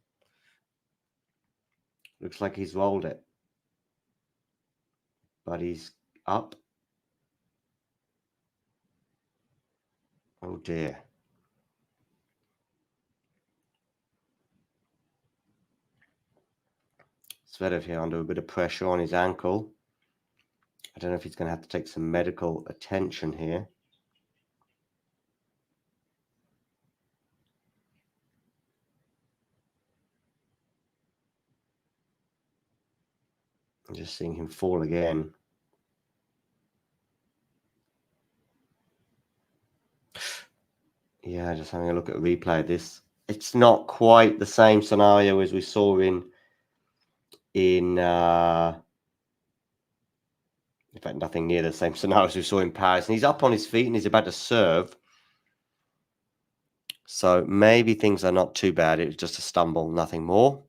Looks like he's rolled it, but he's up. Oh dear. Zverev here under a bit of pressure on his ankle. I don't know if he's going to have to take some medical attention here. I'm just seeing him fall again. Yeah, just having a look at a replay of this. It's not quite the same scenario as we saw in fact, nothing near the same scenario as we saw in Paris. And he's up on his feet and he's about to serve. So maybe things are not too bad. It was just a stumble, nothing more.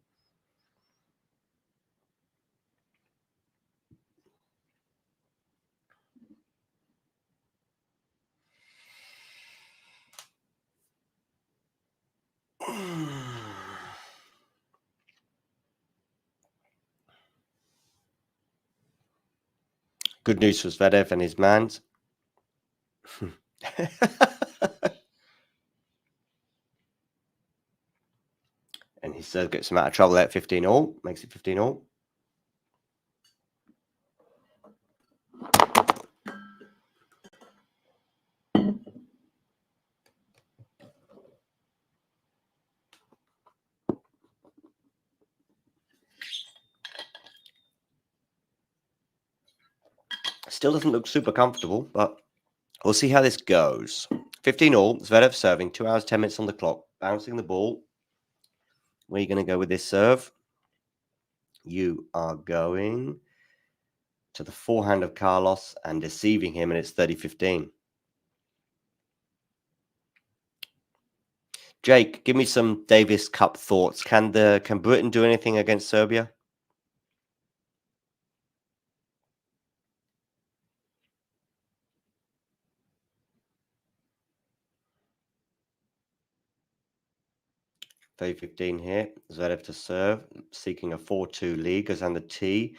Good news for Zverev and his mans. And he still gets him out of trouble at 15-all. Makes it 15-all. Still doesn't look super comfortable, but we'll see how this goes. 15-all. Zverev serving. 2 hours, 10 minutes on the clock. Bouncing the ball. Where are you going to go with this serve? You are going to the forehand of Carlos and deceiving him, and it's 30-15. Jake, give me some Davis Cup thoughts. Can Britain do anything against Serbia? $30-15 here. Zverev to serve, seeking a 4-2 lead. Goes on the tee.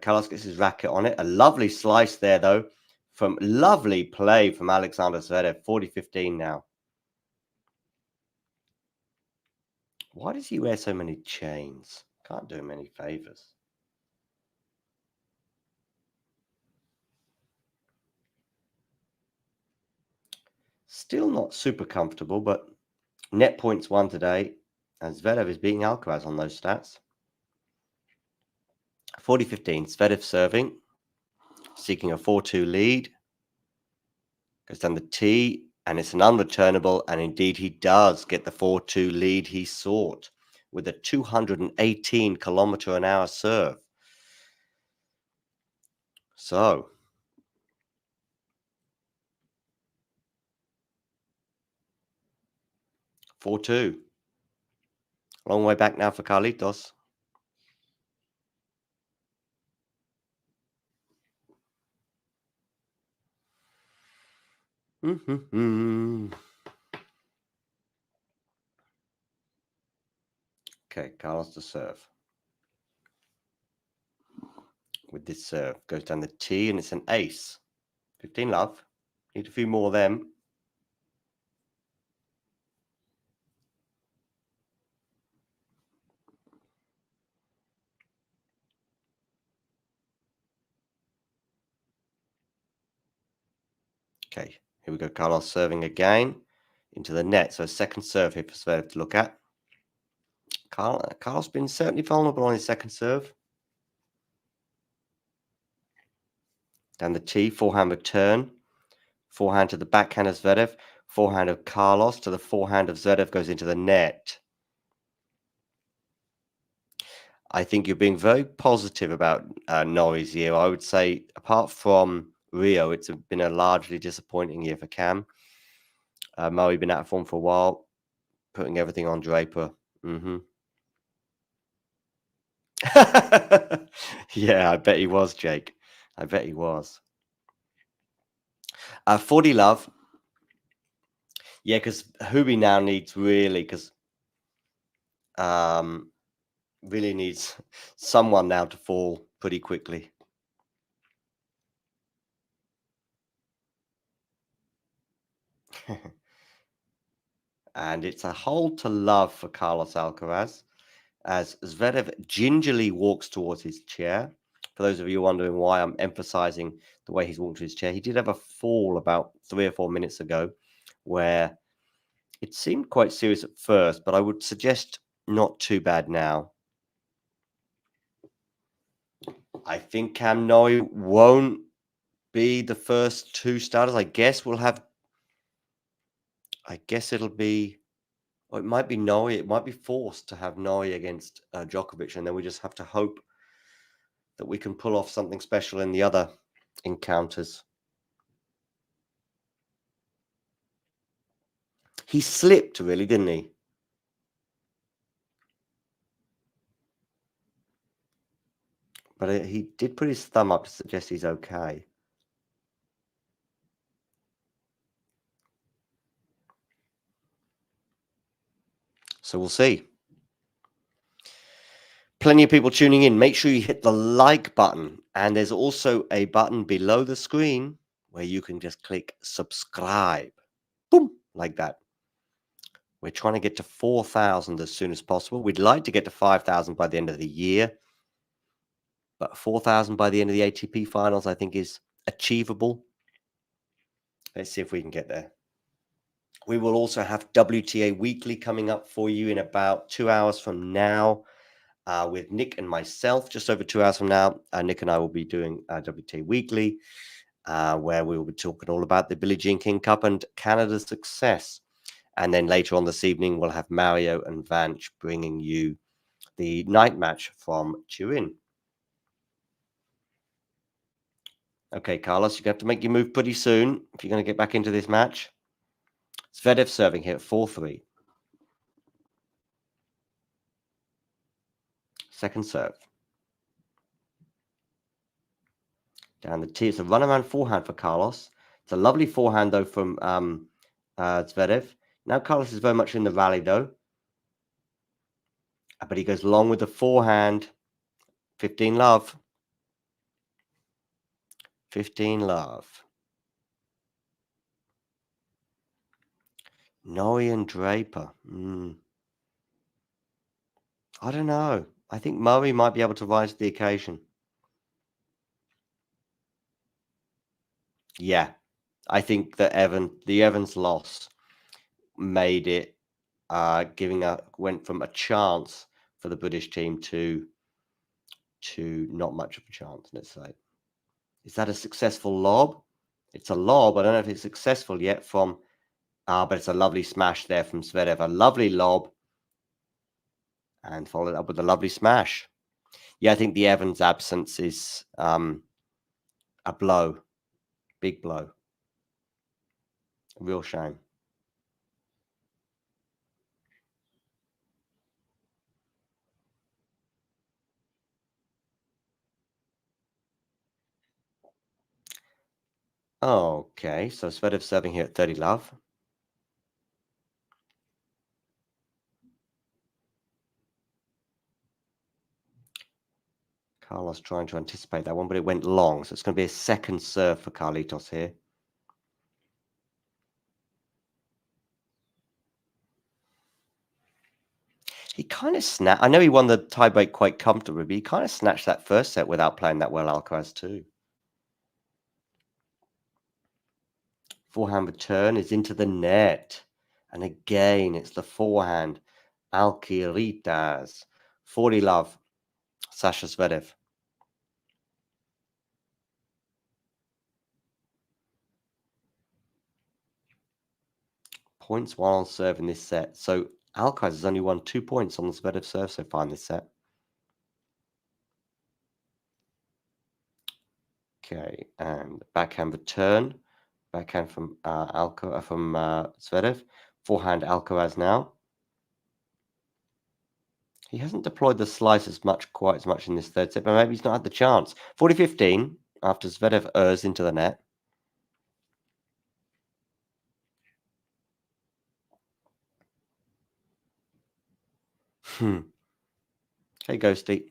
Carlos gets his racket on it. A lovely slice there, though. Lovely play from Alexander Zverev. 40-15 now. Why does he wear so many chains? Can't do him any favors. Still not super comfortable, but net points won today. And Zverev is beating Alcaraz on those stats. 40-15. Zverev serving. Seeking a 4-2 lead. Goes down the tee. And it's an unreturnable. And indeed, he does get the 4-2 lead he sought with a 218 km/h serve. So, $4-2. Long way back now for Carlitos. Okay, Carlos to serve. With this serve, goes down the tee and it's an ace. 15 love. Need a few more of them. Okay, here we go. Carlos serving again into the net. So a second serve here for Zverev to look at. Carlos been certainly vulnerable on his second serve. Down the tee, forehand return. Forehand to the backhand of Zverev. Forehand of Carlos to the forehand of Zverev goes into the net. I think you're being very positive about Norrie's year. I would say, apart from Rio, it's been a largely disappointing year for Cam. Murray been out of form for a while, putting everything on Draper. Yeah, I bet he was, Jake. I bet he was. 40 love. Yeah, because Hubie now needs really needs someone now to fall pretty quickly. And it's a hole to love for Carlos Alcaraz as Zverev gingerly walks towards his chair. For those of you wondering why I'm emphasizing the way he's walked to his chair, he did have a fall about 3 or 4 minutes ago where it seemed quite serious at first, but I would suggest not too bad now. I think Cam Norrie won't be the first 2 starters. I guess we'll have I guess it'll be, or it might be Noe. It might be forced to have Noe against Djokovic, and then we just have to hope that we can pull off something special in the other encounters. He slipped, really, didn't he? But he did put his thumb up to suggest he's okay. So we'll see. Plenty of people tuning in. Make sure you hit the like button. And there's also a button below the screen where you can just click subscribe. Boom, like that. We're trying to get to 4,000 as soon as possible. We'd like to get to 5,000 by the end of the year. But 4,000 by the end of the ATP Finals, I think, is achievable. Let's see if we can get there. We will also have WTA Weekly coming up for you in about 2 hours from now with Nick and myself. Just over 2 hours from now, Nick and I will be doing WTA Weekly, where we will be talking all about the Billie Jean King Cup and Canada's success. And then later on this evening, we'll have Mario and Vanch bringing you the night match from Turin. Okay, Carlos, you're going to have to make your move pretty soon if you're going to get back into this match. Zverev serving here at 4-3. Second serve. Down the tee. It's a runaround forehand for Carlos. It's a lovely forehand, though, from Zverev. Now Carlos is very much in the rally, though. But he goes long with the forehand. 15 love. 15 love. Noe and Draper. I don't know. I think Murray might be able to rise to the occasion. Yeah. I think that the Evans loss made it went from a chance for the British team to not much of a chance, let's say. Is that a successful lob? It's a lob. I don't know if it's successful yet from but it's a lovely smash there from Zverev. A lovely lob. And followed up with a lovely smash. Yeah, I think the Evans absence is a blow. Big blow. A real shame. Okay, so Zverev serving here at 30 love. Carlos trying to anticipate that one, but it went long. So it's going to be a second serve for Carlitos here. He kind of snapped. I know he won the tiebreak quite comfortably, but he kind of snatched that first set without playing that well, Alcaraz too. Forehand return is into the net. And again, it's the forehand. Alcaraz. 40 love. Sasha Zverev. Points while on serve in this set. So Alcaraz has only won 2 points on the Zverev serve so far in this set. Okay, and backhand return. Backhand from Zverev. Forehand Alcaraz now. He hasn't deployed the slice quite as much in this third set, but maybe he's not had the chance. 40-15 after Zverev errs into the net. Okay, Ghosty.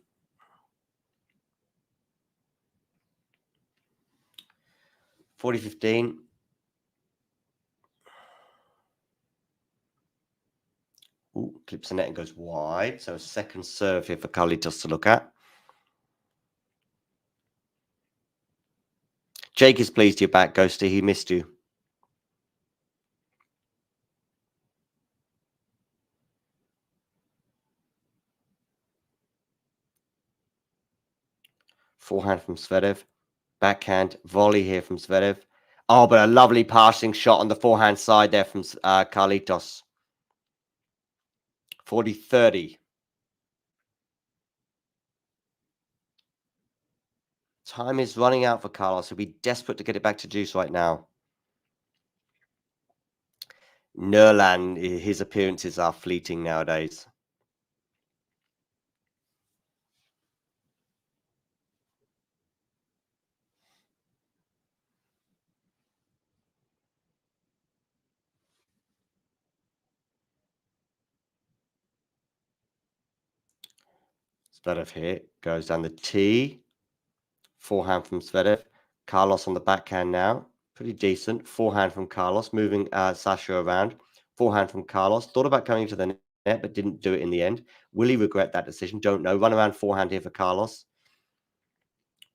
40-15. Ooh, clips the net and goes wide. So a second serve here for Carlitos to look at. Jake is pleased you're back, Ghosty. He missed you. Forehand from Zverev. Backhand volley here from Zverev. Oh, but a lovely passing shot on the forehand side there from Carlitos. 40-30. Time is running out for Carlos. He'll be desperate to get it back to deuce right now. Nerlan, his appearances are fleeting nowadays. Zverev here goes down the tee. Forehand from Zverev. Carlos on the backhand now. Pretty decent. Forehand from Carlos, moving Sasha around. Forehand from Carlos. Thought about coming to the net, but didn't do it in the end. Will he regret that decision? Don't know. Run around forehand here for Carlos.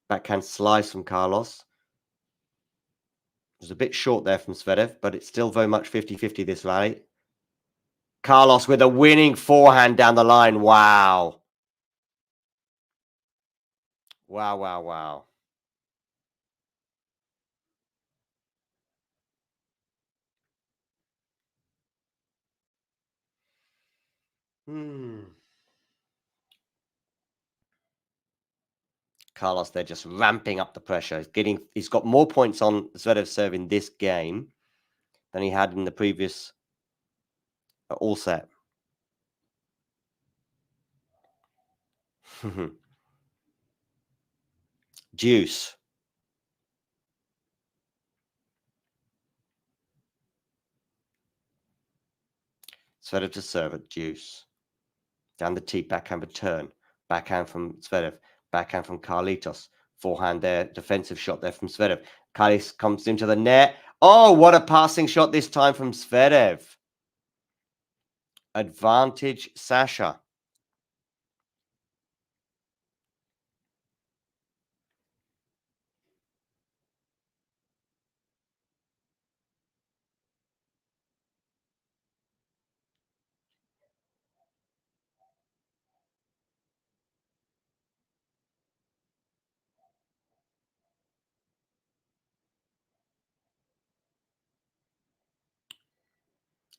Backhand slice from Carlos. It was a bit short there from Zverev, but it's still very much 50-50 this rally. Carlos with a winning forehand down the line. Wow. Wow, wow, wow. Carlos, they're just ramping up the pressure. He's got more points on Zverev's serve in this game than he had in the previous all set. Deuce. Zverev to serve at deuce. Down the tee, backhand return. Backhand from Zverev. Backhand from Carlitos. Forehand there, defensive shot there from Zverev. Carlitos comes into the net. Oh, what a passing shot this time from Zverev. Advantage, Sasha.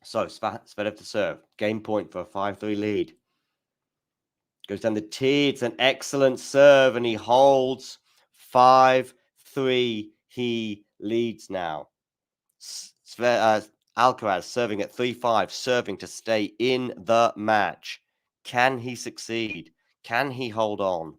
So, Zverev to serve. Game point for a 5-3 lead. Goes down the tee. It's an excellent serve, and he holds 5-3. He leads now. Alcaraz serving at 3-5, serving to stay in the match. Can he succeed? Can he hold on?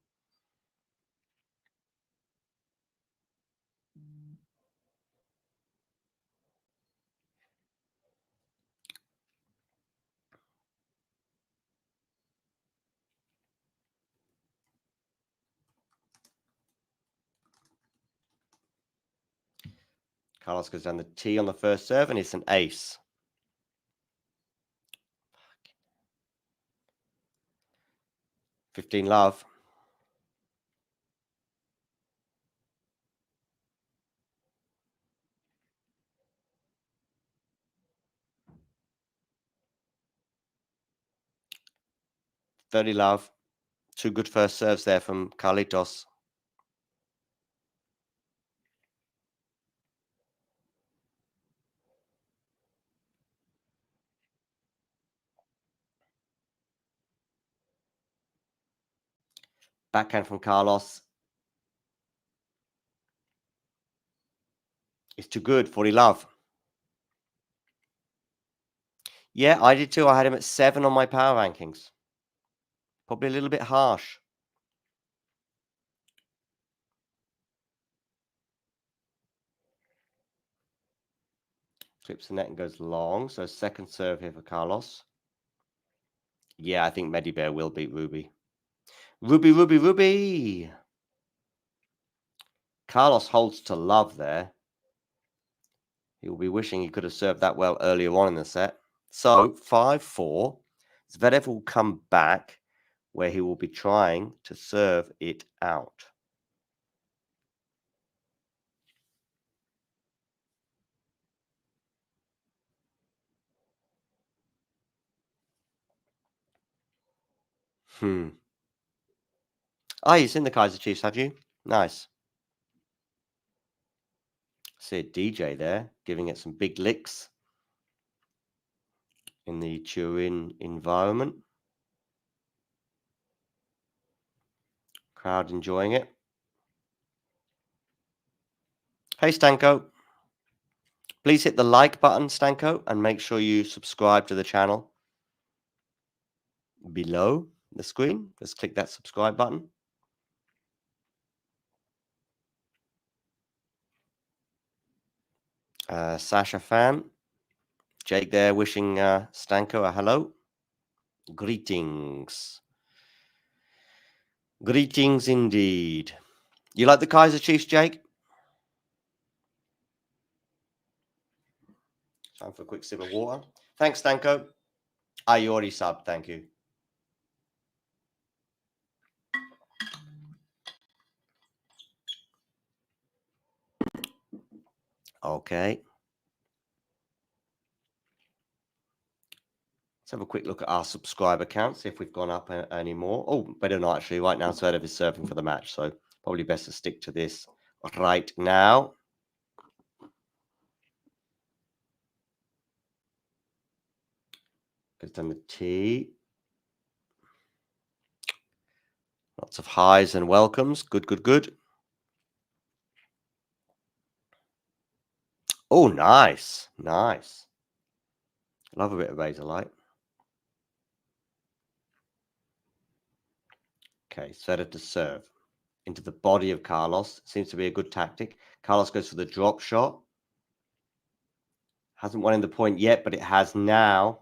Carlos goes down the tee on the first serve, and it's an ace. $15 love. $30 love. Two good first serves there from Carlitos. Backhand from Carlos. It's too good. 40 love. Yeah, I did too. I had him at 7 on my power rankings. Probably a little bit harsh. Flips the net and goes long. So second serve here for Carlos. Yeah, I think Medibear will beat Ruby. Ruby, Ruby, Ruby. Carlos holds to love there. He will be wishing he could have served that well earlier on in the set. So 5-4. Zverev will come back where he will be trying to serve it out. Oh, you've seen the Kaiser Chiefs, have you? Nice. See a DJ there giving it some big licks in the Turin environment. Crowd enjoying it. Hey, Stanko. Please hit the like button, Stanko, and make sure you subscribe to the channel below the screen. Just click that subscribe button. Sasha fan. Jake there wishing Stanko a hello. Greetings. Greetings indeed. You like the Kaiser Chiefs, Jake? Time for a quick sip of water. Thanks, Stanko. You already subbed. Thank you. Okay. Let's have a quick look at our subscriber count, see if we've gone up any more. Oh, better not actually. Right now, Zverev is serving for the match, so probably best to stick to this right now. It's done the T. Lots of highs and welcomes. Good, good, good. Oh, nice. Nice. Love a bit of razor light. Okay, Zverev to serve into the body of Carlos. Seems to be a good tactic. Carlos goes for the drop shot. Hasn't won in the point yet, but it has now.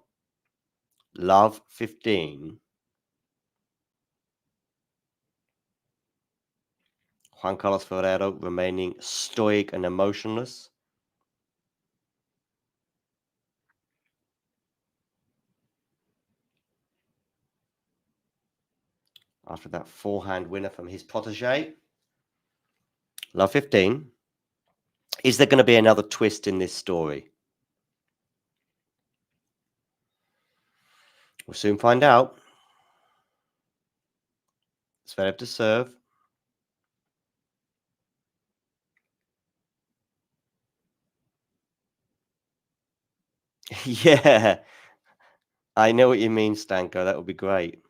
Love 15. Juan Carlos Ferrero remaining stoic and emotionless. After that forehand winner from his protege. Love 15. Is there going to be another twist in this story? We'll soon find out. Zverev to serve. Yeah. I know what you mean, Stanko. That would be great.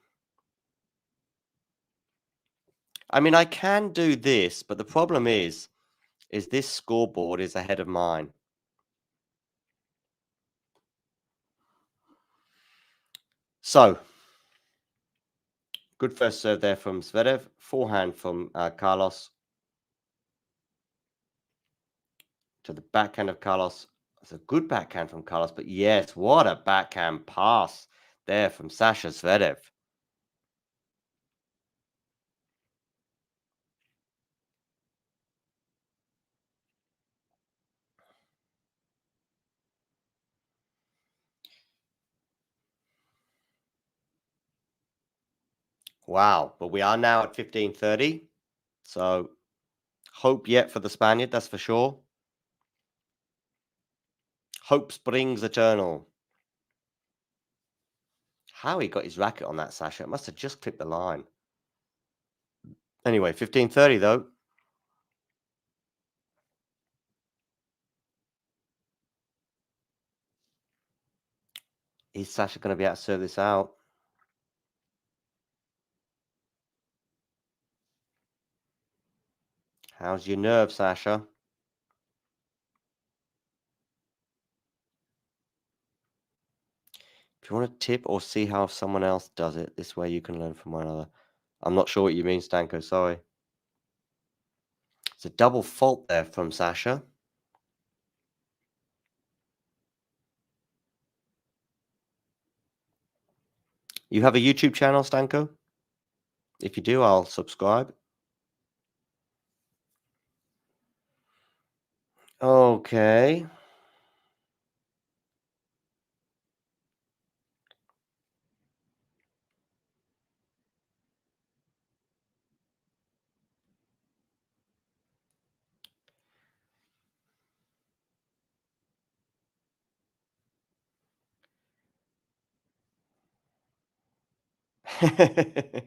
I mean, I can do this, but the problem is this scoreboard is ahead of mine. So, good first serve there from Zverev. Forehand from Carlos. To the backhand of Carlos. It's a good backhand from Carlos, but yes, what a backhand pass there from Sasha Zverev. Wow, but we are now at 15:30. So, hope yet for the Spaniard, that's for sure. Hope springs eternal. How he got his racket on that, Sasha? It must have just clipped the line. Anyway, 15:30 though. Is Sasha going to be able to serve this out? How's your nerve, Sasha? If you want to tip or see how someone else does it, this way you can learn from one another. I'm not sure what you mean, Stanko. Sorry. It's a double fault there from Sasha. You have a YouTube channel, Stanko? If you do, I'll subscribe. Okay.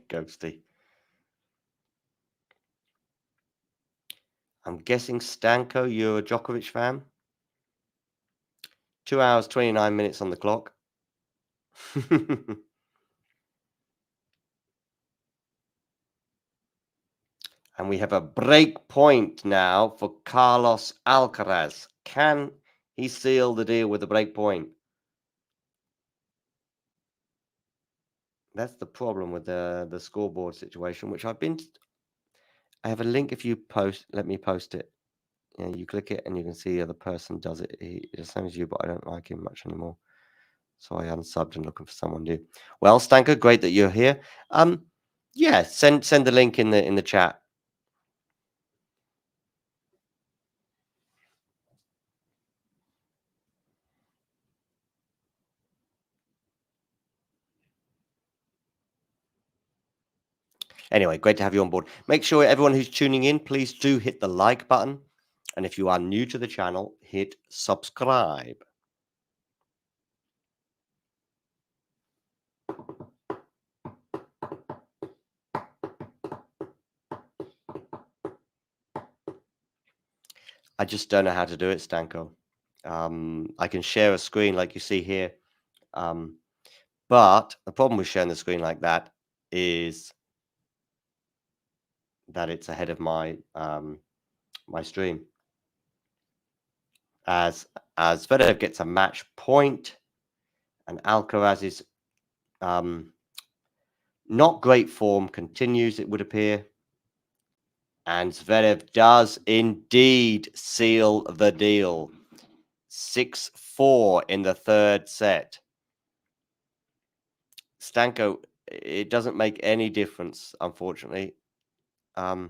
Ghosty. I'm guessing, Stanko, you're a Djokovic fan? 2 hours, 29 minutes on the clock. And we have a break point now for Carlos Alcaraz. Can he seal the deal with a break point? That's the problem with the scoreboard situation, which I have a link. If you let me post it. Yeah, you click it and you can see the other person does it. He's the same as you, but I don't like him much anymore. So I unsubbed and looking for someone new. Well, Stanko, great that you're here. Yeah, send the link in the chat. Anyway, great to have you on board. Make sure everyone who's tuning in, please do hit the like button. And if you are new to the channel, hit subscribe. I just don't know how to do it, Stanko. I can share a screen like you see here. But the problem with sharing the screen like that is that it's ahead of my my stream. As Zverev gets a match point, and Alcaraz's not great form continues, it would appear. And Zverev does indeed seal the deal. 6-4 in the third set. Stanko, it doesn't make any difference, unfortunately. I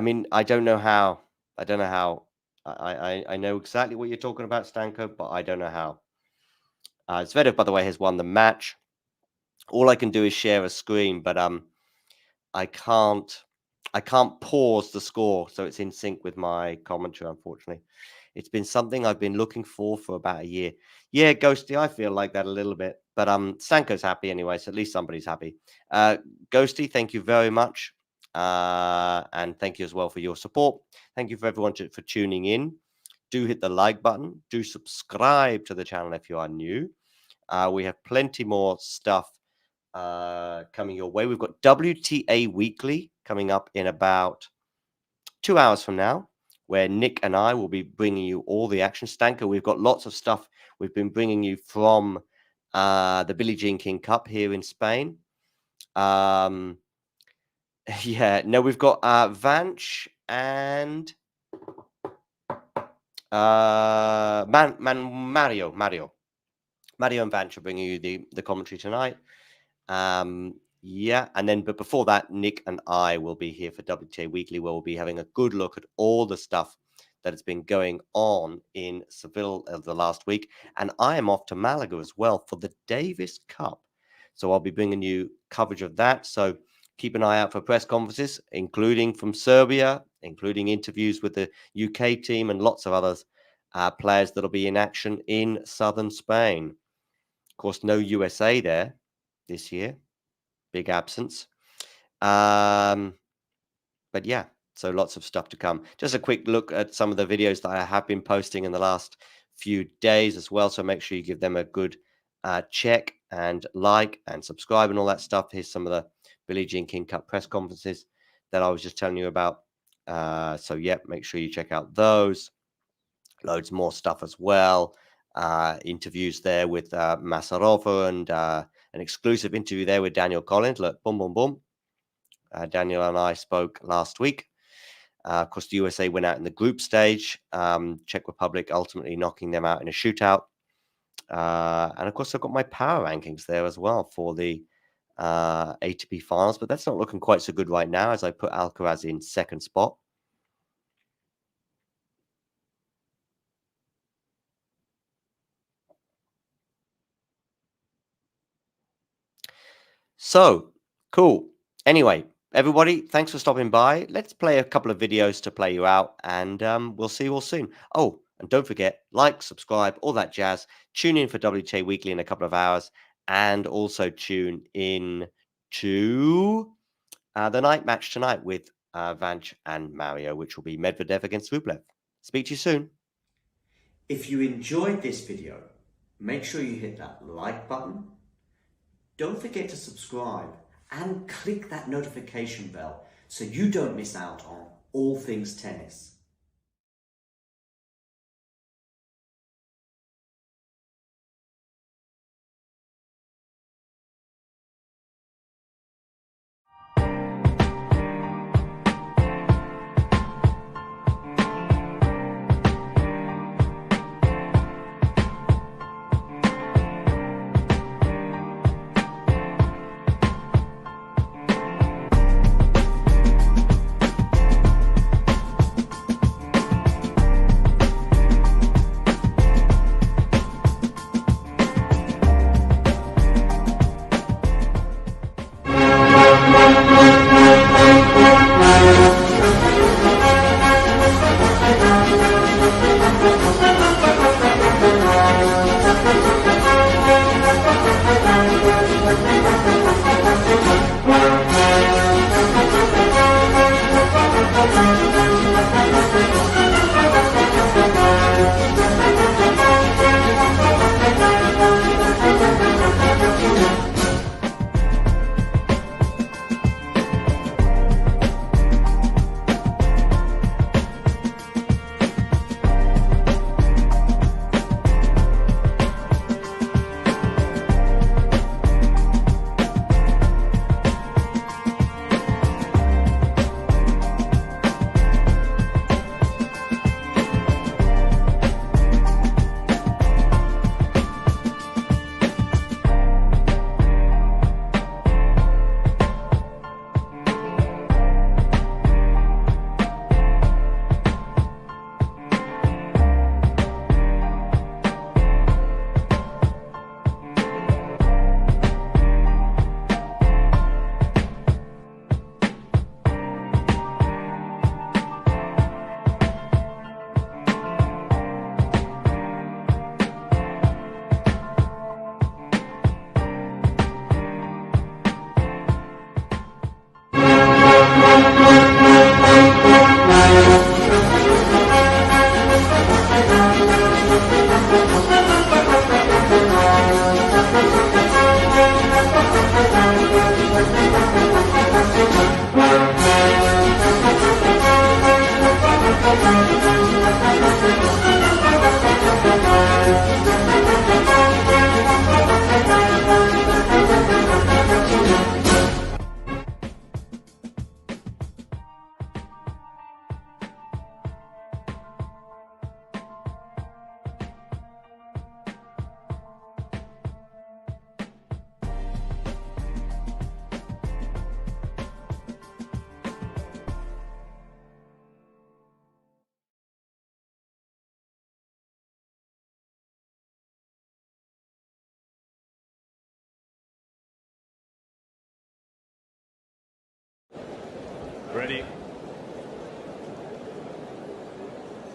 mean, I don't know how. I don't know how. I know exactly what you're talking about, Stanko, but I don't know how. Zverev, by the way, has won the match. All I can do is share a screen, but I can't pause the score, so it's in sync with my commentary, unfortunately. It's been something I've been looking for about a year. Yeah, Ghosty, I feel like that a little bit. But Stanko's happy anyway, so at least somebody's happy. Ghosty, thank you very much. And thank you as well for your support. Thank you for everyone for tuning in. Do hit the like button. Do subscribe to the channel if you are new. We have plenty more stuff coming your way. We've got WTA Weekly coming up in about 2 hours from now, where Nick and I will be bringing you all the action. Stanko, we've got lots of stuff we've been bringing you from the Billie Jean King Cup here in Spain. Yeah, no, we've got Vanch and Mario and Vanch are bringing you the commentary tonight. Yeah, and then but before that, Nick and I will be here for WTA Weekly, where we'll be having a good look at all the stuff that has been going on in Seville the last week. And I am off to Malaga as well for the Davis Cup, so I'll be bringing you coverage of that. So keep an eye out for press conferences, including from Serbia, including interviews with the UK team and lots of others players that'll be in action in southern Spain. Of course, no USA there this year. Big absence. But yeah, so lots of stuff to come. Just a quick look at some of the videos that I have been posting in the last few days as well. So make sure you give them a good check and like and subscribe and all that stuff. Here's some of the Billie Jean King Cup press conferences that I was just telling you about. So yeah, make sure you check out those. Loads more stuff as well. Interviews there with Masarova and an exclusive interview there with Daniel Collins. Look, boom, boom, boom. Daniel and I spoke last week. Of course, the USA went out in the group stage. Czech Republic ultimately knocking them out in a shootout. And of course, I've got my power rankings there as well for the ATP Finals. But that's not looking quite so good right now, as I put Alcaraz in second spot. So, cool. Anyway, everybody, thanks for stopping by. Let's play a couple of videos to play you out, and we'll see you all soon. Oh, and don't forget, like, subscribe, all that jazz. Tune in for WTA Weekly in a couple of hours, and also tune in to the night match tonight with Vanch and Mario, which will be Medvedev against Rublev. Speak to you soon. If you enjoyed this video, make sure you hit that like button. Don't forget to subscribe and click that notification bell so you don't miss out on all things tennis. Ready?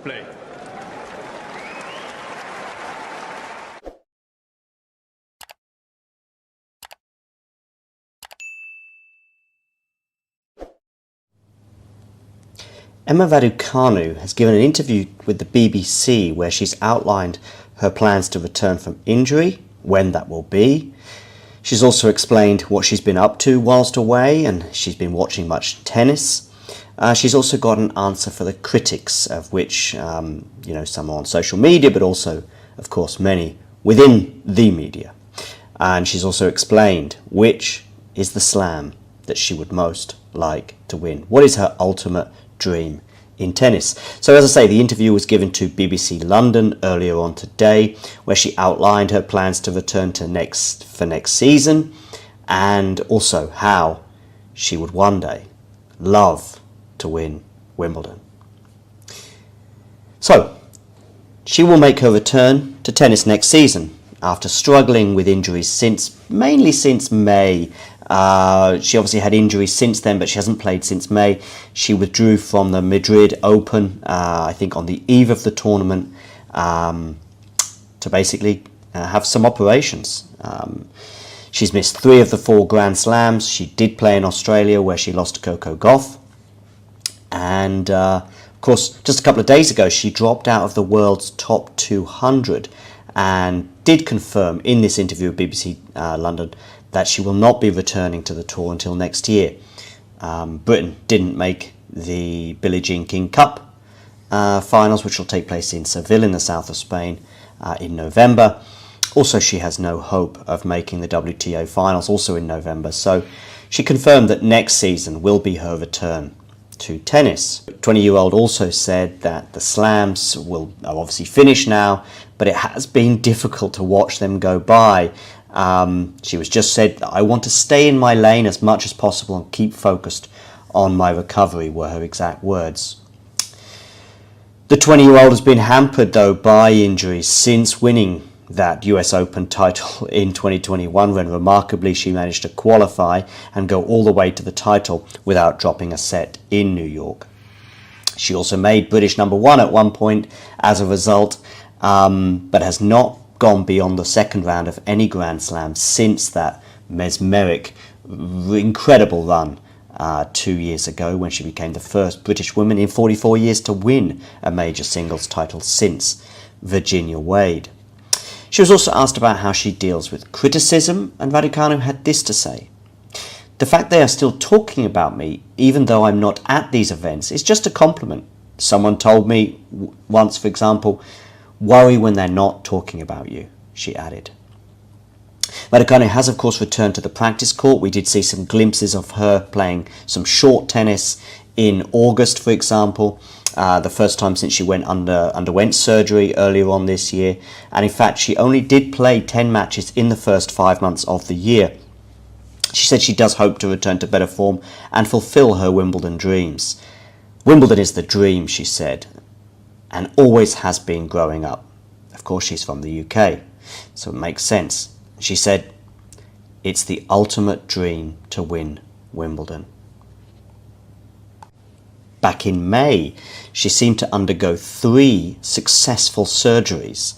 Play. Emma Raducanu has given an interview with the BBC where she's outlined her plans to return from injury, when that will be. She's also explained what she's been up to whilst away, and she's been watching much tennis. She's also got an answer for the critics, of which, some are on social media, but also, of course, many within the media. And she's also explained which is the slam that she would most like to win. What is her ultimate dream in tennis? So as I say, the interview was given to BBC London earlier on today, where she outlined her plans to return to next season, and also how she would one day love to win Wimbledon. So she will make her return to tennis next season after struggling with injuries mainly since May. She obviously had injuries since then, but she hasn't played since May. She withdrew from the Madrid Open, I think on the eve of the tournament, to basically have some operations. She's missed 3 of the 4 Grand Slams. She did play in Australia, where she lost to Coco Gauff. And of course, just a couple of days ago, she dropped out of the world's top 200 and did confirm in this interview with BBC London that she will not be returning to the tour until next year. Britain didn't make the Billie Jean King Cup finals, which will take place in Seville in the south of Spain in November. Also, she has no hope of making the WTA finals, also in November. So she confirmed that next season will be her return to tennis. 20-year-old also said that the slams are obviously finished now, but it has been difficult to watch them go by. She was just said, "I want to stay in my lane as much as possible and keep focused on my recovery," were her exact words. The 20-year-old has been hampered though by injuries since winning that US Open title in 2021, when remarkably she managed to qualify and go all the way to the title without dropping a set in New York. She also made British #1 at one point as a result, but has not gone beyond the second round of any Grand Slam since that mesmeric, incredible run 2 years ago, when she became the first British woman in 44 years to win a major singles title since Virginia Wade. She was also asked about how she deals with criticism, and Raducanu had this to say: "The fact they are still talking about me, even though I'm not at these events, is just a compliment. Someone told me once, for example, 'Worry when they're not talking about you,'" she added. Raducanu has, of course, returned to the practice court. We did see some glimpses of her playing some short tennis in August, for example, the first time since she underwent surgery earlier on this year. And in fact, she only did play 10 matches in the first 5 months of the year. She said she does hope to return to better form and fulfill her Wimbledon dreams. "Wimbledon is the dream," she said, "and always has been growing up." Of course, she's from the UK, so it makes sense. She said, "It's the ultimate dream to win Wimbledon." Back in May, she seemed to undergo 3 successful surgeries.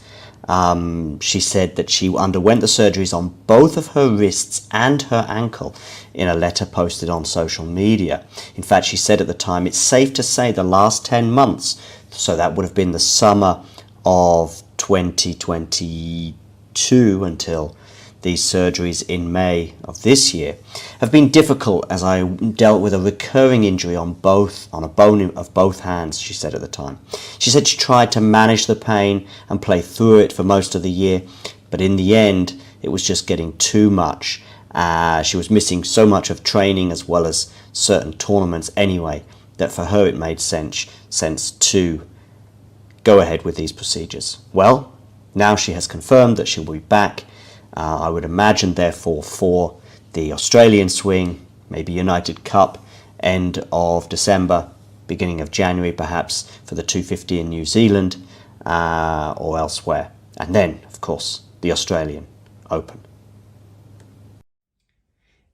She said that she underwent the surgeries on both of her wrists and her ankle in a letter posted on social media. In fact, she said at the time, "It's safe to say the last 10 months, so that would have been the summer of 2022 until these surgeries in May of this year, have been difficult as I dealt with a recurring injury on a bone of both hands," she said at the time. She said she tried to manage the pain and play through it for most of the year, but in the end it was just getting too much. She was missing so much of training as well as certain tournaments anyway, that for her it made sense to go ahead with these procedures. Well, now she has confirmed that she will be back. I would imagine, therefore, for the Australian swing, maybe United Cup, end of December, beginning of January perhaps, for the 250 in New Zealand or elsewhere. And then, of course, the Australian Open.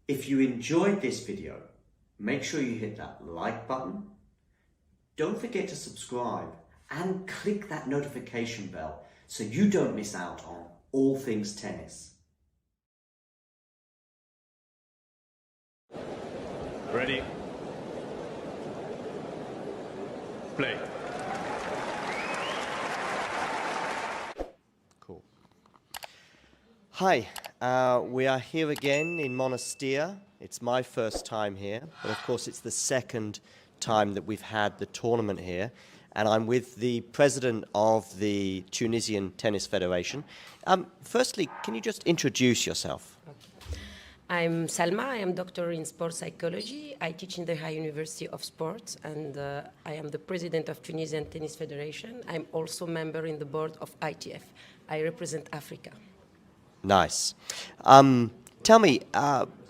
If you enjoyed this video, make sure you hit that like button. Don't forget to subscribe and click that notification bell so you don't miss out on all things tennis. Ready? Play. Cool. Hi, we are here again in Monastir. It's my first time here, but of course it's the second time that we've had the tournament here. And I'm with the president of the Tunisian Tennis Federation. Firstly, can you just introduce yourself? I'm Salma. I am doctor in sports psychology. I teach in the High University of Sports, and I am the president of Tunisian Tennis Federation. I'm also member in the board of ITF. I represent Africa. Nice. Tell me,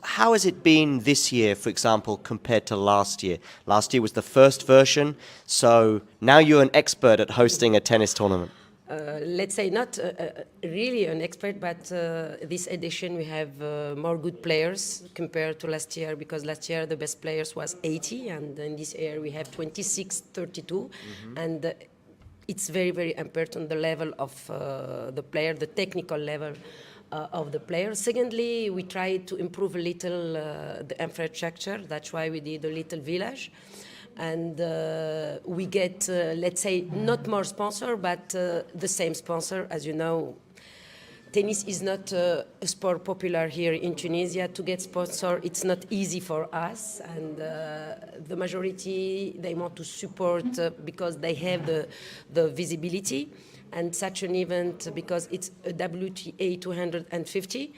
how has it been this year, for example, compared to last year? Last year was the first version, so now you're an expert at hosting a tennis tournament. Let's say not really an expert, but this edition we have more good players compared to last year, because last year the best players was 80, and in this year we have 26, 32, and it's very, very important the level of the player, the technical level of the player. Secondly, we tried to improve a little the infrastructure. That's why we did a little village. And we get, let's say, not more sponsor, but the same sponsor. As you know, tennis is not a sport popular here in Tunisia. To get sponsor, it's not easy for us. And the majority, they want to support because they have the visibility. And such an event, because it's a WTA 250,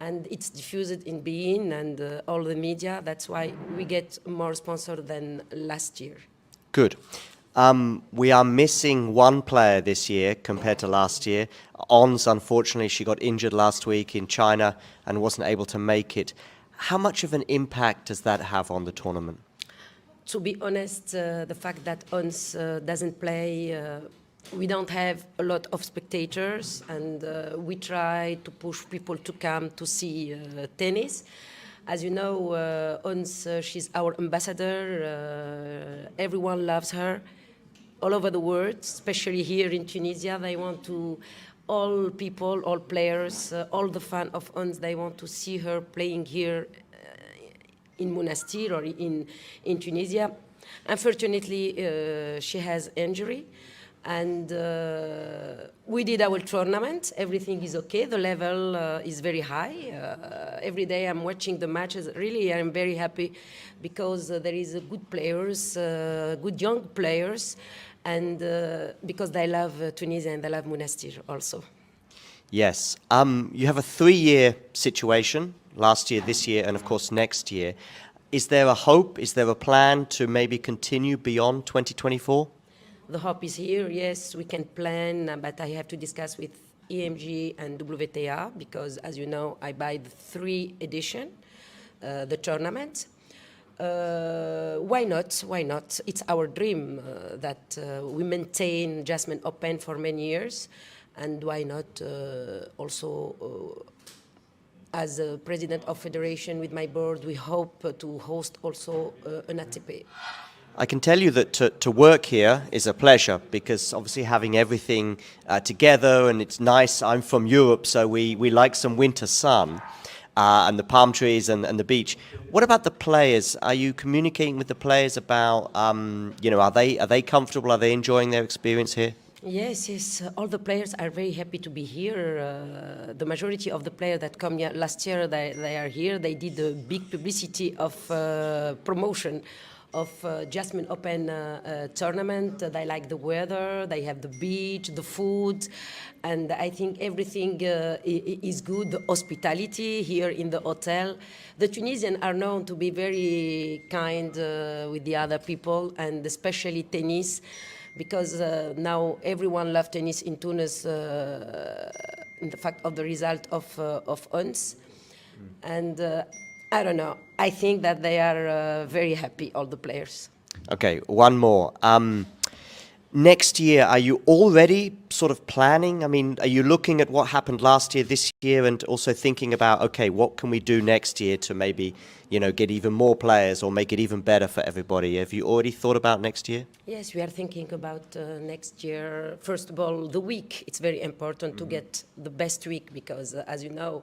and it's diffused in beIN and all the media. That's why we get more sponsor than last year. Good. We are missing one player this year compared to last year. Ons, unfortunately, she got injured last week in China and wasn't able to make it. How much of an impact does that have on the tournament? To be honest, the fact that Ons doesn't play, we don't have a lot of spectators, and we try to push people to come to see tennis. As you know, Ons, she's our ambassador. Everyone loves her all over the world, especially here in Tunisia. They want to, all people, all players, all the fans of Ons, they want to see her playing here in Monastir or in Tunisia. Unfortunately, she has injury. And we did our tournament. Everything is okay. The level is very high. Every day I'm watching the matches. Really, I'm very happy because there is good players, good young players, and because they love Tunisia and they love Monastir also. Yes. You have a 3-year situation, last year, this year, and of course next year. Is there a hope? Is there a plan to maybe continue beyond 2024? The hope is here, yes, we can plan, but I have to discuss with EMG and WTA because, as you know, I buy the 3 edition, the tournament. Why not? Why not? It's our dream that we maintain Jasmine Open for many years, and why not also as a president of federation with my board, we hope to host also an ATP. I can tell you that to work here is a pleasure because obviously having everything together, and it's nice. I'm from Europe, so we like some winter sun and the palm trees and the beach. What about the players? Are you communicating with the players about, are they comfortable? Are they enjoying their experience here? Yes, yes. All the players are very happy to be here. The majority of the players that come here last year, they are here. They did a big publicity of promotion of Jasmine Open tournament. They like the weather, they have the beach, the food, and I think everything is good. The hospitality here in the hotel. The Tunisians are known to be very kind with the other people, and especially tennis, because now everyone loves tennis in Tunis in the fact of the result of Ons. And I don't know. I think that they are very happy, all the players. Okay, one more. Next year, are you already sort of planning? I mean, are you looking at what happened last year, this year, and also thinking about, okay, what can we do next year to maybe, get even more players or make it even better for everybody? Have you already thought about next year? Yes, we are thinking about next year. First of all, the week. It's very important to get the best week because, as you know,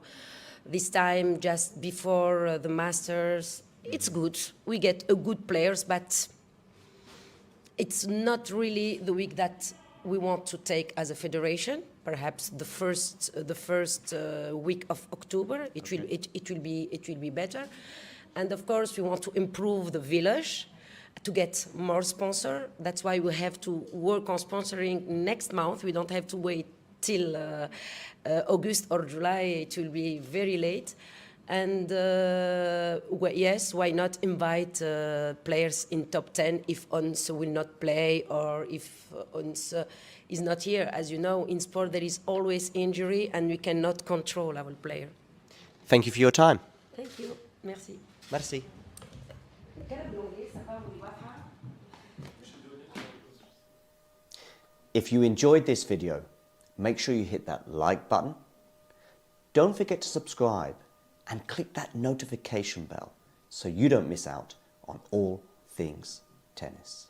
this time, just before the Masters, it's good. We get a good players, but it's not really the week that we want to take as a federation. Perhaps the first week of October, it will be better. And of course, we want to improve the village to get more sponsor. That's why we have to work on sponsoring next month. We don't have to wait till August or July. It will be very late. And yes, why not invite players in top 10 if Ons will not play or if Ons is not here. As you know, in sport there is always injury and we cannot control our player. Thank you for your time. Thank you. Merci. Merci. If you enjoyed this video, make sure you hit that like button. Don't forget to subscribe and click that notification bell so you don't miss out on all things tennis.